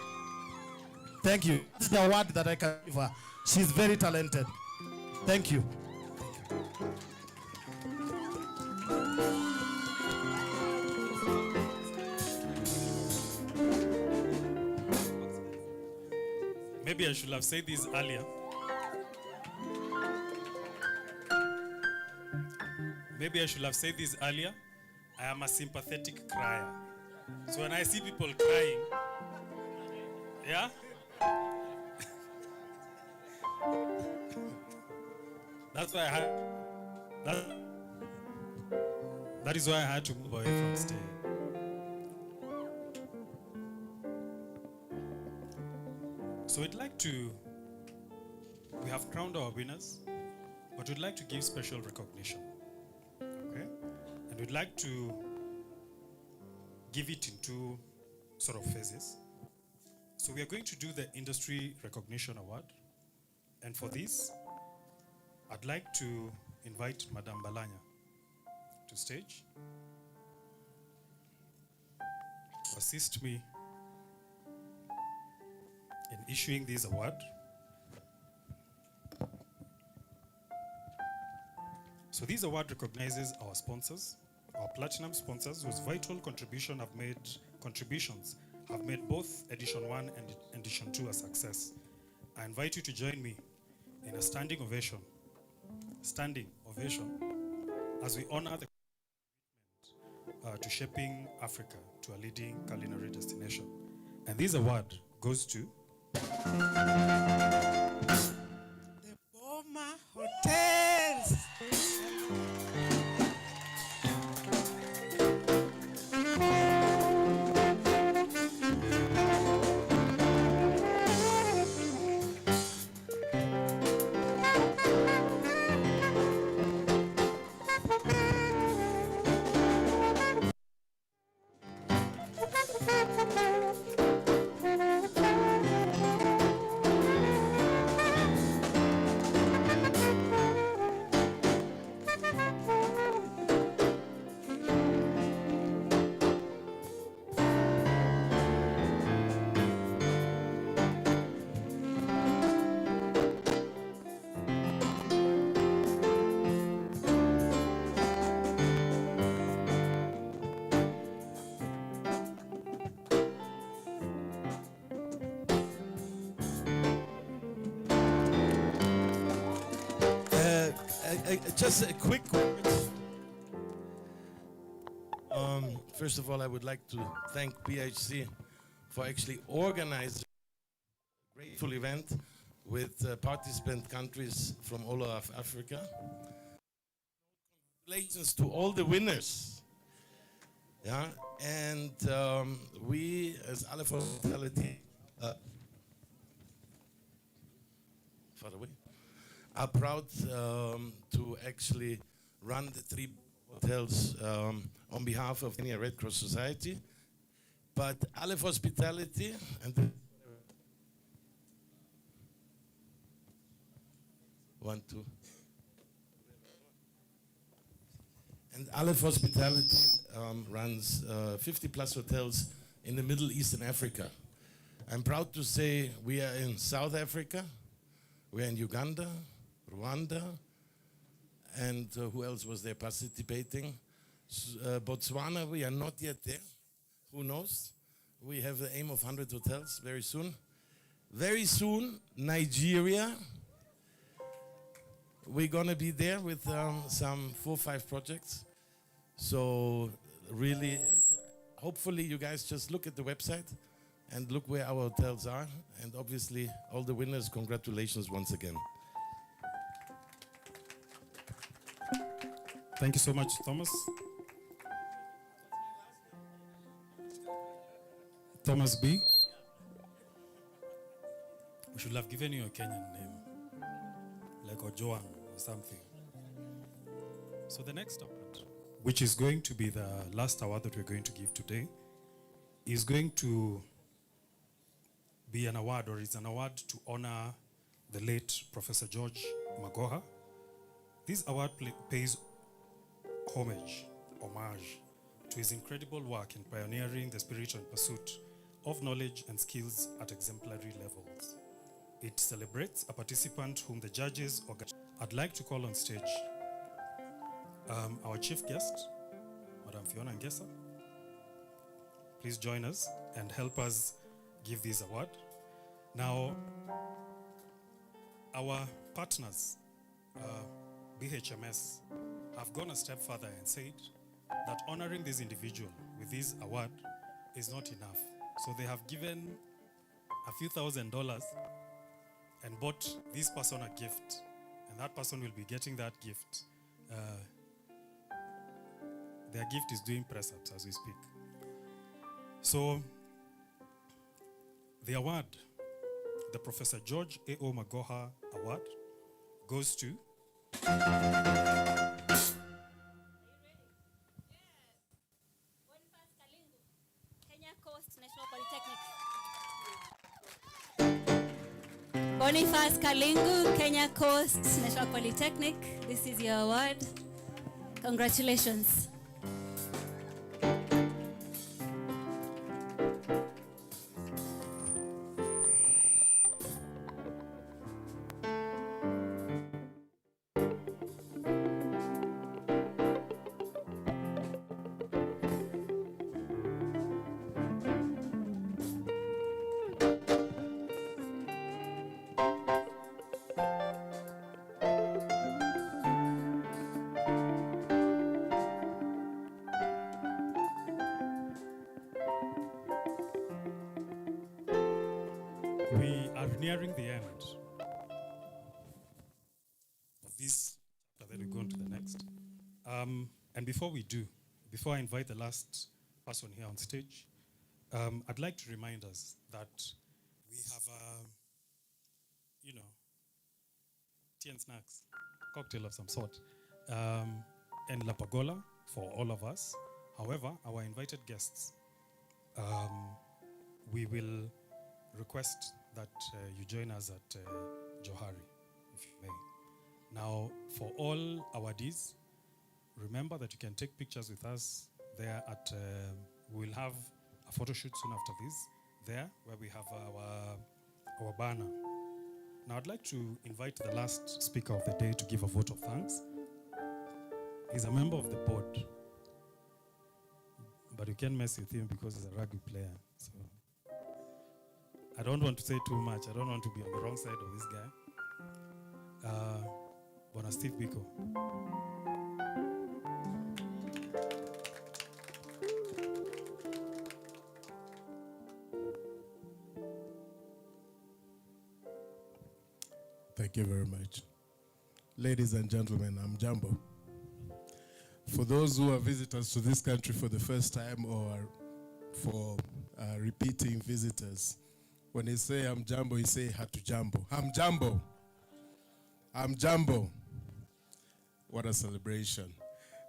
Thank you. That's the award that I can give her. She's very talented. Thank you. Maybe I should have said this earlier. I am a sympathetic crier. So when I see people crying, yeah? That's why that is why I had to move away from stage. So we have crowned our winners, but we'd like to give special recognition, okay? And we'd like to give it in two sort of phases. So we are going to do the Industry Recognition Award. And for this, I'd like to invite Madame Balanya to stage to assist me in issuing this award. So this award recognizes our sponsors, our platinum sponsors, whose vital contributions have made both Edition 1 and Edition 2 a success. I invite you to join me in a standing ovation, as we honor the commitment to shaping Africa to a leading culinary destination. And this award goes to the Boma Hotels. Just a quick word. First of all, I would like to thank PHC for actually organizing a grateful event with participant countries from all of Africa. Congratulations to all the winners. Yeah, and we as Afrika Hospitality far away. Are proud to actually run the 3 hotels on behalf of the Red Cross Society. But Aleph Hospitality and And Aleph Hospitality runs 50 plus hotels in the Middle East and Africa. I'm proud to say we are in South Africa, we are in Uganda, Rwanda, and who else was there participating? Botswana, we are not yet there. Who knows? We have the aim of 100 hotels very soon. Very soon, Nigeria. We're going to be there with some 4 or 5 projects. So really, hopefully you guys just look at the website and look where our hotels are. And obviously, all the winners, congratulations once again. Thank you so much, Thomas. Thomas B. We should have given you a Kenyan name, like Ojoang or something. So the next award, which is going to be the last award that we're going to give today, is going to be an award, or is an award to honor the late Professor George Magoha. This award pays homage to his incredible work in pioneering the spiritual pursuit of knowledge and skills at exemplary levels. It celebrates a participant whom the judges organize. I'd like to call on stage our chief guest, Madam Fiona Ngesa. Please join us and help us give this award. Now, our partners, BHMS, have gone a step further and said that honoring this individual with this award is not enough. So they have given a few $1,000s and bought this person a gift. And that person will be getting that gift. Their gift is doing press-ups as we speak. So the award, the Professor George A.O. Magoha Award, goes to Boniface Kalingu, Kenya Coast National Polytechnic. This is your award. Congratulations. We are nearing the end of this, and then we go on to the next. And before we do, before I invite the last person here on stage, I'd like to remind us that we have, tea and snacks, cocktail of some sort, and La Pagola for all of us. However, our invited guests, we will request that you join us at Johari, if you may. Now, for all awardees, remember that you can take pictures with us there at, we'll have a photo shoot soon after this, there, where we have our banner. Now, I'd like to invite the last speaker of the day to give a vote of thanks. He's a member of the board, but you can't mess with him because he's a rugby player. So I don't want to say too much. I don't want to be on the wrong side of this guy. Bona Steve Biko. Thank you very much. Ladies and gentlemen, I'm Jambo. For those who are visitors to this country for the first time or for repeating visitors, when they say I'm Jambo, you say Hatu Jambo. I'm Jambo. I'm Jambo. What a celebration.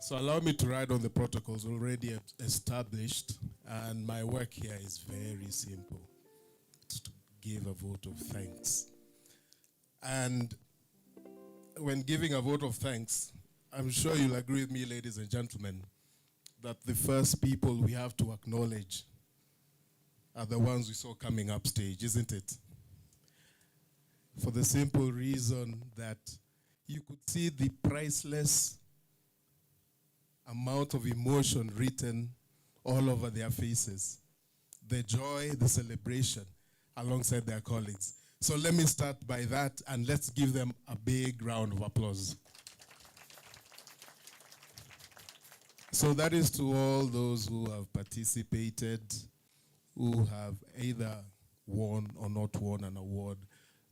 So allow me to ride on the protocols already established, and my work here is very simple. It's to give a vote of thanks. And when giving a vote of thanks, I'm sure you'll agree with me, ladies and gentlemen, that the first people we have to acknowledge are the ones we saw coming up stage, isn't it? For the simple reason that you could see the priceless amount of emotion written all over their faces. The joy, the celebration, alongside their colleagues. So let me start by that, and let's give them a big round of applause. So that is to all those who have participated, who have either won or not won an award,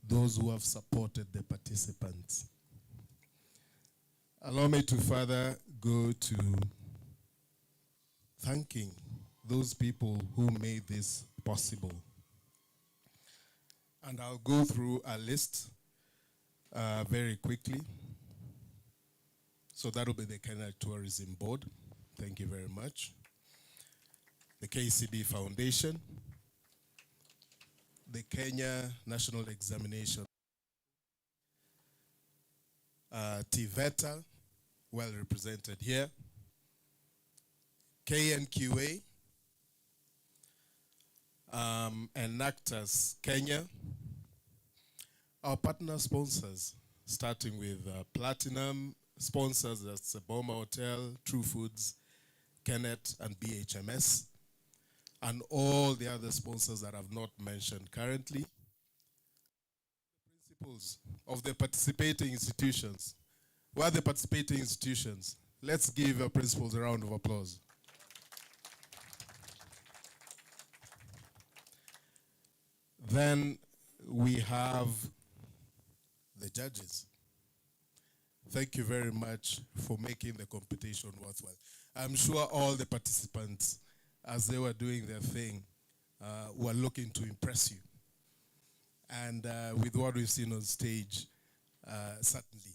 those who have supported the participants. Allow me to further go to thanking those people who made this possible. And I'll go through a list very quickly. So that'll be the Kenya Tourism Board. Thank you very much. The KCB Foundation, the Kenya National Examination, TVETA, well represented here, KNQA, and NACTAS Kenya, our partner sponsors, starting with Platinum sponsors, that's the Boma Hotel, True Foods, Kenneth, and BHMS, and all the other sponsors that I've not mentioned currently. The principals of the participating institutions. Where are the participating institutions? Let's give our principals a round of applause. Then we have the judges. Thank you very much for making the competition worthwhile. I'm sure all the participants, as they were doing their thing, were looking to impress you. And with what we've seen on stage, certainly,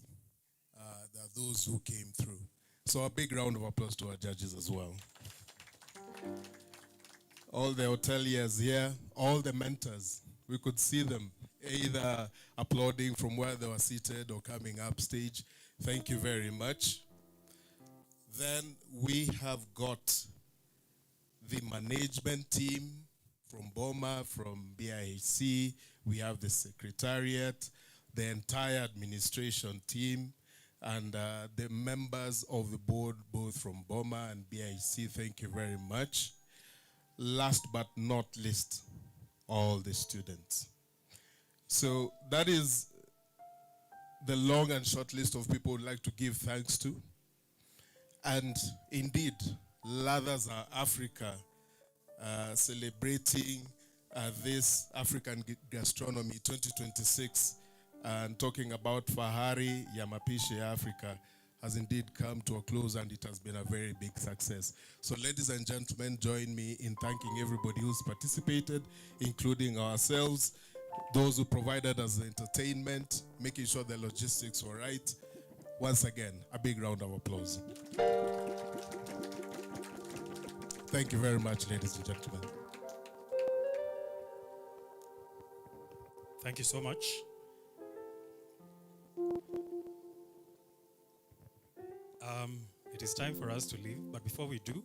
there are those who came through. So a big round of applause to our judges as well. All the hoteliers here, all the mentors, we could see them either applauding from where they were seated or coming up stage. Thank you very much. Then we have got the management team from BOMA, from BIHC. We have the secretariat, the entire administration team, and the members of the board, both from BOMA and BIHC. Thank you very much. Last but not least, all the students. So that is the long and short list of people we'd like to give thanks to. And indeed, Ladha's Africa, celebrating this African Gastronomy 2026 and talking about Fahari ya Mapishi ya Africa has indeed come to a close, and it has been a very big success. So ladies and gentlemen, join me in thanking everybody who's participated, including ourselves, those who provided us the entertainment, making sure the logistics were right. Once again, a big round of applause. Thank you very much, ladies and gentlemen. Thank you so much. It is time for us to leave, but before we do,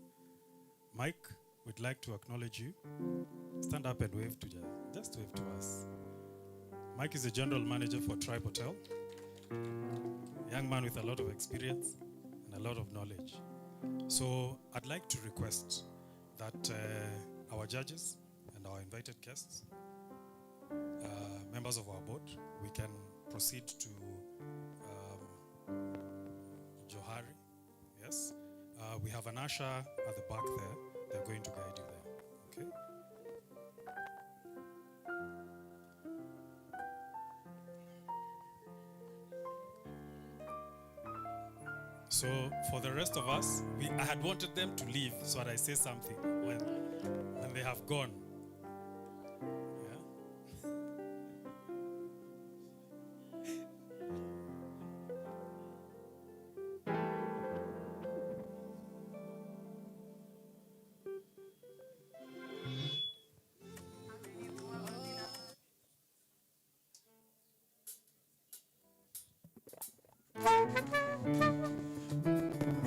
Mike, we'd like to acknowledge you. Stand up and wave to just wave to us. Mike is the general manager for Tribe Hotel. A young man with a lot of experience and a lot of knowledge. So I'd like to request that our judges and our invited guests, members of our board, we can proceed to Johari. Yes. We have an usher at the back there. They're going to guide you there. Okay. So for the rest of us, I had wanted them to leave so that I say something when they have gone.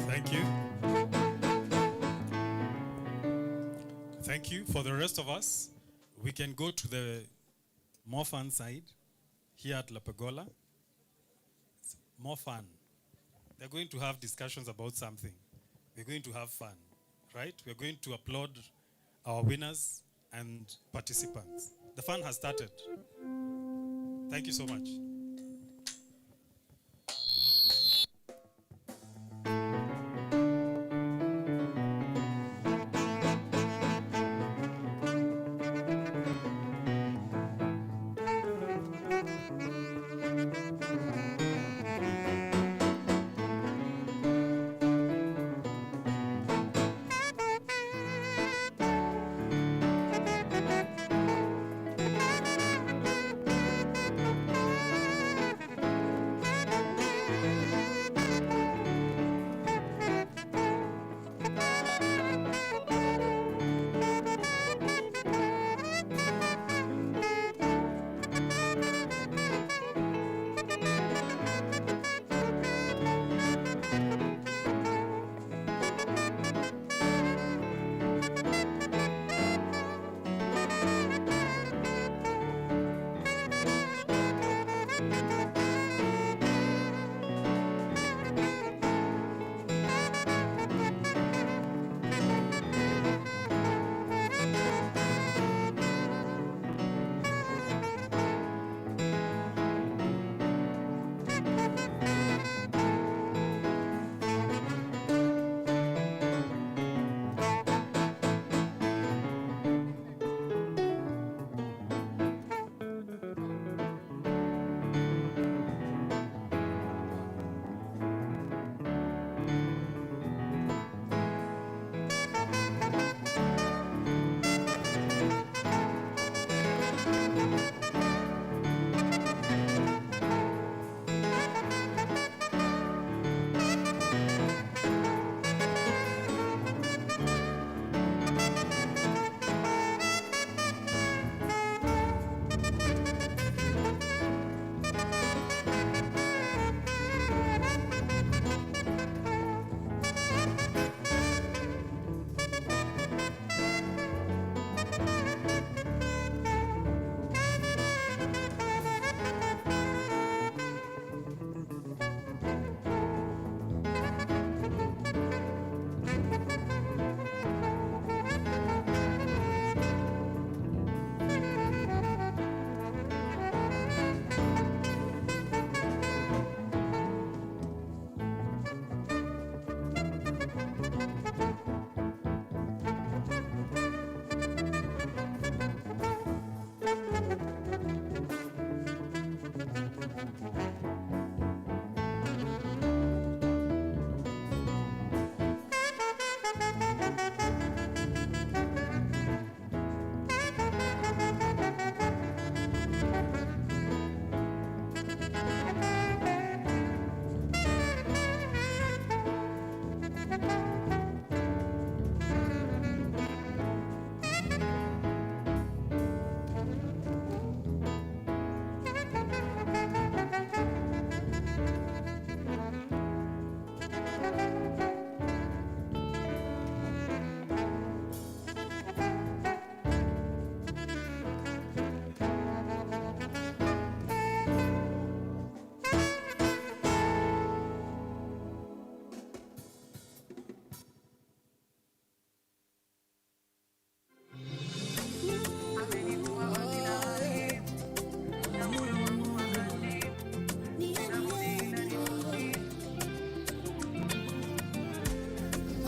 Thank you. Thank you. For the rest of us, we can go to the more fun side here at La Pergola. It's more fun. They're going to have discussions about something. We're going to have fun, right? We're going to applaud our winners and participants. The fun has started. Thank you so much.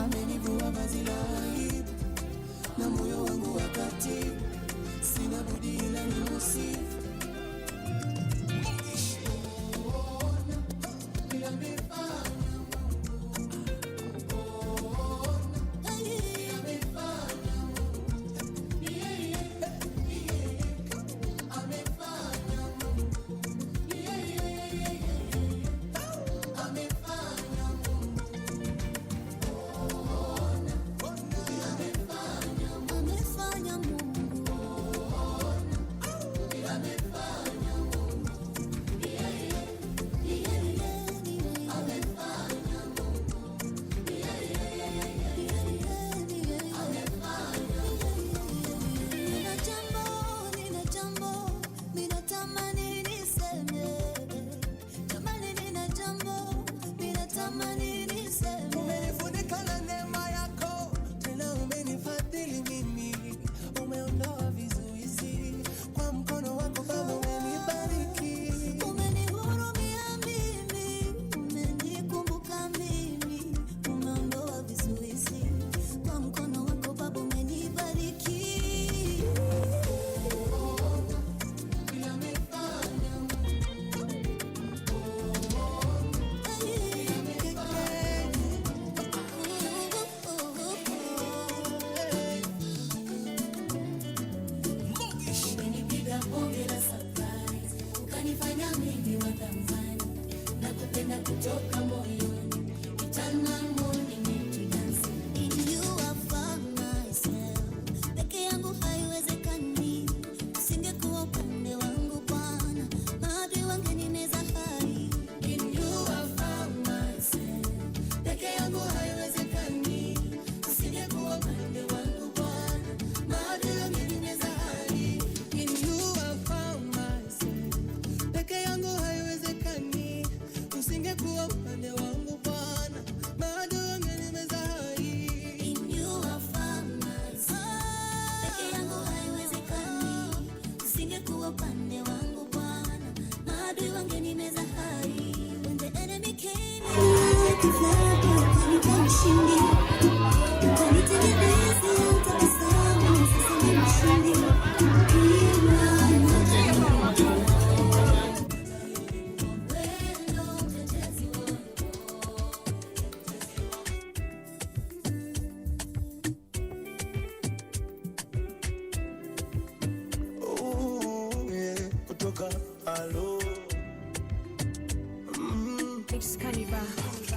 amenivua vazi la aibu na moyo wangu wakati sina budi ila nimusifu.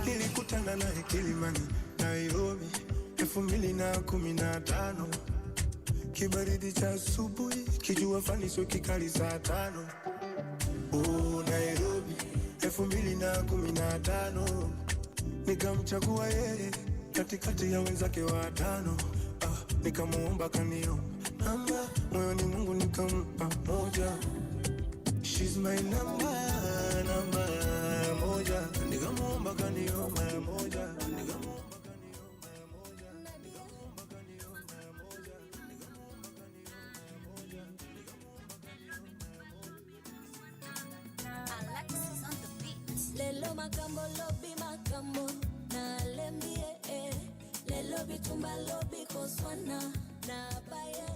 Nilikutana naye Kilimani, Nairobi 2015. Kibaridi cha asubuhi, kijua fani sio kikali saa 5. Nairobi 2015. Nikamchagua yeye katikati ya wenzake watano. Nikamuomba kanio namba, moyoni Mungu nikampa moja. She's my number moja. Nikamuomba kanio moja. Lelo makambo lobi makambo na lembie lelo bitumba lobi koswana na baye.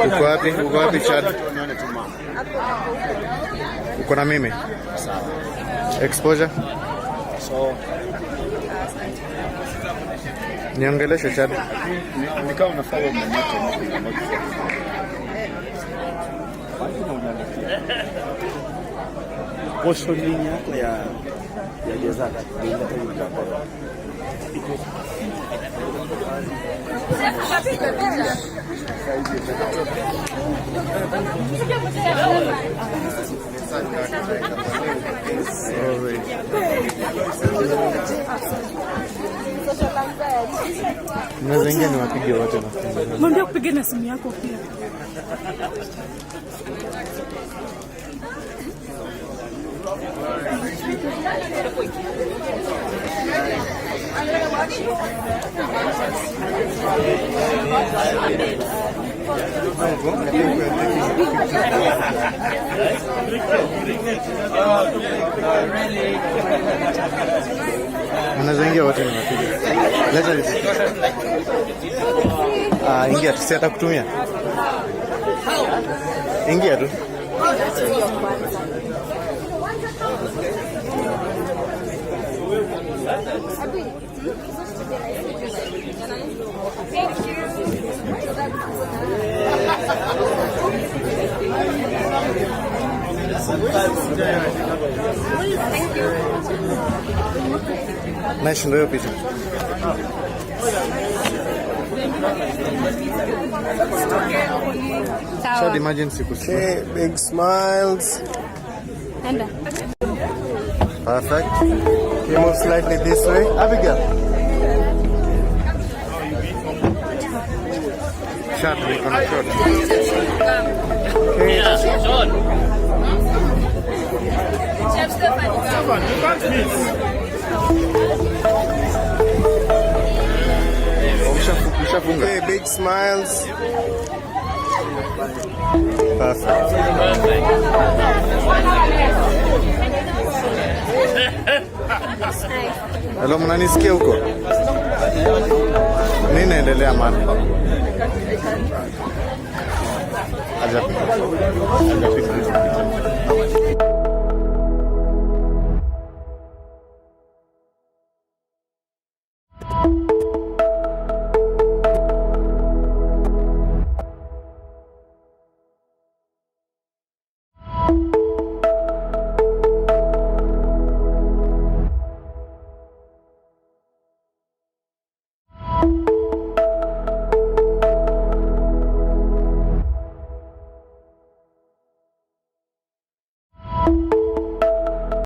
Uko wapi? Uko wapi Chad? Uko na mimi? Sawa. Exposure? So niongeleshe Chad. Nikao unafollow momentum. Positioning yako ya jazada inaleta ujambo. Sorry. Mnaweza ingia niwapige wote na kufunga. Mwambie kupige na simu yako pia. Mnaweza ingia wote niwapige. Leta hizi. Ingia tu, si atakutumia. Ingia tu. Nice ndio picha. So emergency kusikia. Okay, big smiles. Enda. Perfect. You move slightly this way. Abigail. Shot, we're gonna shot. Okay. John. Chef Stefan, you can't miss. Okay, big smiles. Perfect. Hello, mnanisikia huko? Nini naendelea man? Ajabu.